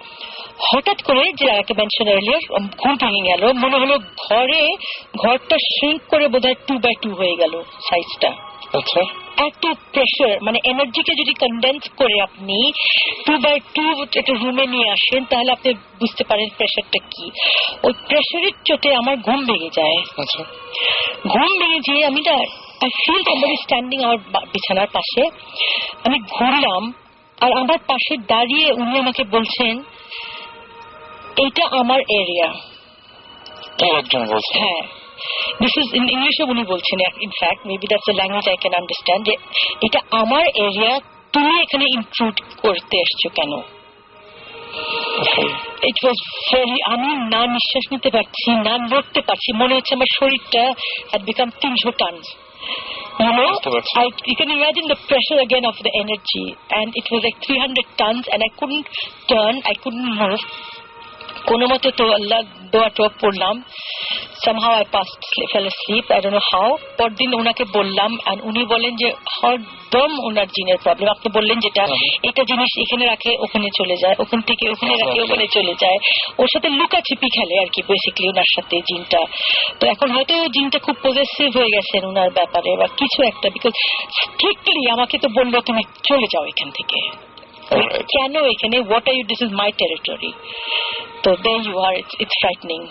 হঠাৎ করে যে আগে মেনশন আর্লিয়ার ঘুম ভেঙে গেল, মনে হলো ঘরটা শ্রিঙ্ক করে বোধহয় 2x2 হয়ে গেল সাইজটা। আচ্ছা, এত প্রেশার, মানে এনার্জিকে যদি কনডেন্স করে আপনি 2x2 একটা রুমে নিয়ে আসেন তাহলে আপনি বুঝতে পারেন প্রেশারটা কি। ওই প্রেশারের চোটে আমার ঘুম ভেঙে যায়। আচ্ছা, ঘুম ভেঙে যেয়ে আমি না আই ফিল সামবডি স্ট্যান্ডিং আমার বিছানার পাশে। আমি ঘুরলাম আর আমার পাশে দাঁড়িয়ে উনি আমাকে বলছেন এটা আমার এরিয়া। একজন বলছে? হ্যাঁ, দিস ইজ ইন ইংলিশে উনি বলছেন, in fact maybe that's the language I can understand, যে এটা আমার এরিয়া, তুমি এখানে ইন্ট্রুড করতে এসছো কেন? ইট ওয়াজ ভেরি, আমি না নিঃশ্বাস নিতে পারছি না নড়তে পারছি, মনে হচ্ছে আমার শরীরটা had become 300 tons. You know, you can imagine the pressure again of the energy, and it was like 300 tons, and I couldn't turn, I couldn't move. কোনো মতে তো আল্লাহ দোয়া টোয়া পড়লাম, somehow I fell asleep, I don't know how. পরদিন ওনাকে বললাম, and উনি বলেন যে হরদম ওনার জিনের প্রবলেম। আপনি বললেন যেটা, এটা জিনিস এখানে রাখে ওখানে চলে যায়, ওখান থেকে ওখানে রাখে ওখানে চলে যায়, ওর সাথে লুকাছিপি খেলে আর কি বেসিক্যালি ওনার সাথে জিনটা। তো এখন হয়তো জিনটা খুব পজেসিভ হয়ে গেছেন ওনার ব্যাপারে বা কিছু একটা, বিকজ স্ট্রিক্টলি আমাকে তো বললো তুমি চলে যাও এখান থেকে। কেন এখানে? What are you, this is my territory. তো there you are, it's frightening.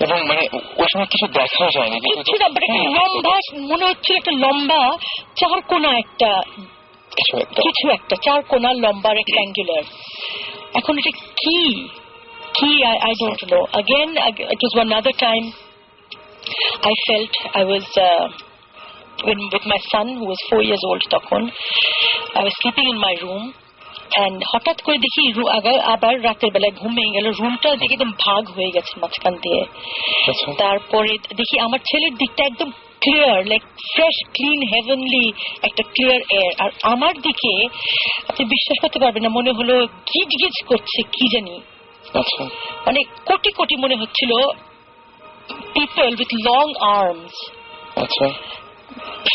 এবং মানে ওই সময় কিছু দেখা যায়নি, কিছু না, বাট একটা লম্বা মনে হচ্ছিল, একটা লম্বা 4 কোণা একটা কিছু একটা 4 কোণা লম্বা রেক্ট্যাঙ্গুলার। এখন এটা কি I don't know. Again, it was one other time I felt I was with my son who was 4 years old তখন। I was sleeping in my room, and হঠাৎ করে দেখি আবার রাতের বেলায় ঘুম ভেঙে গেল, রুমটা দেখি একদম ভাগ হয়ে গেছে মাঝখান দিয়ে। তারপরে দেখি আমার ছেলের দিকটা একদম clear, like fresh clean heavenly একটা ক্লিয়ার এয়ার, আর আমার দিকে আপনি বিশ্বাস করতে পারবেন না, মনে হলো গিজ গিজ করছে কি জানি। মানে কোটি কোটি মনে হচ্ছিল people with long arms,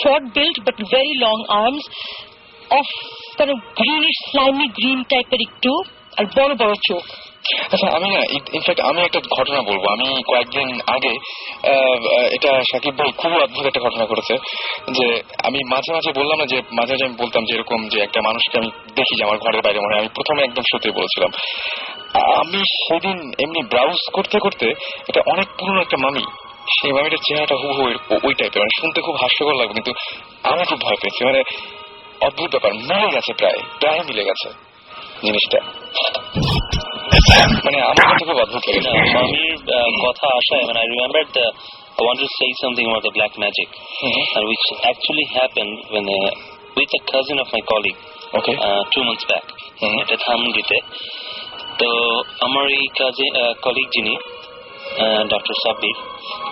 short built but very long arms of kind of greenish slimy green টাইপের একটু, আর বড় বড় চোখ। আচ্ছা, আমি না ইনফ্যাক্ট আমি একটা ঘটনা বলবো। আমি কয়েকদিন আগে এটা সাকিব ভাই খুব অদ্ভুত একটা ঘটনা করেছে, যে আমি মাঝে মাঝে বললাম না যে মাঝে মাঝে আমি বলতাম যে এরকম যে একটা মানুষকে আমি দেখি যে আমার ঘরের বাইরে মনে হয়, আমি প্রথমে একদম সত্যি বলেছিলাম। আমি সেদিন এমনি ব্রাউজ করতে করতে এটা অনেক পুরনো একটা মামি, সেই মামিটার চেহারাটা হুবহু ওই টাইপের, মানে শুনতে খুব হাস্যকর লাগবে, কিন্তু আমি খুব ভয় পেয়েছি। মানে অদ্ভুত ব্যাপার, মিলে গেছে, প্রায় মিলে গেছে জিনিসটা, মানে আমার কাছে খুব অদ্ভুত লাগে। মামির কথা আসায়, মানে I remembered I want to say something about the black magic, which actually happened when with a cousin of my colleague, 2 months back, এটা ধামগিতে। তো আমার এই কলিগ যিনি ডক্টর সাব্বির,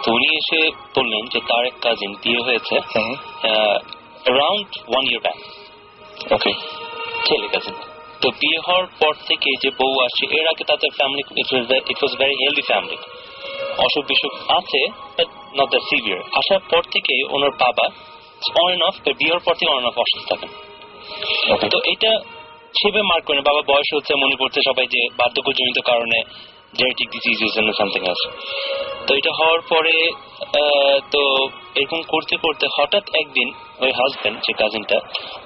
তো উনি এসে বললেন যে তার এক কাজিন বিয়ে হয়েছে around 1 year back, ছেলে কাজিন। তো বিয়ে হওয়ার পর থেকে যে বউ আসছে, এর আগে তাদের family it was very healthy family, অসুখ বিসুখ আছে বাট নট দ্যাট সিভিয়ার। আসার পর থেকে ওনার বাবা অন এন্ড অফ, বিয়ের পর থেকে অন এন্ড অফ অসুস্থ থাকেন। তো এটা সেভাবে মার্ক করেন, বাবা বয়স হচ্ছে, মনে করতে সবাই যে বার্ধক্যজনিত কারণে জেনেটিক ডিজিজেস এন্ড সামথিং আছে। তো এটা হওয়ার পরে তো এরকম করতে করতে হঠাৎ একদিন ওই হাজবেন্ড, যে কাজিনটা,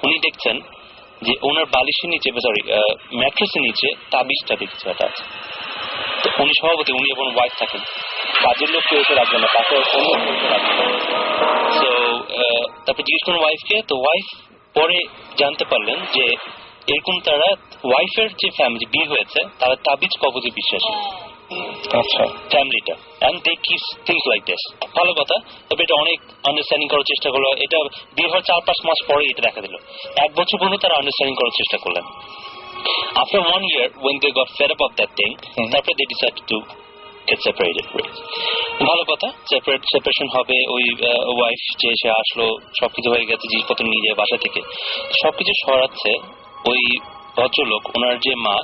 উনি দেখছেন যে ওনার বালিশের নিচে, সরি ম্যাট্রেসের নিচে তাবিজটা দেখছে হঠাৎ। তো উনি সভাপতি, উনি এবং ওয়াইফ থাকেন, কাজের লোক কেউ এসে রাখবেন না, পাশে রাখবেন। তো তারপর জিজ্ঞেস করুন ওয়াইফকে, তো ওয়াইফ পরে জানতে পারলেন যে এরকম তারা ওয়াইফের যে ফ্যামিলি বিয়ে হয়েছে তারা তাবিজ কবজে বিশ্বাসী, আচ্ছা ফ্যামিলিটা, and they keep things like this. ভালো কথা, তবে এটা অনেক আন্ডারস্ট্যান্ডিং করার চেষ্টা করলো। এটা বিয়ে হওয়ার 4-5 মাস পরে এটা দেখা দিল, 1 বছর পর্যন্ত তারা আন্ডারস্ট্যান্ডিং করার চেষ্টা করলেন। After 1 year, when they got fed up of that thing, তারপরে they decided to get separated. ভালো কথা, সেপারেশন হবে। ওই ওয়াইফ যে এসে আসলো, সবকিছু হয়ে গেছে, জিনিসপত্র নিয়ে যায় বাসা থেকে, সবকিছু সরাচ্ছে। ওই ভদ্রলোক, ওনার যে মা,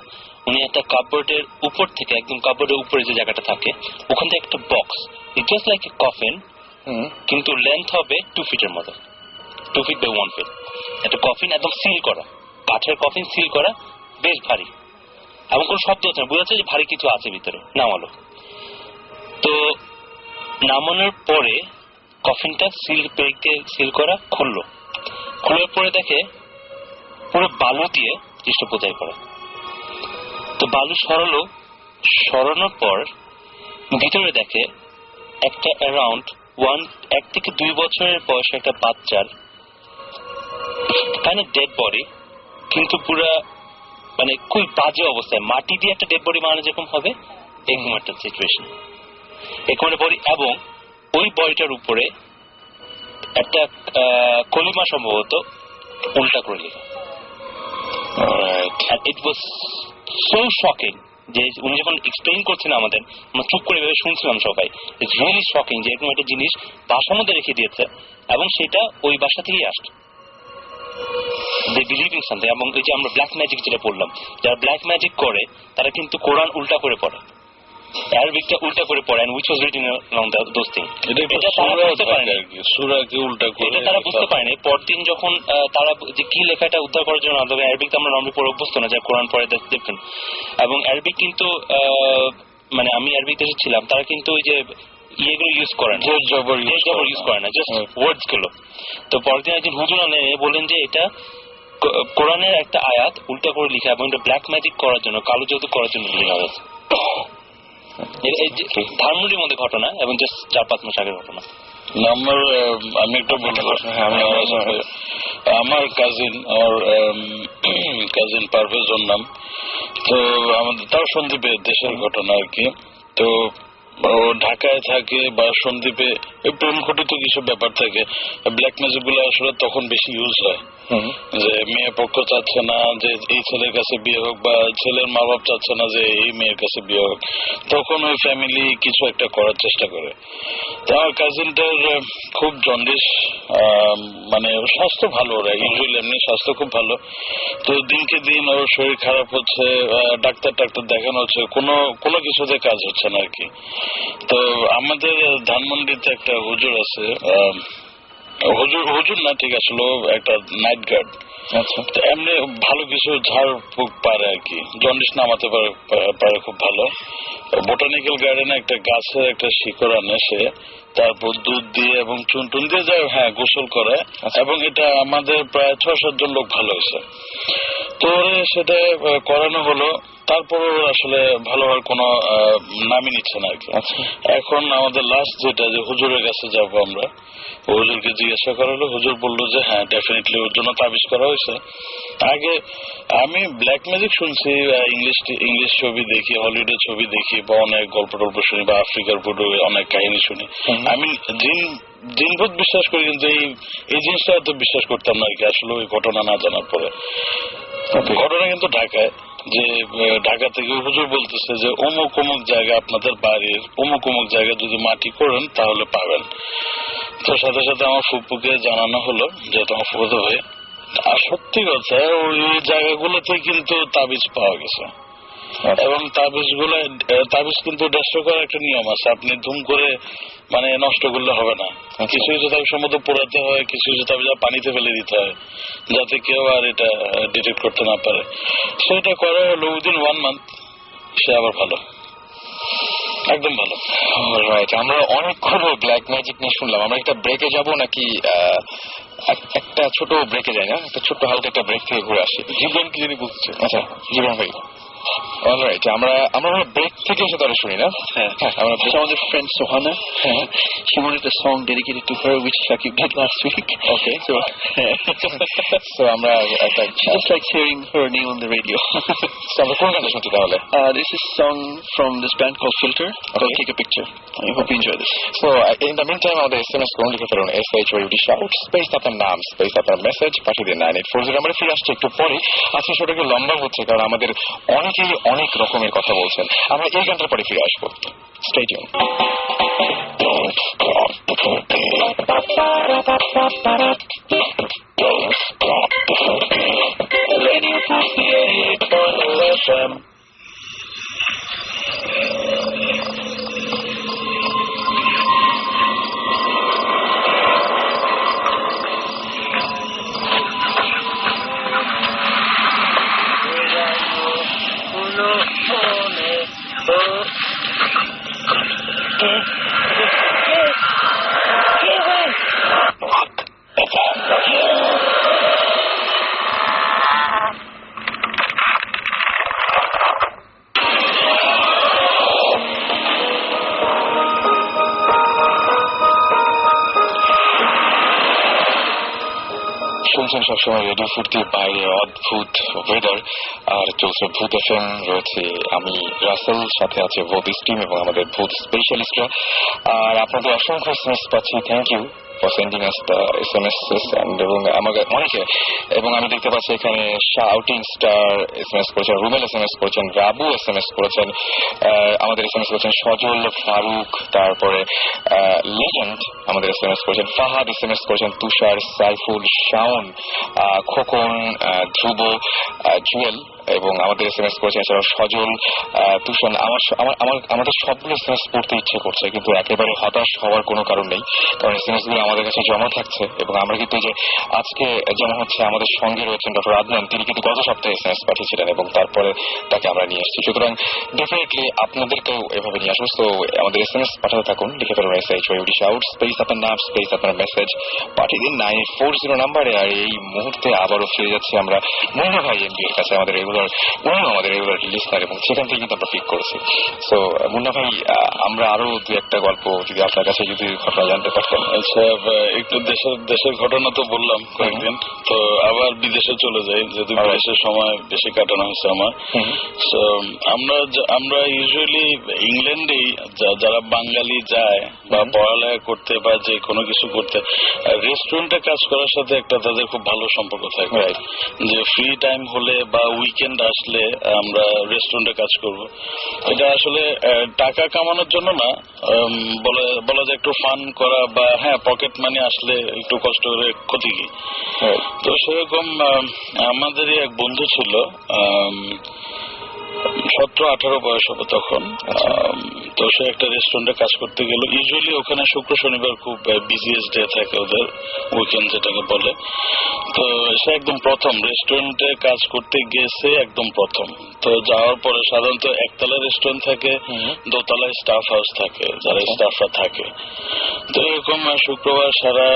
উনি একটা কাপবোর্ডের উপর থেকে, একদম কাপবোর্ডের উপরে যে জায়গাটা থাকে, ওখান থেকে একটা box, it just like a coffin, কিন্তু লেন্থ হবে 2 ফিটের মতো, 2 ফিট বাই 1 ফিট। একটা কফিন একদম সিল করা, কাঠের কফিন সিল করা, বেশ ভারী, এবং কোনো শব্দ হচ্ছে না, বোঝা যাচ্ছে যে ভারী কিছু আছে ভিতরে। নামালো, তো নামানোর পরে কফিনটা সিল করা খুললো, খোলার পরে দেখে পুরো বালু দিয়ে জিনিসটা বোঝাই করা। তো বালু সরানোর পর ভিতরে দেখে একটা অ্যারাউন্ড 1 থেকে 2 বছরের বয়সে একটা বাচ্চার কাইন্ড অফ ডেড বডি, কিন্তু পুরা মানে খুব বাজে অবস্থায়, মাটি দিয়ে একটা ডেড বডি বানানো যেরকম হবে এরকম একটা সিচুয়েশন, এরকম একটা বডি। এবং ওই বডিটার উপরে একটা কলিমা সম্ভবত উল্টা করে লেখা। ইট ওয়াজ সো শকিং যে উনি যখন এক্সপ্লেইন করছেন আমাদের, আমরা চুপ করে ভেবে শুনছিলাম সবাই। ইটস রিয়েলি শকিং যে এরকম একটা জিনিস বাসার মধ্যে রেখে দিয়েছে, এবং সেটা ওই বাসা থেকেই আসছে। They believe in something। এবং এই যে আমরা ব্ল্যাক ম্যাজিক যেটা বললাম, যারা ব্ল্যাক ম্যাজিক করে তারা কিন্তু কোরআন উল্টা করে পড়ে, আরবিকটা উল্টা করে পড়ে, and which was written along those things। এটা তারা বুঝতে পারেনি, সূরাকে উল্টা করে এটা তারা বুঝতে পারেনি। পরদিন যখন তারা যে কি লেখাটা উদ্ধার করার জন্য, আরবিক তো আমরা নর্মালি পড়ে অভ্যস্ত না, যা কোরআন পড়ে দ্যাটস ডিফারেন্ট। এবং আরবিক কিন্তু মানে আমি আরবিক দেশে ছিলাম, তারা কিন্তু ওই যে ইয়েগুলো ইউজ করে না, জবর ইউজ করে না, জাস্ট ওয়ার্ডস গুলো। তো পরদিন একজন হুজুর বললেন যে এটা কোরআনের একটা আয়াত উল্টা করে লিখা, এবং এটা ব্ল্যাক ম্যাজিক করার জন্য, কালো জাদু করার জন্য লেখা হয়েছে। ধানমন্ডির মধ্যে ঘটনা, এবং জাস্ট 4-5 মাস আগের ঘটনা। আমি একটা বলতে আমার কাজিন পারভেজর নাম, তো আমাদের তাও সন্দীপে দেশের ঘটনা আর কি। তো ও ঢাকায় থাকে বা সন্দীপে প্রেম ঘটিত কিছু ব্যাপার থাকে। ব্ল্যাক ম্যাজিক গুলো আসলে তখন বেশি ইউজ হয়, যে মেয়ে পক্ষ চাচ্ছে না যে এই ছেলের কাছে বিয়ে হোক, বা ছেলের মা বাপ চাচ্ছে না যে এই মেয়ের কাছে বিয়ে হোক, তখন ওই ফ্যামিলি কিছু একটা করার চেষ্টা করে। তো আমার কাজিনটার খুব জন্ডিস, মানে স্বাস্থ্য ভালো, ওরা ইউজুয়ালি এমনি স্বাস্থ্য খুব ভালো। তো দিনকে দিন ওর শরীর খারাপ হচ্ছে, ডাক্তার দেখানো হচ্ছে, কোনো কিছুতে কাজ হচ্ছে না আর কি। তো আমাদের ধানমন্ডিতে একটা হুজুর আছে, হুজুর না ঠিক আসলে একটা নাইট গার্ড। আচ্ছা, এমনি ভালো কিছু ঝাড় ফুক পারে আর কি, জন্ডিস নামাতে পারে খুব ভালো। বোটানিক্যাল গার্ডেনে একটা গাছের একটা শিকড় আনে সে, তারপর দুধ দিয়ে এবং চুন দিয়ে যায়, হ্যাঁ গোসল করে, এবং এটা আমাদের প্রায় 6-7 জন লোক ভালো হয়েছে। তো সেটা করানো হলো, তারপর আসলে ভালো হওয়ার কোনো নামই নিচ্ছে না আর কি। এখন আমাদের লাস্ট যেটা, যে হুজুরের কাছে যাবো আমরা, হুজুরকে জিজ্ঞাসা করা হলো, হুজুর বললো যে হ্যাঁ ডেফিনেটলি ওর জন্য তাবিজ করা হয়েছে। আগে আমি ব্ল্যাক ম্যাজিক শুনছি, ইংলিশ ছবি দেখি, হলিউডের ছবি দেখি, বা অনেক গল্প টল্প শুনি, বা আফ্রিকার পুরো অনেক কাহিনী শুনি। আমি জিনভূত বিশ্বাস করি, কিন্তু এই জিনিসটা এত বিশ্বাস করতাম না আর কি, আসলে ওই ঘটনা না জানার পরে। ঘটনা কিন্তু ঢাকায়, যে ঢাকা থেকে হুজুর বলতেছে যে অমুক জায়গা, আপনাদের বাড়ির অমুক জায়গায় যদি মাটি করেন তাহলে পাবেন। তো সাথে সাথে আমার ফুপুকে জানানো হলো, যে তোমার ফুপুতে হয়ে, আর সত্যি কথা ওই জায়গাগুলোতে কিন্তু তাবিজ পাওয়া গেছে, এবং তাবিজ কিন্তু ডেস্ট্রয় করার একটা নিয়ম আছে, আপনি ধুম করে মানে নষ্ট করলে হবে না। কিছু কিছু তাবিজ সম্ভবত পোড়াতে হয়, কিছু কিছু তাবিজ পানিতে ফেলে দিতে হয়, যাতে কেউ আর এটা ডিটেক্ট করতে না পারে। সেটা করা হলো উইদিন 1 মান্থ, সে আবার ভালো, একদম ভালো। রাইট, আমরা অনেকক্ষণ ব্ল্যাক ম্যাজিক নিয়ে শুনলাম। আমরা একটা ব্রেকে যাব নাকি? একটা ছোট ব্রেকে যাই না, একটা ছোট্ট হালকা একটা ব্রেক থেকে ঘুরে আসি। জীবন কি জানি বলতে চাই। আচ্ছা জীবন ভাই, অলরাইট, আমরা ব্রেক থেকে এসে তারা শুনি না। আমরা আমাদের friend Sohana, she wanted a song dedicated to her, which like you did last week. Okay, so আমরা একটা she just likes hearing her name on the radio. So আমরা কোন গানটা শুনছি তাহলে? This is a song from this band called Filter, called Take a Picture. I hope you enjoy this. So in the meantime, আমাদের SMS করুন, লিখে ফেলুন SHOUT shout space আপনার নাম স্পেস আপনার মেসেজ পাঠিয়ে দিন 9840। আমরা ফিরে আসছি একটু পরে। আজকে সেটাকে লম্বা হচ্ছে, কারণ আমাদের অনেক অনেকেই অনেক রকমের কথা বলছেন। আমরা এই গানটার পরে ফিরে আসবো। Stay tune. শুনছেন সবসময় রেডিও ফুর্তি, বাইরে অদ্ভুত ওয়েদার আর চলছে ভূত এফএম। রয়েছে আমি রাসেল, সাথে আছে ভূতিস টিম এবং আমাদের ভূত স্পেশালিস্টরা। আর আপনাদের অসংখ্য এসএমএস পাচ্ছি, thank you for sending us the SMS. এবং আমাকে অনেকে, এবং আমি দেখতে পাচ্ছি এখানে শাউটিং স্টার এসএমএস করেছেন, রুমেল এসএমএস করেছেন, রাবু এসএমএস করেছেন, আমাদের এসএমএস করেছেন সজল, ফারুক, তারপরে লিজেন্ড আমাদের এসএমএস করেছেন, ফাহাদ এসএমএস করেছেন, তুষার, সাইফুল, শাওন, খোকন, ধ্রুব, জুয়েল এবং আমাদের এসএমএস করেছেন এছাড়াও সজল, তুষান। আমাদের সবগুলো এসএমএস পড়তে ইচ্ছে করছে, কিন্তু একেবারে হতাশ হওয়ার কোনো কারণ নেই, কারণ এসএমএস গুলো আমাদের কাছে জমা থাকছে। এবং আমরা কিন্তু যে আজকে যেমন হচ্ছে আমাদের সঙ্গে রয়েছেন ডক্টর আদনান, তিনি কিন্তু গত সপ্তাহে এসএমএস পাঠিয়েছিলেন এবং তারপরে তাকে আমরা নিয়ে এসেছি। সুতরাং ডেফিনেটলি আপনাদেরকেও এভাবে নিয়ে আসবো। তো আমাদের এসএমএস পাঠাতে থাকুন, লিখে ফেলুন SHOUT শাউট স্পেস আপনার নাম স্পেস আপনার মেসেজ পাঠিয়ে দিন 9840 নাম্বারে। আর এই মুহূর্তে আবারও ফিরে যাচ্ছি আমরা মুন্না ভাই এমবি এর কাছে, আমাদের রেগুলার লিস্নার, এবং সেখান থেকে কিন্তু আমরা পিক করেছি। সো মুন্না ভাই, আমরা আরো দু একটা গল্প যদি আপনার কাছে যদি ঘটনা জানতে পারতাম। আচ্ছা, একটু দেশের ঘটনা তো বললাম কয়েকদিন, তো আবার বিদেশে চলে যাই, যেহেতু বিদেশের সময় বেশি কাটানো হয়েছে আমার। সো আমরা ইউজুয়ালি ইংল্যান্ডেই যারা বাঙালি যায় বা পড়ালেখা করতে বা যে কোনো কিছু করতে, রেস্টুরেন্টে কাজ করার সাথে একটা তাদের খুব ভালো সম্পর্ক থাকে, যে ফ্রি টাইম হলে বা উইকেন্ড আসলে আমরা রেস্টুরেন্টে কাজ করব। এটা আসলে টাকা কামানোর জন্য না, বলা যায় একটু ফান করা, বা হ্যাঁ পকেট মানি আসলে একটু কষ্ট করে ক্ষতি কি। তো সেরকম আমাদেরই এক বন্ধু ছিল, 17-18 বয়স হবে তখন। তো সে একটা রেস্টুরেন্টে কাজ করতে গেল। ইউজুয়ালি ওখানে শুক্র শনিবার খুব বিজিয়েস্ট ডে থাকে ওদের, উইকেন্ড যেটাকে বলে। তো সে একদম প্রথম রেস্টুরেন্টে কাজ করতে গেছে, একদম প্রথম। তো যাওয়ার পরে সাধারণত একতলা রেস্টুরেন্ট থাকে, দোতলায় স্টাফ হাউস থাকে, যারা স্টাফরা থাকে। তো এরকম শুক্রবার সারা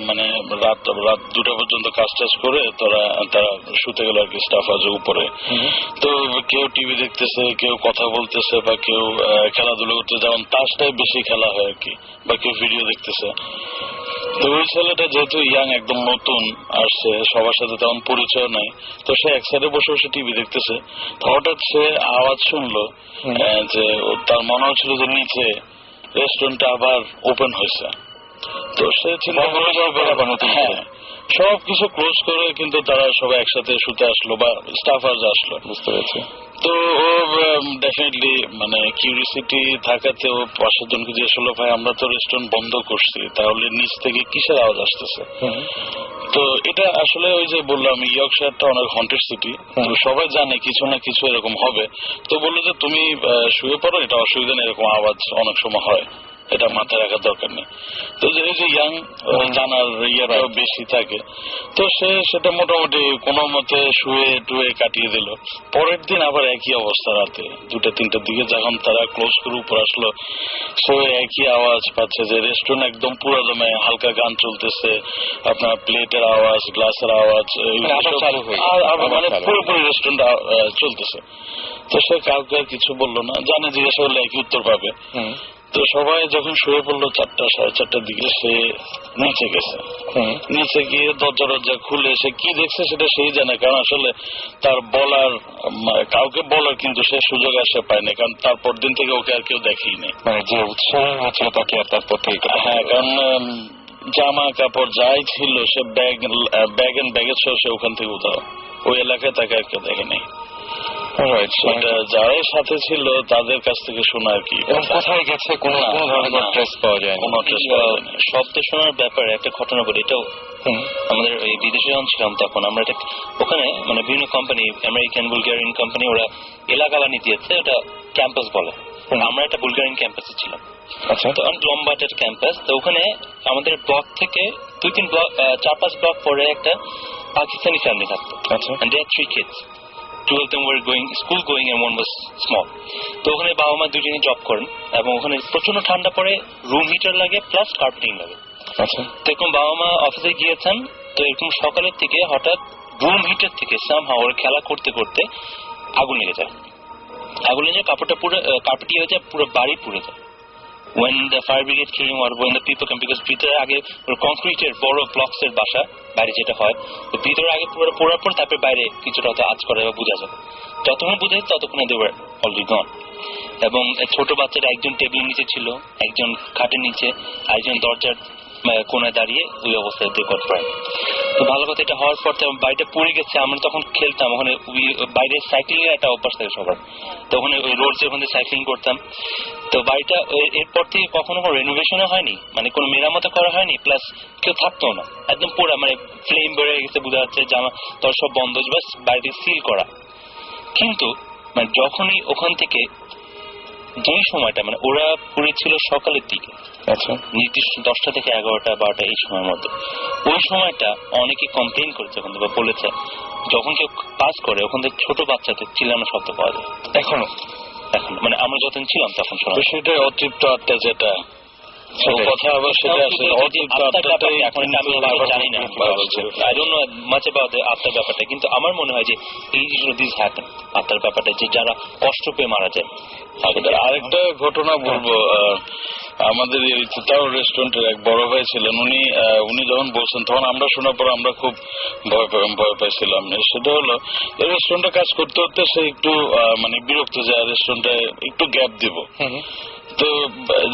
মানে রাত 2টা পর্যন্ত কাজ টাজ করে তারা শুতে গেল আর কি স্টাফ হাউসের উপরে। তো কেউ টিভি দেখতেছে, কেউ কথা বলতেছে, বা কেউ খেলাধুলা করতে, যেমন তাসটাই বেশি খেলা হয় আর কি, বা কেউ ভিডিও দেখতেছে। তো ওই ছেলেটা যেহেতু ইয়াং, একদম নতুন আসছে, সবার সাথে তেমন পরিচয় নাই, তো সে এক সাইডে বসে বসে টিভি দেখতেছে। হঠাৎ সে আওয়াজ শুনলো, যে তার মনে হচ্ছিল যে নিচে রেস্টুরেন্টটা আবার ওপেন হয়েছে। তো সে চিন্তা করে হ্যাঁ সবকিছু ক্লোজ করে কিন্তু তারা সবাই একসাথে শুতে আসলো, বা স্টাফ হাউস আসলো, বুঝতে পেরেছি। তো ও ডেফিনেটলি মানে কিউরিসিটি থাকাতে ও পাশের জনকে জিজ্ঞেস করলো, ভাই আমরা তো রেস্টুরেন্ট বন্ধ করছি, তাহলে নিচ থেকে কিসের আওয়াজ আসতেছে? তো এটা আসলে ওই যে বললাম, ইয়র্কশায়ারটা অনেক হন্টেড সিটি, তো সবাই জানে কিছু না কিছু এরকম হবে। তো বললো যে তুমি শুয়ে পড়ো, এটা অসুবিধা নেই, এরকম আওয়াজ অনেক সময় হয়, এটা মাথায় রাখার দরকার নেই। তো যে ইয়াং জানার ইয়াটাও বেশি থাকে, তো সে সেটা মোটামুটি কোনো মতে শুয়ে টুয়ে কাটিয়ে দিল। পরের দিন আবার একই অবস্থা, রাতে 2-3টার দিকে যখন তারা ক্লোজ করে উপর আসলো, সে একই আওয়াজ পাচ্ছে, যে রেস্টুরেন্ট একদম পুরো দমে হালকা গান চলতেছে, আপনার প্লেটের আওয়াজ, গ্লাসের আওয়াজ, মানে পুরোপুরি রেস্টুরেন্ট চলতেছে। তো সে কাউকে কিছু বললো না, জানে জিজ্ঞাসা করলে একই উত্তর পাবে। তো সবাই যখন শুয়ে পড়লো 4টা 4:30 দিকে, সে নিচে গেছে। নিচে গিয়ে দরজা খুলে সে কি দেখছে সেটা সেই জানে, কারণ আসলে তার কাউকে বলার কিন্তু সে সুযোগ আসে পায়নি, কারণ তারপর দিন থেকে ওকে আর কেউ দেখেই নেই, মানে যে উৎসাহ আছে তাকে আর তারপর থেকে। হ্যাঁ, কারণ জামা কাপড় যাই ছিল সে ব্যাগ এন্ড ব্যাগেজ সহ সে ওখান থেকে উধাও, ওই এলাকায় তাকে আর কেউ দেখে নেই। সেটা যারাই সাথে ছিল তাদের কাছ থেকে শোনা আর কি। কোথায় গেছে কোনো ধরনের ট্রেস পাওয়া যায়, কোনো ট্রেস পাওয়া যায় না। শব্দ শোনার ব্যাপারে একটা ঘটনা বলি, এটাও আমাদের ওই বিদেশে যখন ছিলাম তখন আমরা এটা ওখানে মানে বিভিন্ন কোম্পানি, আমেরিকান বুলগেরিয়ান কোম্পানি, ওরা এলাকা বানিয়ে দিয়েছে, ওটা ক্যাম্পাস বলে। আমরা একটা বুলগেরিয়ান ক্যাম্পাসে ছিলাম। আচ্ছা, তো লম্বা একটা ক্যাম্পাস। তো ওখানে আমাদের ব্লক থেকে 2-3 ব্লক 4-5 ব্লক পরে একটা পাকিস্তানি ফ্যামিলি থাকতো। আচ্ছা, and they had 3 kids. 2 of them were school going and one was small. তো ওখানে বাবা মা দুজনেই জব করেন এবং ওখানে প্রচন্ড ঠান্ডা পড়ে, রুম হিটার লাগে প্লাস কার্পেটিং লাগে। আচ্ছা, তো এরকম বাবা মা অফিসে গিয়েছেন, তো এরকম সকালের থেকে হঠাৎ রুম হিটার থেকে সামহাও ওরা খেলা করতে করতে আগুন লেগে যায়। আগুন লেগে কাপড়টা পুরো কার্পেট হয়ে যায়, পুরো বাড়ি পুড়ে যায়। When the fire brigade came or when the people came, because ভিতরে আগে কংক্রিটের বড় ব্লকস এর বাসা, বাইরে যেটা হয়, তো ভিতরে আগে পুরো পোড়ার পর তারপরে বাইরে কিছুটা আঁচ করে বা বোঝা যায়। যতক্ষণ বুঝে ততক্ষণে they were already gone. এবং ছোট বাচ্চারা একজন টেবিলের নিচে ছিল, একজন খাটের নিচে, একজন দরজার কোনায় দাঁড়িয়ে, ওই অবস্থায় they got burned. তো ভালো কথা, এটা হওয়ার পর বাড়িটা পুড়ে গেছে। আমরা তখন খেলতাম ওখানে, বাইরে সাইক্লিং এর একটা অভ্যাস থাকে সবার, তো ওখানে ওই রোড যে ওখানে সাইক্লিং করতাম। তো বাড়িটা এরপর থেকে কখনো রেনোভেশনও হয়নি, মানে কোনো মেরামত করা হয়নি, প্লাস কেউ থাকতো না, একদম পুরা মানে ফ্লেম বেড়ে গেছে, বোঝা যাচ্ছে জামা তোর সব বন্ধ, বাস বাড়িতে সিল করা। কিন্তু মানে যখনই ওখান থেকে যেই সময়টা মানে ওরা পুড়েছিল সকালের দিকে, আচ্ছা, নির্দিষ্ট 10টা থেকে 11টা 12টা এই সময়ের মধ্যে, ওই সময়টা অনেকে কমপ্লেন করেছে ওখান থেকে, বলেছে যখন কেউ পাস করে ওখান থেকে ছোট বাচ্চাদের চিল্লানো শব্দ পাওয়া যায় এখনো। এখন মানে আমরা যতদিন ছিলাম তখন শোনা, সেটাই অতৃপ্ত আত্মা যেটা কথা, আবার সেটা আসলে অতৃপ্ত আত্মাটাই এখন আমি জানি না, I don't know much about the আত্মার ব্যাপারটা, কিন্তু আমার মনে হয় যে এই জিনিসগুলো দিস হ্যাপেন, আত্মার ব্যাপারটা, যে যারা কষ্ট পেয়ে মারা যায়। আরেকটা ঘটনা বলবো, আমাদের এই তাও রেস্টুরেন্টের এক বড় ভাই ছিলেন, উনি যখন বলছেন তখন আমরা শোনার পর আমরা খুব ভয় পাইছিলাম। সেটা হলো এই রেস্টুরেন্টে কাজ করতে করতে সে একটু মানে বিরক্ত যায়, রেস্টুরেন্টে একটু গ্যাপ দিব। তো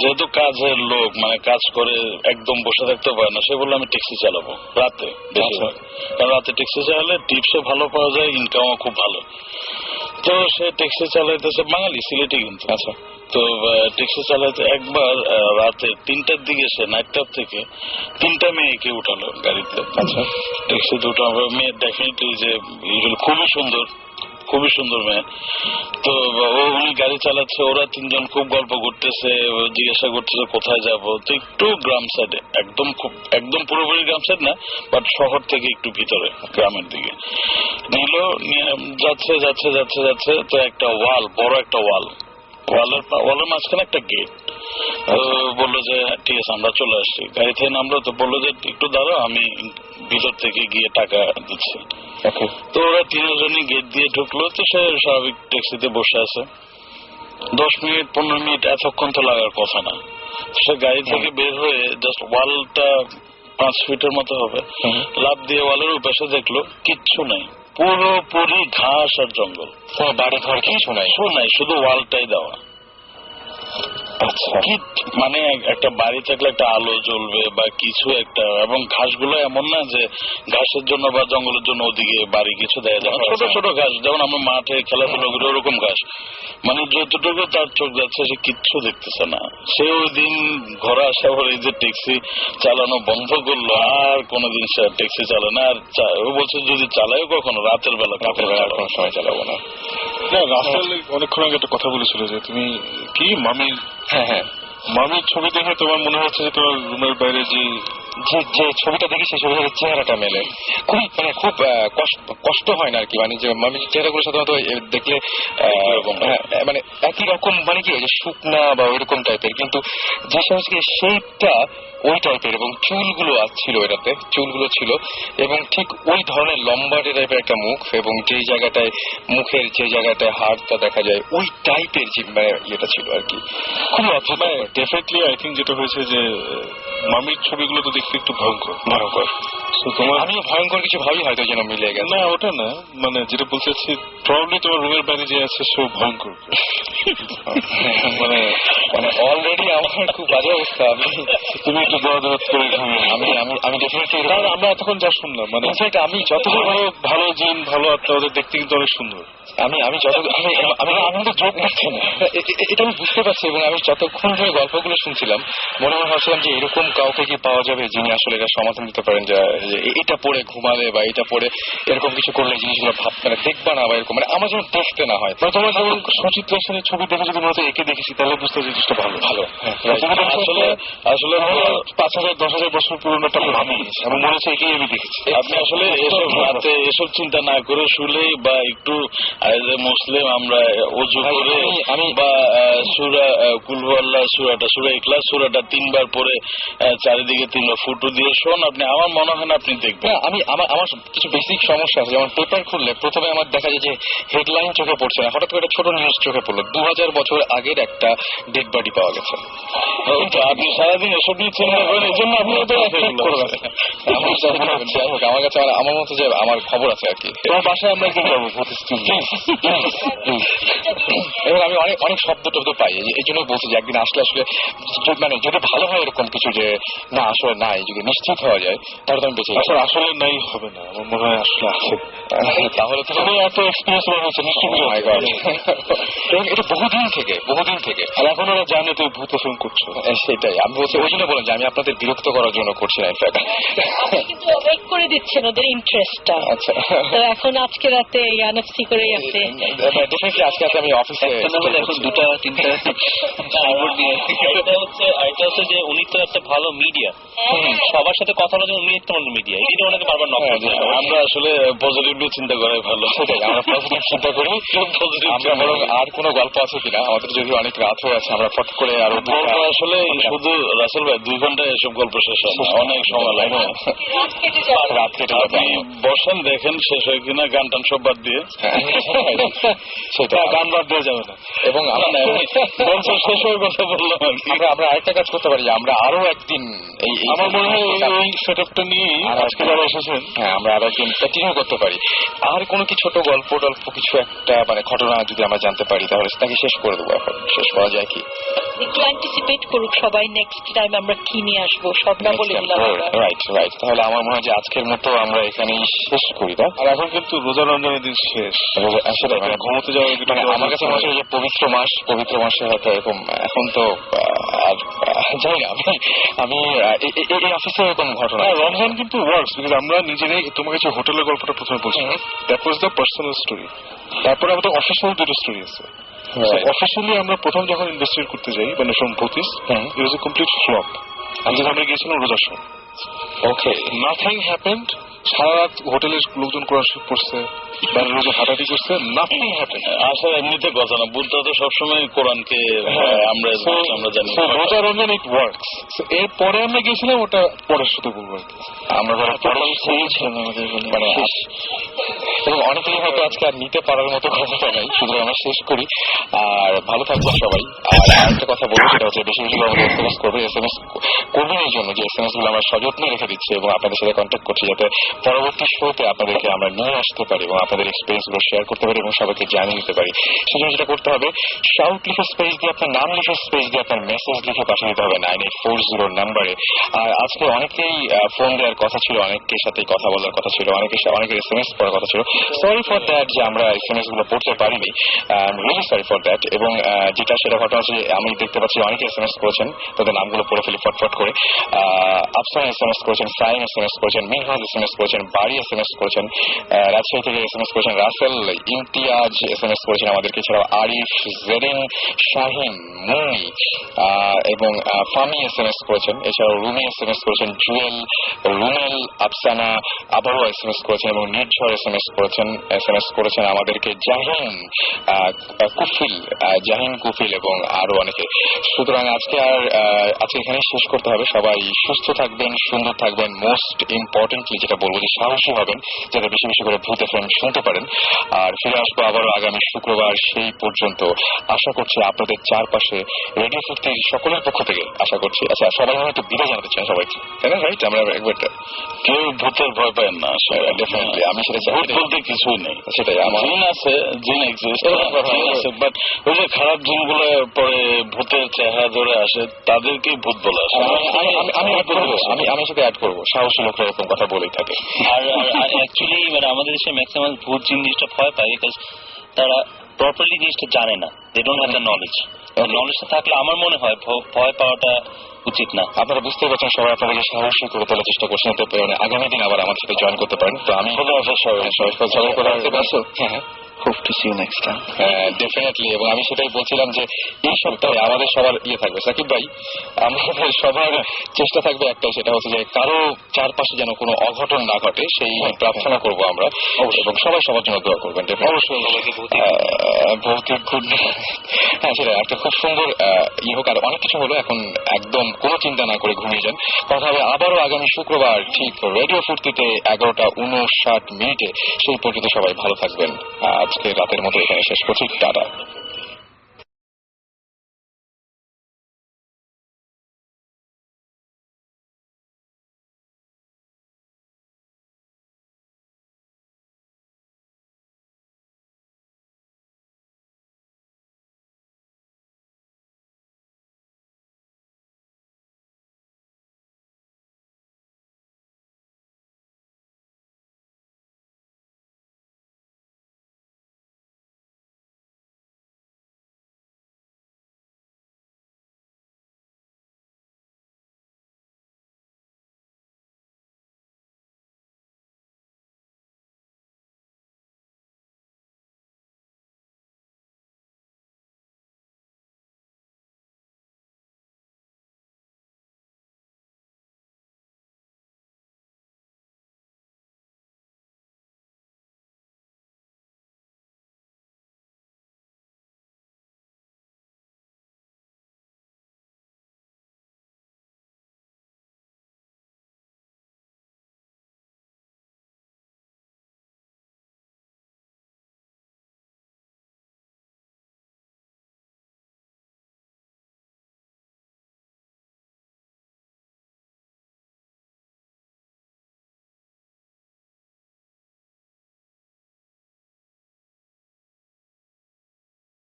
যেহেতু কাজের লোক, মানে কাজ করে একদম বসে থাকতে পারে না, সে বললো আমি ট্যাক্সি চালাবো রাতে, কারণ রাতে ট্যাক্সি চালালে টিপসও ভালো পাওয়া যায়, ইনকামও খুব ভালো। তো সে ট্যাক্সি চালাইতেছে, বাঙালি সিলেটি কিন্তু। আচ্ছা, তো ট্যাক্সি চালাইতে একবার রাতে 3টার দিকে সে নাইট ক্লাব থেকে 3টা মেয়েকে উঠালো গাড়িতে। আচ্ছা, ট্যাক্সিতে উঠানো মেয়ে ডেফিনেটলি যে খুবই সুন্দর মেয়ে। তো উনি গাড়ি চালাচ্ছে, ওরা 3জন খুব গল্প করতেছে, জিজ্ঞাসা করতেছে কোথায় যাব। তো একটু গ্রাম সাইডে, একদম পুরোপুরি গ্রাম সাইড না, বাট শহর থেকে একটু ভিতরে গ্রামের দিকে নিল। যাচ্ছে যাচ্ছে যাচ্ছে যাচ্ছে তো একটা ওয়াল, বড় একটা ওয়ালের মাঝখানে একটা গেট। বললো যে ঠিক আছে আমরা চলে আসছি, গাড়ি থেকে নামলো। তো বললো যে একটু দাঁড়াও, আমি ভিতর থেকে গিয়ে টাকা দিচ্ছি। তো ওরা 3জনই গেট দিয়ে ঢুকলো। তো সে স্বাভাবিক ট্যাক্সিতে বসে আছে। 10 মিনিট 15 মিনিট এতক্ষণ তো লাগার কথা না। সে গাড়ি থেকে বের হয়ে জাস্ট ওয়ালটা 5 ফিটের মতো হবে, লাফ দিয়ে ওয়ালের উপরে দেখলো কিচ্ছু নাই, পুরোপুরি ঘাস আর জঙ্গল, বাড়ি ঘর কিছু নাই, শুধু ওয়ালটাই দেওয়া। আচ্ছা, মানে একটা বাড়ি থাকলে একটা আলো জ্বলবে বা কিছু একটা, এবং ঘাসগুলো এমন না যে ঘাসের জন্য বা জঙ্গলের জন্য ওদিকে বাড়ি কিছু দেয়া যায়, ছোট ছোট ঘাস, যেমন আমরা মাঠে খেলাধুলা করি ওরকম ঘাস। মানে যতটুকু তার চোখ যাচ্ছে সে কিচ্ছু দেখতেছে না। সে ওই দিন ঘরে আসা পরে যে ট্যাক্সি চালানো বন্ধ করলো, আর কোনোদিন সে ট্যাক্সি চালায় না। আর ও বলছে যদি চালায় কখনো রাতের বেলা, কোনো সময় চালাবো না। রাসেল অনেকক্ষণ আগে একটা কথা বলেছিল যে তুমি কি মামির, হ্যাঁ মামির ছবি দেখে তোমার মনে হচ্ছে যে তোমার রুমের বাইরে যে ছবিটা দেখি সেই ছবি থেকে চেহারাটা মেলে, খুব কষ্ট হয় না আর কি। মানে যে মামির চেহারাগুলো সাধারণত দেখলে মানে একই রকম, মানে কি শুকনা বা ওইরকম টাইপের, কিন্তু যে সমস্ত শেপটা ওই টাইপের, এবং চুলগুলো ছিল এটাতে, চুলগুলো ছিল, এবং ঠিক ওই ধরনের লম্বাটে টাইপের একটা মুখ, এবং যেই জায়গাটায় মুখের যে জায়গাটায় হাড়টা দেখা যায় ওই টাইপের যে ইয়েটা ছিল আর কি, খুব অদ্ভুত। ডেফিনেটলি আই থিঙ্ক যেটা হয়েছে যে মামির ছবিগুলো তো দেখতে একটু ভয়ঙ্কর। আমিও ভয়ঙ্কর কিছু ভাবি হয়তো যেন মিলে গেছে। না ওটা না, মানে যেটা বলতে চাচ্ছি প্রবাবলি তোমার রুমের বাইরে যে আছে সে ভয়ঙ্কর। মানে মানে অলরেডি আমার খুব বাজে অবস্থা। তুমি একটু দরদ করে আমি ডেফিনেটলি, আমরা এতক্ষণ যা শুনলাম মানে আমি যতদূর ভালো জিন ভালো আত্মা ওদের দেখতে কিন্তু অনেক সুন্দর। আমি তো যোগ করছি না, এটা আমি বুঝতে পারছি। এবং আমি যতক্ষণ ধরে গল্পগুলো শুনছিলাম মনে ভাবছিলাম যে এরকম কাউকে কি পাওয়া যাবে যিনি আসলে এটা সমাধান দিতে পারেন, যে এটা পড়ে ঘুমালে বা এটা পড়ে এরকম কিছু করলে জিনিসগুলো মানে দেখবা না বা এরকম, মানে আমার যেন দেখতে না হয়। তোমার যেমন সুচিত্রা সেনের ছবি দেখে যদি মনে হতো একে দেখেছি তাহলে বুঝতে জিনিসটা ভালো ভালো। আসলে 5,000-10,000 বছর পুরনো একটা আমি এবং মনে হচ্ছে একেই আমি দেখেছি। আপনি আসলে এসব রাতে এসব চিন্তা না করে শুলে বা একটু মুসলিম আমরা অজু করে বা সূরা কুল হুয়াল্লাহ সূরা ইখলাস সূরাটা 3 বার পরে চারিদিকে 3 বার ফুটো দিয়ে শোন, আপনি আমার মনে হয় না আপনি দেখবেন। আমার কিছু বেসিক সমস্যা আছে, যেমন পেপার খুললে প্রথমে আমার দেখা যায় যে হেডলাইন চোখে পড়ছে না, হঠাৎ করে একটা ছোট নিউজ চোখে পড়লো 2000 বছর আগের একটা ডেড বডি পাওয়া গেছে। আপনি সারাদিন এসব নিয়ে চিন্তা করেন, এই জন্য আপনি আমার কাছে আমার মতো যে আমার খবর আছে আর কি। তোমার বাসায় আমরা কি যাবো এবং আমি অনেক শব্দ টব্দ পাই, এই জন্য বলছি যে একদিন আসলে মানে যদি ভালো হয় এরকম কিছু যে না আসলে নাই, যদি নিশ্চিত হওয়া যায় তাহলে তো আমি বেঁচে যাবো। আসলে নাই হবে না, আমার মনে হয় আসলে আছে। তাহলে তো এত এক্সপিরিয়েন্স হয়েছে নিশ্চয়ই। এবং এটা বহুদিন থেকে আর এখন ওরা জানে তুমি ভূত ফিল্ম করছো। সেটাই আমি বলছি, ওই জন্য বলেন যে আমি আপনাদের বিরক্ত করার জন্য করছি না। ইনফ্যাক্ট কিন্তু ওয়েট করে দিচ্ছেন ওদের ইন্টারেস্টটা। আচ্ছা, তো এখন আজকে রাতে এনএফসি করে আপনি ডেফিনেটলি আজকে রাতে আমি অফিসে এখন 2-3টা আরেকটা হচ্ছে যে উনি তো একটা ভালো মিডিয়া, সবার সাথে কথা বলার জন্য উনি একটা মিডিয়া, এটা ওনাকে বারবার নক করতে হয়। আমরা আসলে পজিটিভলি চিন্তা করাই ভালো। সেটাই আমরা পজিটিভ চিন্তা করি। আমরা বরং আর কোনো গল্প আছে কিনা, আমাদের যদি অনেক রাত হয়ে আছে আমরা ফট করে আরো আসলে শুধু রাসেল ভাই 2 ঘন্টায় এসব গল্প শেষ হয় না, অনেক সময় লাগে। রাত কেটে আপনি বসেন দেখেন শেষ হয় কিনা, গান টান সব বাদ দিয়ে। সেটা গান বাদ দেওয়া যাবে না। এবং শেষ হয়ে কথা বললাম আর কি। আমরা আরেকটা কাজ করতে পারি, আমরা আরো একদিন আমার মনে হয় এই সেটআপটা নিয়ে আজকে যারা এসেছেন আমরা আরো একদিন কন্টিনিউ করতে পারি। আর কোনো কি ছোট গল্প কিছু একটা মানে ঘটনা যদি আমরা জানতে পারি তাহলে সেটাকে শেষ করে দেবো। এখন শেষ করা যায় কি একটু অ্যান্টিসিপেট করুক সবাই নেক্সট টাইম আমরা কি নিয়ে আসবো, সব না বলে দিলাম। রাইট। তাহলে আমার মনে হয় যে আজকের মতো আমরা এখানেই শেষ করি। আর এখন কিন্তু রোজা রমজানের দিন শেষ, আসলে মানে ঘুমোতে যাওয়া আমার কাছে মনে হয় যে পবিত্র মাসে হয়তো এরকম এখন তো আর জানি না। আমি এই অফিসে এরকম ঘটনা রমজান কিন্তু ওয়ার্কস বিকজ আমরা নিজেরাই তোমার কাছে হোটেলের গল্পটা প্রথমে বলছি, that was the personal story. তারপরে আমাদের অফিসিয়াল 2টা স্টোরি আছে। অফিসিয়ালি আমরা প্রথম যখন ইনভেস্টিগেট করতে যাই মানে সম্পত্তি, ইট ওয়াজ এ কমপ্লিট ফ্লপ। আমরা গিয়েছিলাম রোজার সময়। ওকে, নাথিং হ্যাপেন্ড। সারা রাত হোটেলের লোকজন কোরআন শরীফ পড়ছে, বাইরের লোকজন হাঁটাহাঁটি করছে, নাথিং হ্যাপেন্ড। আসলে এমনিতে কথা না, বুদ্ধ তো সবসময় কোরআনকে আমরা জানি। রোজা রমজান ইট ওয়ার্কস। এরপরে আমরা গেছিলাম, ওটা পরের সাথে বলবো আর কি। আমরা মানে এবং অনেকেই হয়তো আজকে আর নিতে পারার মতো ক্ষমতা নাই, শুধু আমরা শেষ করি। আর ভালো থাকবেন সবাই। আর একটা কথা বলবো সেটা হচ্ছে বেশি বেশি আমাদের SMS করবে। SMS করবেন এই জন্য যে SMS গুলো আমরা সযত্নে রেখে দিচ্ছি এবং আপনাদের সাথে কন্ট্যাক্ট করছি, যাতে পরবর্তী শোতে আপনাদেরকে আমরা নিয়ে আসতে পারি এবং আপনাদের এক্সপিরিয়েন্স গুলো শেয়ার করতে পারি এবং সবাইকে জানিয়ে দিতে পারি। সেজন্য যেটা করতে হবে, শাউট লিখে স্পেস দিয়ে আপনার নাম লিখে স্পেস দিয়ে আপনার মেসেজ লিখে পাঠিয়ে দিতে হবে 9840 নাম্বারে। আর আজকে অনেকেই ফোন দেওয়ার কথা ছিল, অনেকের সাথে কথা বলার কথা ছিল, অনেকের SMS পড়ার কথা ছিল। সরি ফর দ্যাট যে আমরা SMS গুলো পড়তে পারিনি, রিয়েলি সরি ফর দ্যাট। এবং যেটা সেটা ঘটনা হচ্ছে আমি দেখতে পাচ্ছি অনেকে SMS করেছেন, তাদের নামগুলো পড়ে ফেলি ফটফট করে। আফসান SMS করেছেন, সাইম SMS করেছেন, মিনহাজ SMS করেছেন, বাড়ি SMS করেছেন, রাজশাহী থেকে SMS করেছেন রাসেল, ইমতিয়াজ SMS করেছেন আমাদেরকে, এছাড়াও আরিফ, জেরিন, শাহিন, মুনি এবং ফামি SMS করেছেন, এছাড়াও রুমি SMS করেছেন, জুয়েল, রুমেল, আফসানা আবারও SMS করেছেন এবং নির্ঝর SMS করেছেন আমাদেরকে জাহিন কুফিল এবং আরো অনেকে। সুতরাং আজকে এখানেই শেষ করতে হবে। সবাই সুস্থ থাকবেন, সুন্দর থাকবেন, মোস্ট ইম্পর্টেন্টলি যেটা বলবো যে সাহসী হবেন, যাতে বেশি বেশি করে ভূত FM শুনতে পারেন। আর ফিরে আসবো আবারও আগামী শুক্রবার। সেই পর্যন্ত আশা করছি আপনাদের চারপাশে বাংলাদেশে রেডিও ফুর্তির সকলের পক্ষ থেকে আশা করছি। আচ্ছা, সবাই একটু বিদায় জানাতে চান সবাইকে, তাই না? রাইট, আমরা একবার কেউ ভূতের ভয় পায় না, ডেফিনেটলি আমি সেটা ভূত বলতে কিছুই নেই। সেটাই আমার জিন আছে, জিন এক্সিস্ট আছে, বাট ওই যে খারাপ জিনগুলো পরে ভূতের চেহারা ধরে আসে তাদেরকেই ভূত বলে আসে। আমি সেটা অ্যাড করবো, সাহসী লোকরা এরকম কথা বলেই থাকে। আর অ্যাকচুয়ালি মানে আমাদের দেশে ম্যাক্সিমাম ভূত জিনিসটা ভয় পায় বিকজ তারা প্রপারলি জিনিসটা জানে না, they don't have the knowledge. নলেজটা থাকলে আমার মনে হয় ভয় পাওয়াটা উচিত না। আপনারা বুঝতে পারছেন, সবাই আপনাদেরকে সাহসী করে তোলার চেষ্টা করছেন, আগামী দিন আবার আমার সাথে জয়েন করতে পারেন। তো আমি সবাই করে হ্যাঁ Hope to see you next time. Definitely. এবং আমি সেটাই বলছিলাম যে এই সপ্তাহে আমাদের সবার থাকবে সাকিব ভাই, আমাদের সবার চেষ্টা থাকবে একটাই, সেটা হচ্ছে যে কারো চারপাশে যেন কোনো অঘটন না ঘটে সেই প্রার্থনা করবো আমরা, এবং সবাই সবার জন্য দোয়া করবেন। অবশ্যই ভৌতিক হ্যাঁ, সেটা একটা খুব সুন্দর হোক। আর অনেক কিছু হলো, এখন একদম কোনো চিন্তা না করে ঘুমিয়ে যান। কথা হবে আবারও আগামী শুক্রবার ঠিক রেডিও ফুর্তিতে 11:59 সেই পর্যন্ত সবাই ভালো থাকবেন। আজকে রাতের মতো এখানে শেষ করছি, টাটা।